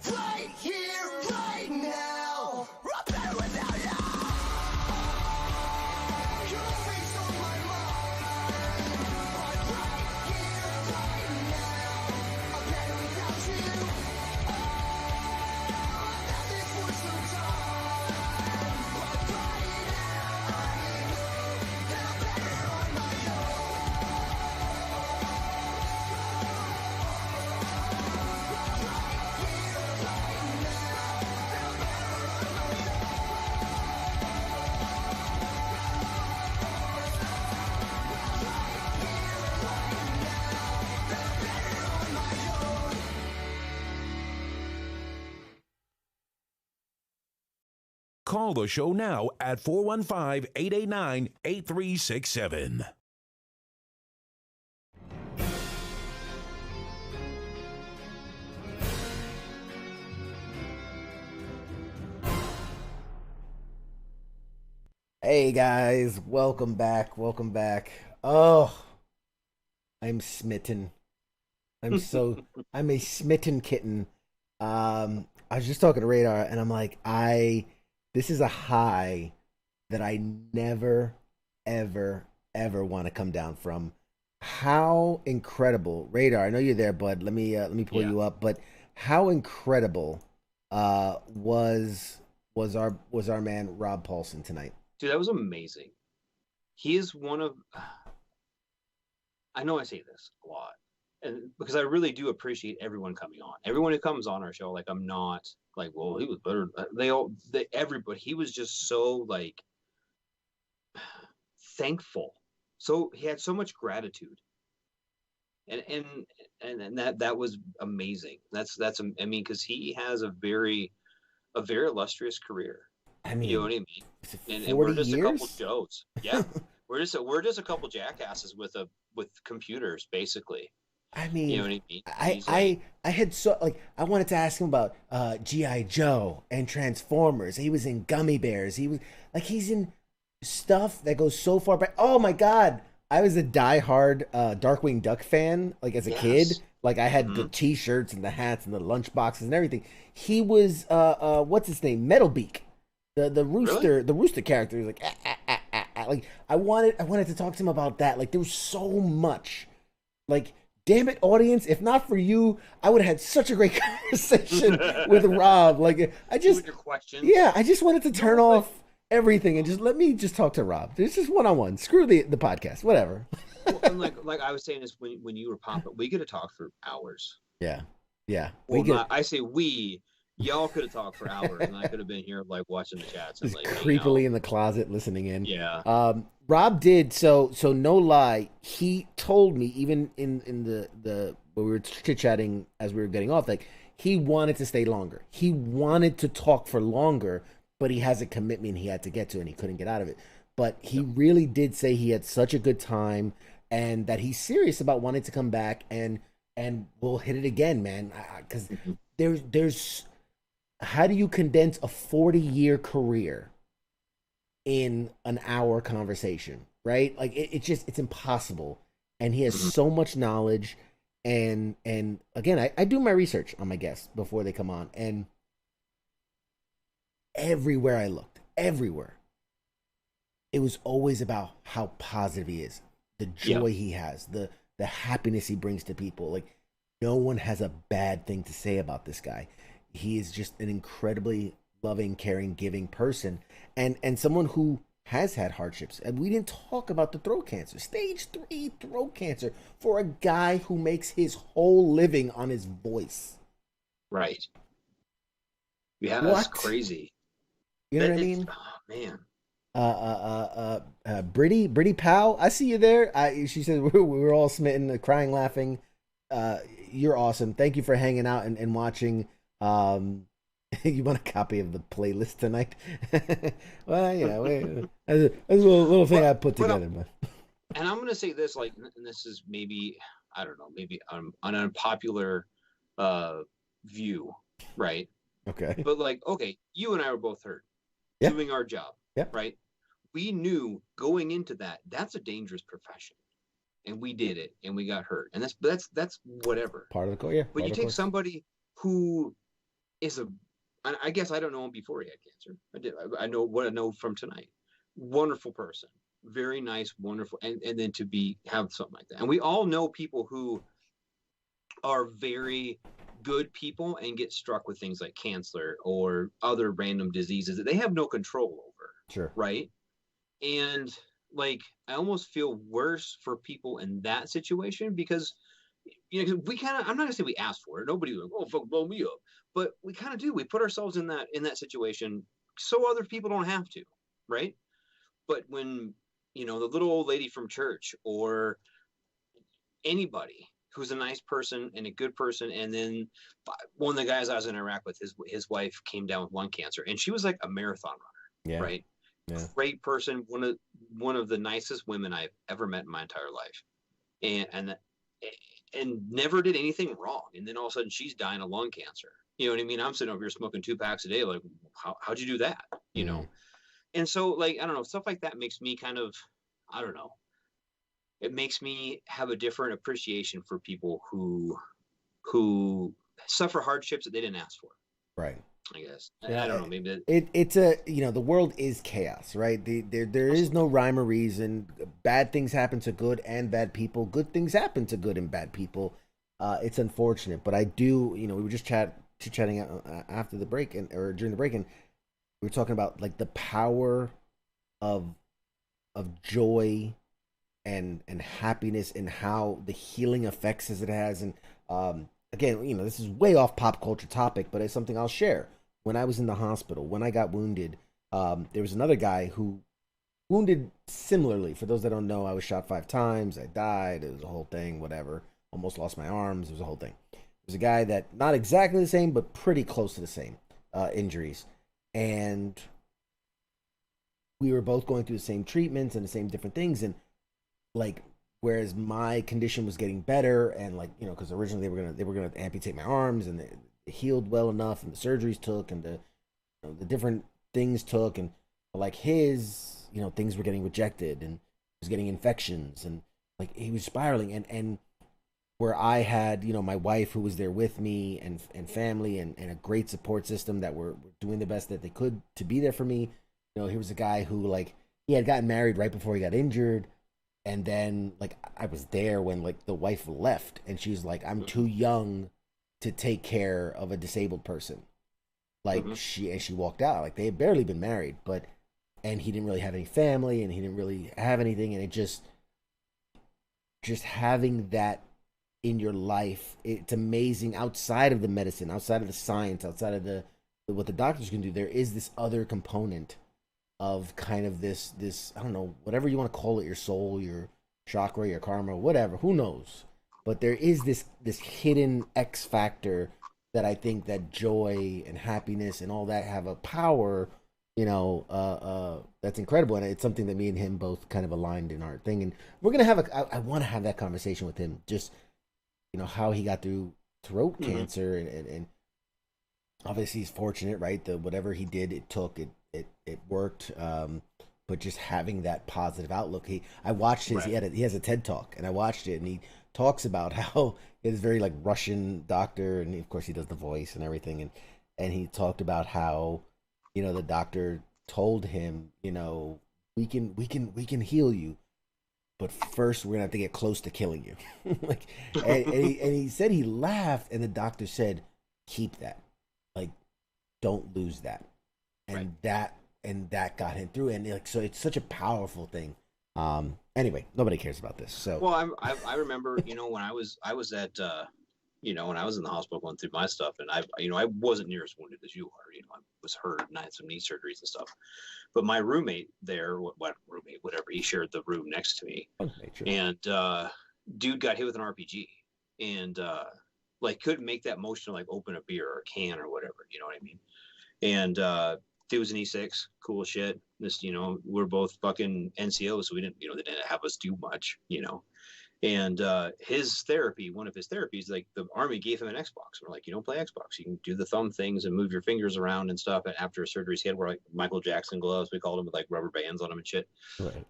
Right here, right now. I'm better without you. You're always on my mind. But right here, right now. I'm better without you. I've had this for some time. But right now, I know that I'm better on my Call the show now at 415-889-8367. Hey guys, welcome back. Oh, I'm smitten. I'm a smitten kitten. I was just talking to Radar and I'm like, this is a high that I never, ever, ever want to come down from. How incredible, Radar! I know you're there, bud. Let me pull you up. But how incredible was our man Rob Paulson tonight? Dude, that was amazing. He is one of. I know I say this a lot, and because I really do appreciate everyone coming on. Everyone who comes on our show, like I'm not. Like, well, he was better. Everybody. He was just so like thankful. So he had so much gratitude, and that was amazing. That's I mean, because he has a very illustrious career. I mean, you know what I mean. And we're just years? a couple Joes. Yeah, we're just a couple jackasses with computers, basically. I mean, you know what I mean? I had I wanted to ask him about G.I. Joe and Transformers. He was in Gummy Bears. He's in stuff that goes so far back. Oh my God. I was a diehard Darkwing Duck fan, like as a kid. Like I had the t-shirts and the hats and the lunch boxes and everything. He was what's his name? Metalbeak. The rooster, really? The rooster character is like like I wanted to talk to him about that. Like there was so much. Like, damn it, audience! If not for you, I would have had such a great conversation with Rob. Like I just, your questions. yeah, I just wanted to turn off everything and just let me just talk to Rob. This is one-on-one. Screw the podcast, whatever. Well, and like I was saying this when you were popping, we could have talked for hours. Yeah. Well, I say we. Y'all could have talked for hours, and I could have been here like watching the chats and like creepily in the closet listening in. Yeah. Rob did so no lie. He told me even in the when we were chit chatting as we were getting off, like he wanted to stay longer. He wanted to talk for longer, but he has a commitment he had to get to, and he couldn't get out of it. But he really did say he had such a good time, and that he's serious about wanting to come back, and we'll hit it again, man. Because there's how do you condense a 40-year career in an hour conversation, right? Like it's impossible. And he has so much knowledge. And again, I do my research on my guests before they come on. And everywhere I looked, it was always about how positive he is, the joy he has, the happiness he brings to people. Like no one has a bad thing to say about this guy. He is just an incredibly loving, caring, giving person, and someone who has had hardships. And we didn't talk about the throat cancer, stage 3 throat cancer, for a guy who makes his whole living on his voice. Right. Yeah, that's crazy. You know what I mean? Oh man. Britty Powell, I see you there. She said we were all smitten, crying, laughing. You're awesome. Thank you for hanging out and watching. You want a copy of the playlist tonight? Well, you know, that's a little thing I put together. But and I'm gonna say this, like, and this is maybe, I don't know, maybe an unpopular view, right? Okay. But like, okay, you and I were both hurt doing our job, right? We knew going into that's a dangerous profession, and we did it, and we got hurt, and that's whatever. Part of the course, yeah. But you take somebody who is I guess I don't know him before he had cancer. I know what I know from tonight. Wonderful person, very nice, wonderful, and then to have something like that. And we all know people who are very good people and get struck with things like cancer or other random diseases that they have no control over. Sure. Right. And like, I almost feel worse for people in that situation because, you know, we kind of, I'm not gonna say we asked for it. Nobody was like, oh, fuck, blow me up. But we kind of do. We put ourselves in that situation so other people don't have to, right? But when, you know, the little old lady from church or anybody who's a nice person and a good person, and then one of the guys I was in Iraq with, his wife came down with lung cancer, and she was like a marathon runner, right? Yeah. Great person, one of the nicest women I've ever met in my entire life, and never did anything wrong. And then all of a sudden she's dying of lung cancer. You know what I mean? I'm sitting over here smoking 2 packs a day. Like, how'd you do that? You know? And so, like, I don't know, stuff like that makes me kind of, I don't know. It makes me have a different appreciation for people who suffer hardships that they didn't ask for. Right. I guess. I don't know. Maybe it's a, you know, the world is chaos, right? There is no rhyme or reason. Bad things happen to good and bad people. Good things happen to good and bad people. It's unfortunate, but I do, you know, we were just chatting after the break or during the break, and we were talking about like the power of joy and happiness and how the healing effects as it has. And again, you know, this is way off pop culture topic, but it's something I'll share. When I was in the hospital, when I got wounded, there was another guy who wounded similarly. For those that don't know, I was shot 5 times. I died. It was a whole thing, whatever. Almost lost my arms. It was a whole thing. It was a guy that, not exactly the same, but pretty close to the same injuries. And we were both going through the same treatments and the same different things. And like, whereas my condition was getting better, and like, you know, because originally they were gonna amputate my arms, and it healed well enough, and the surgeries took, and the different things took, and like his, you know, things were getting rejected, and he was getting infections, and like he was spiraling, and where I had, you know, my wife who was there with me, and family, and a great support system that were doing the best that they could to be there for me. You know, he was a guy who, like, he had gotten married right before he got injured, and then like I was there when like the wife left, and she's like, I'm too young to take care of a disabled person. Like Mm-hmm. she walked out. Like they had barely been married, but and he didn't really have any family, and he didn't really have anything, and it just having that in your life, it's amazing. Outside of the medicine, outside of the science, outside of the what the doctors can do, there is this other component of kind of this I don't know, whatever you want to call it, your soul, your chakra, your karma, whatever, who knows, but there is this hidden X factor that I think that joy and happiness and all that have a power, that's incredible, and it's something that me and him both kind of aligned in our thing, and we're gonna have I want to have that conversation with him, just how he got through throat cancer, and obviously he's fortunate, right? The whatever he did, it worked. But just having that positive outlook, I watched his Right. he has a TED talk, and I watched it, and he talks about how he's very like Russian doctor, and of course he does the voice and everything, and he talked about how the doctor told him, we can heal you, but first we're gonna have to get close to killing you. Like, and he said he laughed, and the doctor said, keep that, like, don't lose that, and Right. that got him through, and like, so it's such a powerful thing. Anyway, nobody cares about this, so Well, I remember, when I was at, when I was in the hospital going through my stuff, and I wasn't near as wounded as you are. I was hurt and I had some knee surgeries and stuff. But my roommate there, what roommate, whatever, he shared the room next to me, nature. and dude got hit with an RPG, and like couldn't make that motion to like open a beer or a can or whatever. You know what I mean? And dude was an E6, cool as shit. This, we're both fucking NCOs, so we didn't, they didn't have us do much. And his therapy, one of his therapies, like the army gave him an Xbox. We're like, you don't play Xbox. You can do the thumb things and move your fingers around and stuff. And after surgeries, he had wear like Michael Jackson gloves. We called them, with like rubber bands on them and shit. Right.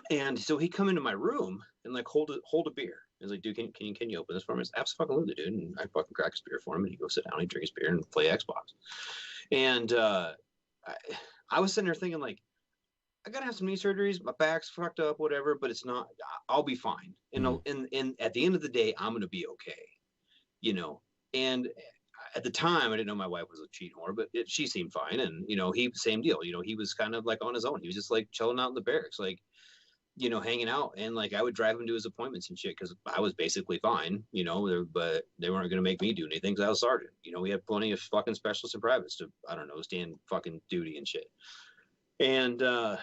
And so he come into my room and like hold a beer. He's like, dude, can you open this for me? It's absolutely, dude. And I fucking crack his beer for him, and he goes sit down, he drinks beer and play Xbox. And I was sitting there thinking like, I gotta have some knee surgeries. My back's fucked up, whatever, but it's not. I'll be fine. And at the end of the day, I'm gonna be okay. And at the time, I didn't know my wife was a cheat whore, but she seemed fine. And he same deal. He was kind of like on his own. He was just like chilling out in the barracks, like hanging out. And like I would drive him to his appointments and shit because I was basically fine. But they weren't gonna make me do anything because I was sergeant. We had plenty of fucking specialists and privates to, I don't know, stand fucking duty and shit. And I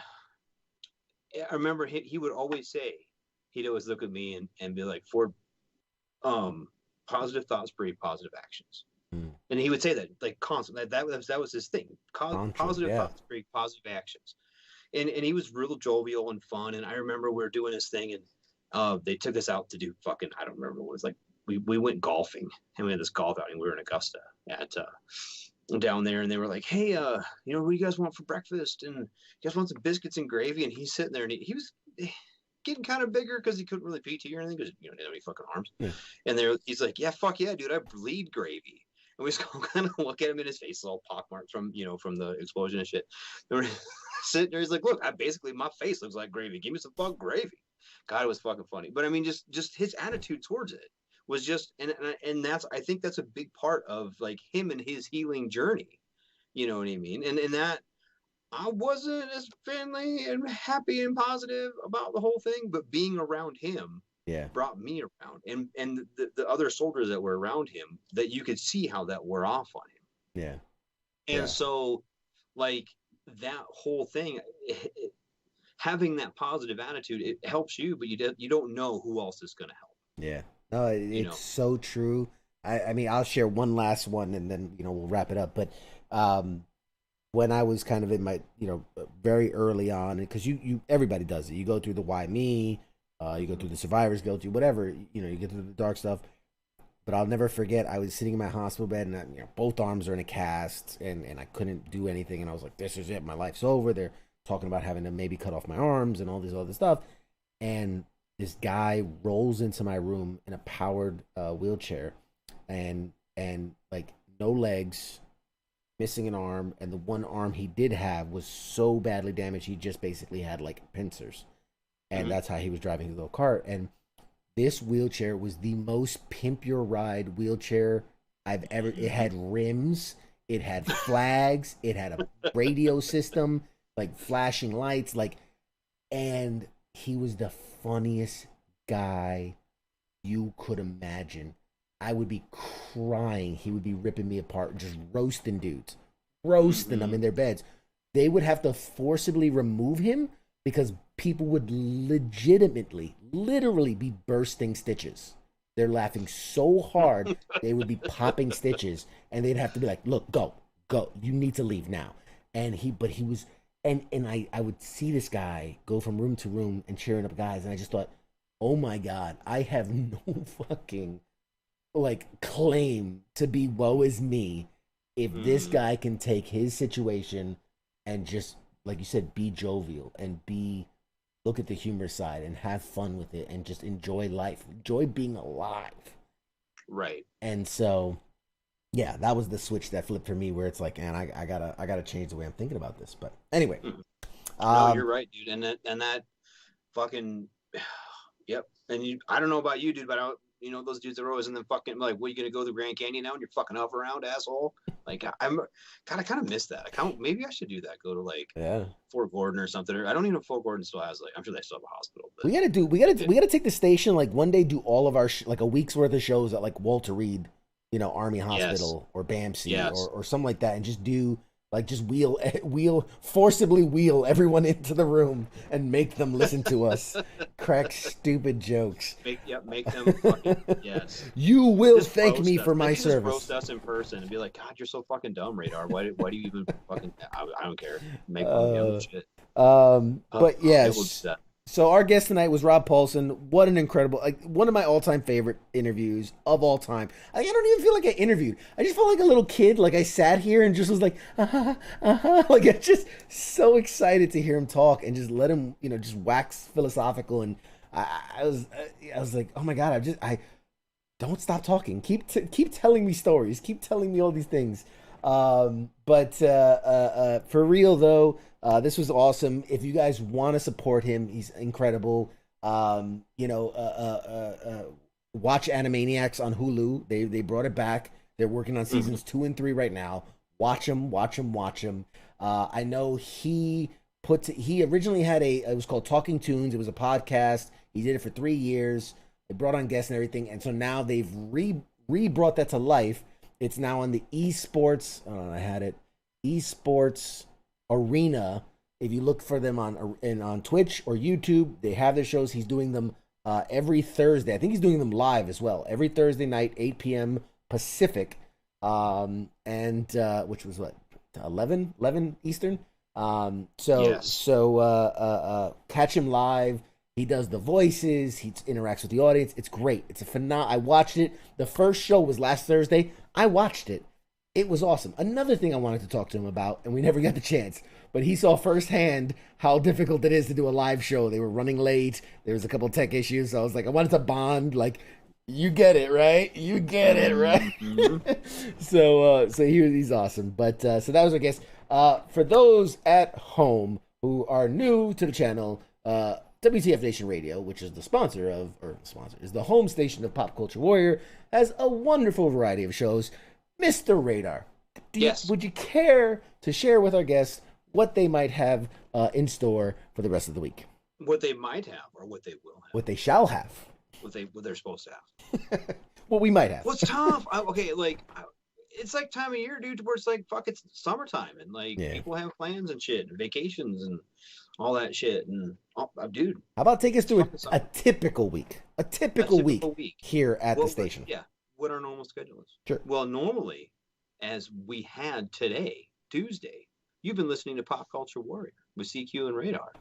remember he would always say, he'd always look at me and be like, Ford, positive thoughts breed positive actions. And he would say that like constantly. That was his thing. Positive thoughts breed positive actions. And he was real jovial and fun. And I remember we were doing this thing, and they took us out to do fucking, I don't remember what it was like. We went golfing, and we had this golf outing. We were in Augusta at down there, and they were like, hey, what do you guys want for breakfast? And you guys want some biscuits and gravy? And he's sitting there, and he was getting kind of bigger because he couldn't really PT or anything because he didn't have any fucking arms. Yeah. And he's like, yeah, fuck yeah, dude, I bleed gravy. And we just kind of look at him in his face, all pockmarked from the explosion and shit. And we're sitting there, he's like, look, my face looks like gravy. Give me some fucking gravy. God, it was fucking funny. But I mean, just his attitude towards it was just, and I think that's a big part of like him and his healing journey. You know what I mean? And that I wasn't as friendly and happy and positive about the whole thing, but being around him brought me around, and the other soldiers that were around him, that you could see how that wore off on him. And so like that whole thing, having that positive attitude, it helps you, but you don't know who else is going to help. No, it's so true. I mean, I'll share one last one, and then we'll wrap it up. But when I was kind of in my very early on, because you everybody does it. You go through the why me, you go through the survivor's guilt, whatever. You get through the dark stuff. But I'll never forget, I was sitting in my hospital bed, and both arms are in a cast, and I couldn't do anything. And I was like, this is it, my life's over. They're talking about having to maybe cut off my arms and all this other stuff. And this guy rolls into my room in a powered wheelchair, and like no legs, missing an arm, and the one arm he did have was so badly damaged he just basically had like pincers, and that's how he was driving the go-kart. And this wheelchair was the most pimp your ride wheelchair I've ever. It had rims, it had flags, it had a radio system, like flashing lights, like, and he was the funniest guy you could imagine. I would be crying. He would be ripping me apart, just roasting dudes, roasting them in their beds. They would have to forcibly remove him because people would literally be bursting stitches. They're laughing so hard, they would be popping stitches, and they'd have to be like, look, go, you need to leave now. And he was, and I would see this guy go from room to room and cheering up guys, and I just thought, oh my God, I have no fucking, like, claim to be woe is me if this guy can take his situation and just, like you said, be jovial and look at the humor side and have fun with it and just enjoy life, enjoy being alive. Right. And so, yeah, that was the switch that flipped for me, where it's like, man, I gotta change the way I'm thinking about this. But anyway, no, you're right, dude. And that fucking, yep. And I don't know about you, dude, but those dudes are always in the fucking, like, what, are you gonna go to the Grand Canyon now and you're fucking off around, asshole? Like, I kind of miss that. Maybe I should do that. Go to, like, Fort Gordon or something. Or I don't even know if Fort Gordon still has, like, I'm sure they still have a hospital. But we gotta take the station, like, one day, do all of our like a week's worth of shows at, like, Walter Reed, Army Hospital or BAMC or something like that, and just do, like, just forcibly wheel everyone into the room and make them listen to us crack stupid jokes. Make them fucking, yes. You will just thank me for my just service. Roast us in person and be like, God, you're so fucking dumb, Radar. Why do you even fucking? I don't care. Make fun shit. But yes. So our guest tonight was Rob Paulsen. What an incredible, like, one of my all-time favorite interviews of all time. I don't even feel like I interviewed. I just felt like a little kid. Like, I sat here and just was like, like, I'm just so excited to hear him talk and just let him, just wax philosophical. And I was like, oh my God, I don't stop talking. Keep telling me stories. Keep telling me all these things. But for real though, this was awesome. If you guys want to support him, he's incredible. Watch Animaniacs on Hulu. They brought it back. They're working on seasons 2 and 3 right now. Watch them. I know he originally had it was called Talking Tunes. It was a podcast. He did it for 3 years. They brought on guests and everything. And so now they've re-brought that to life. It's now on the esports. Esports Arena. If you look for them on Twitch or YouTube, they have their shows. He's doing them every Thursday. I think he's doing them live as well. Every Thursday night, 8 p.m. Pacific, and which was what, 11 Eastern. So catch him live. He does the voices. He interacts with the audience. It's great. It's a phenomenal. I watched it. The first show was last Thursday. I watched it. It was awesome. Another thing I wanted to talk to him about, and we never got the chance, but he saw firsthand how difficult it is to do a live show. They were running late. There was a couple of tech issues. So I was like, I wanted to bond. Like, you get it, right? You get it, right? So he's awesome. But so that was our guest. For those at home who are new to the channel, WTF Nation Radio, which is the is the home station of Pop Culture Warrior, has a wonderful variety of shows. Mr. Radar, would you care to share with our guests what they might have in store for the rest of the week? What they might have, or what they will have. What they shall have. What they're supposed to have. What we might have. Well, it's tough. It's like time of year, dude, where it's like, fuck, it's summertime, and like people have plans and shit, and vacations and all that shit, and dude. How about take us through a typical week? A typical week here at the station. Yeah, what our normal schedule is. Sure. Well, normally, as we had today, Tuesday, you've been listening to Pop Culture Warrior with CQ and Radar,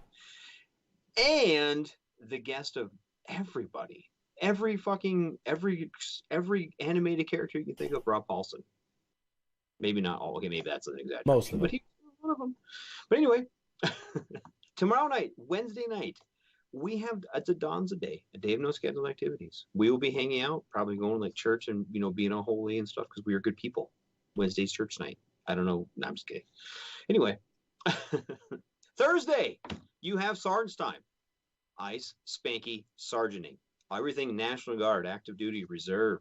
and the guest of everybody, every animated character you can think of, Rob Paulsen. Maybe not all. Okay, maybe that's an exaggeration. Most of them. But he's one of them. But anyway, tomorrow night, Wednesday night, we have, it's a Dawn's a day of no scheduled activities. We will be hanging out, probably going to like church and, being all holy and stuff, because we are good people. Wednesday's church night. I don't know. No, I'm just kidding. Anyway, Thursday, you have Sergeant's time. ICE, Spanky, Sergeanting. Everything National Guard, active duty, reserve,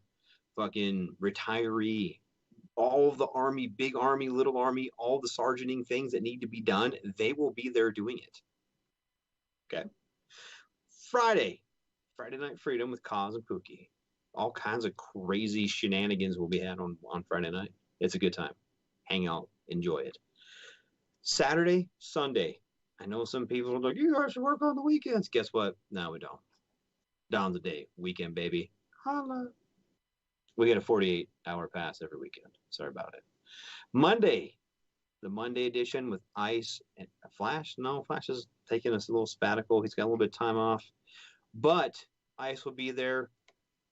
fucking retiree, all of the Army, big Army, little Army, all the sergeanting things that need to be done, they will be there doing it. Okay. Friday Night Freedom with Kaz and Pookie. All kinds of crazy shenanigans will be had on Friday night. It's a good time. Hang out, enjoy it. Saturday, Sunday. I know some people are like, you guys should work on the weekends. Guess what? No, we don't. Down the day. Weekend, baby. Holla. We get a 48-hour pass every weekend. Sorry about it. Monday, the Monday edition with Ice and Flash. No, Flash is taking us a little sabbatical. He's got a little bit of time off. But Ice will be there.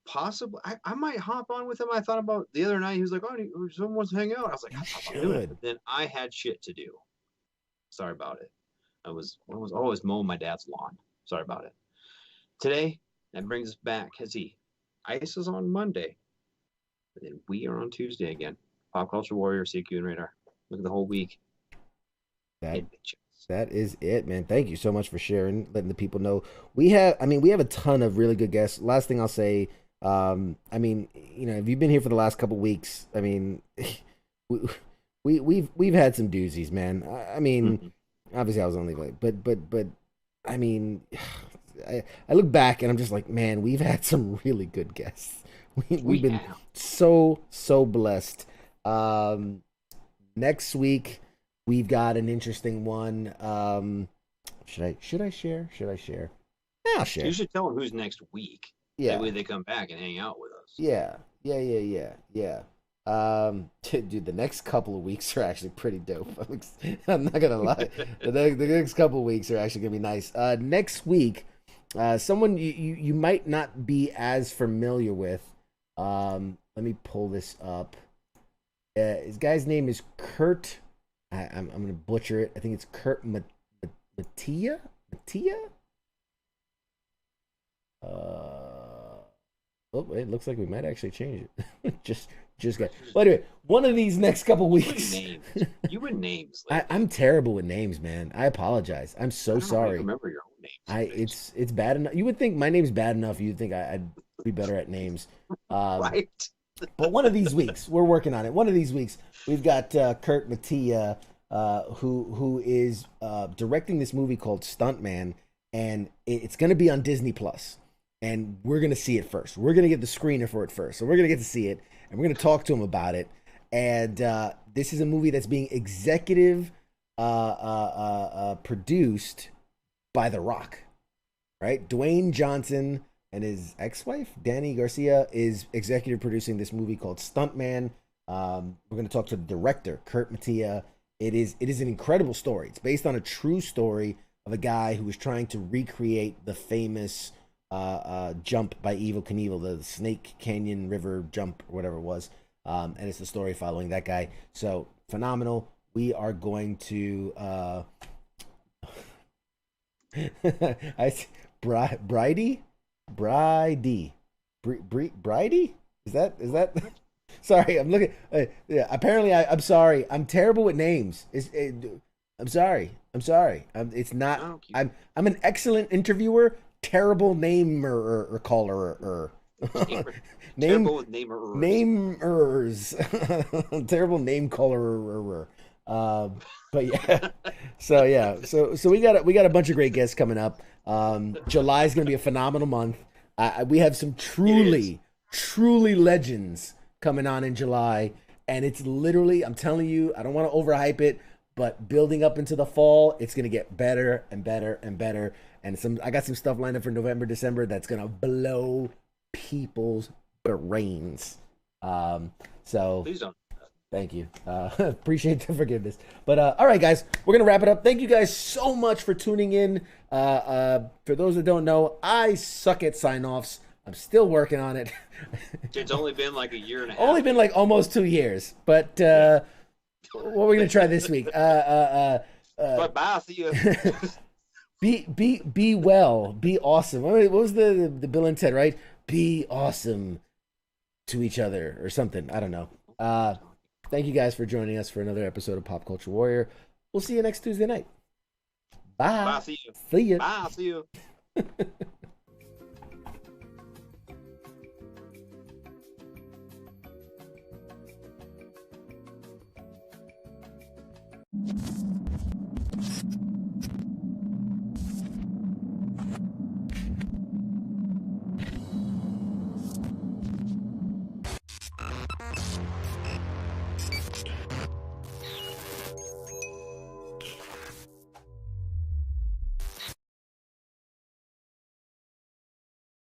Possibly, I might hop on with him. I thought about the other night. He was like, oh, someone wants to hang out. I was like, I'm doing it. But then I had shit to do. Sorry about it. I was always mowing my dad's lawn. Sorry about it. Today, that brings us back. Ice is on Monday. And then we are on Tuesday again. Pop Culture Warrior, CQ and Radar. Look at the whole week. That is it, man. Thank you so much for sharing, letting the people know. We have a ton of really good guests. Last thing I'll say, if you've been here for the last couple weeks, we've had some doozies, man. Obviously I was only like, but I look back and I'm just like, man, we've had some really good guests. We've been so blessed. Next week we've got an interesting one. Should I share? Yeah, I'll share. You should tell them who's next week. Yeah. That way they come back and hang out with us. Yeah. Dude, the next couple of weeks are actually pretty dope. I'm not gonna lie. The next couple of weeks are actually gonna be nice. Next week, someone you might not be as familiar with. Let me pull this up. His guy's name is Kurt. I'm gonna butcher it. I think it's Kurt Mattia. It looks like we might actually change it. just got. Well, anyway, one of these next couple weeks. You and names. I'm terrible with names, man. I apologize. I'm so sorry. I remember your own names. It's bad enough. You would think my name's bad enough. You'd think I'd be better at names. Right. But one of these weeks, we're working on it. One of these weeks, we've got Kurt Mattia, who is directing this movie called Stuntman, and it's going to be on Disney Plus. And we're going to see it first. We're going to get the screener for it first. So we're going to get to see it, and we're going to talk to him about it. And this is a movie that's being executive produced by The Rock, right? Dwayne Johnson and his ex-wife, Danny Garcia, is executive producing this movie called Stuntman. We're going to talk to the director, Kurt Mattia. It is an incredible story. It's based on a true story of a guy who was trying to recreate the famous jump by Evel Knievel, the Snake Canyon River jump, or whatever it was. And it's the story following that guy. So phenomenal. We are going to Bridie? Is that sorry, I'm looking yeah, apparently I'm sorry. I'm terrible with names. I'm sorry. It's not I'm an excellent interviewer. Terrible namer or caller Terrible with namers. Terrible name caller. But yeah, so we got a bunch of great guests coming up. July is gonna be a phenomenal month. We have some truly legends coming on in July, and it's literally, I'm telling you, I don't want to overhype it, but building up into the fall, it's gonna get better and better and better. And I got some stuff lined up for November, December that's gonna blow people's brains. So please don't. Thank you. Appreciate the forgiveness. But all right, guys, we're gonna wrap it up. Thank you guys so much for tuning in. For those that don't know, I suck at sign-offs. I'm still working on it. It's only been like a year and a half. Only been like almost 2 years. But what we're gonna try this week. But bye. See you. Be well. Be awesome. What was the Bill and Ted, right? Be awesome to each other or something. I don't know. Thank you guys for joining us for another episode of Pop Culture Warrior. We'll see you next Tuesday night. Bye. Bye. See you. See ya. Bye. See you. you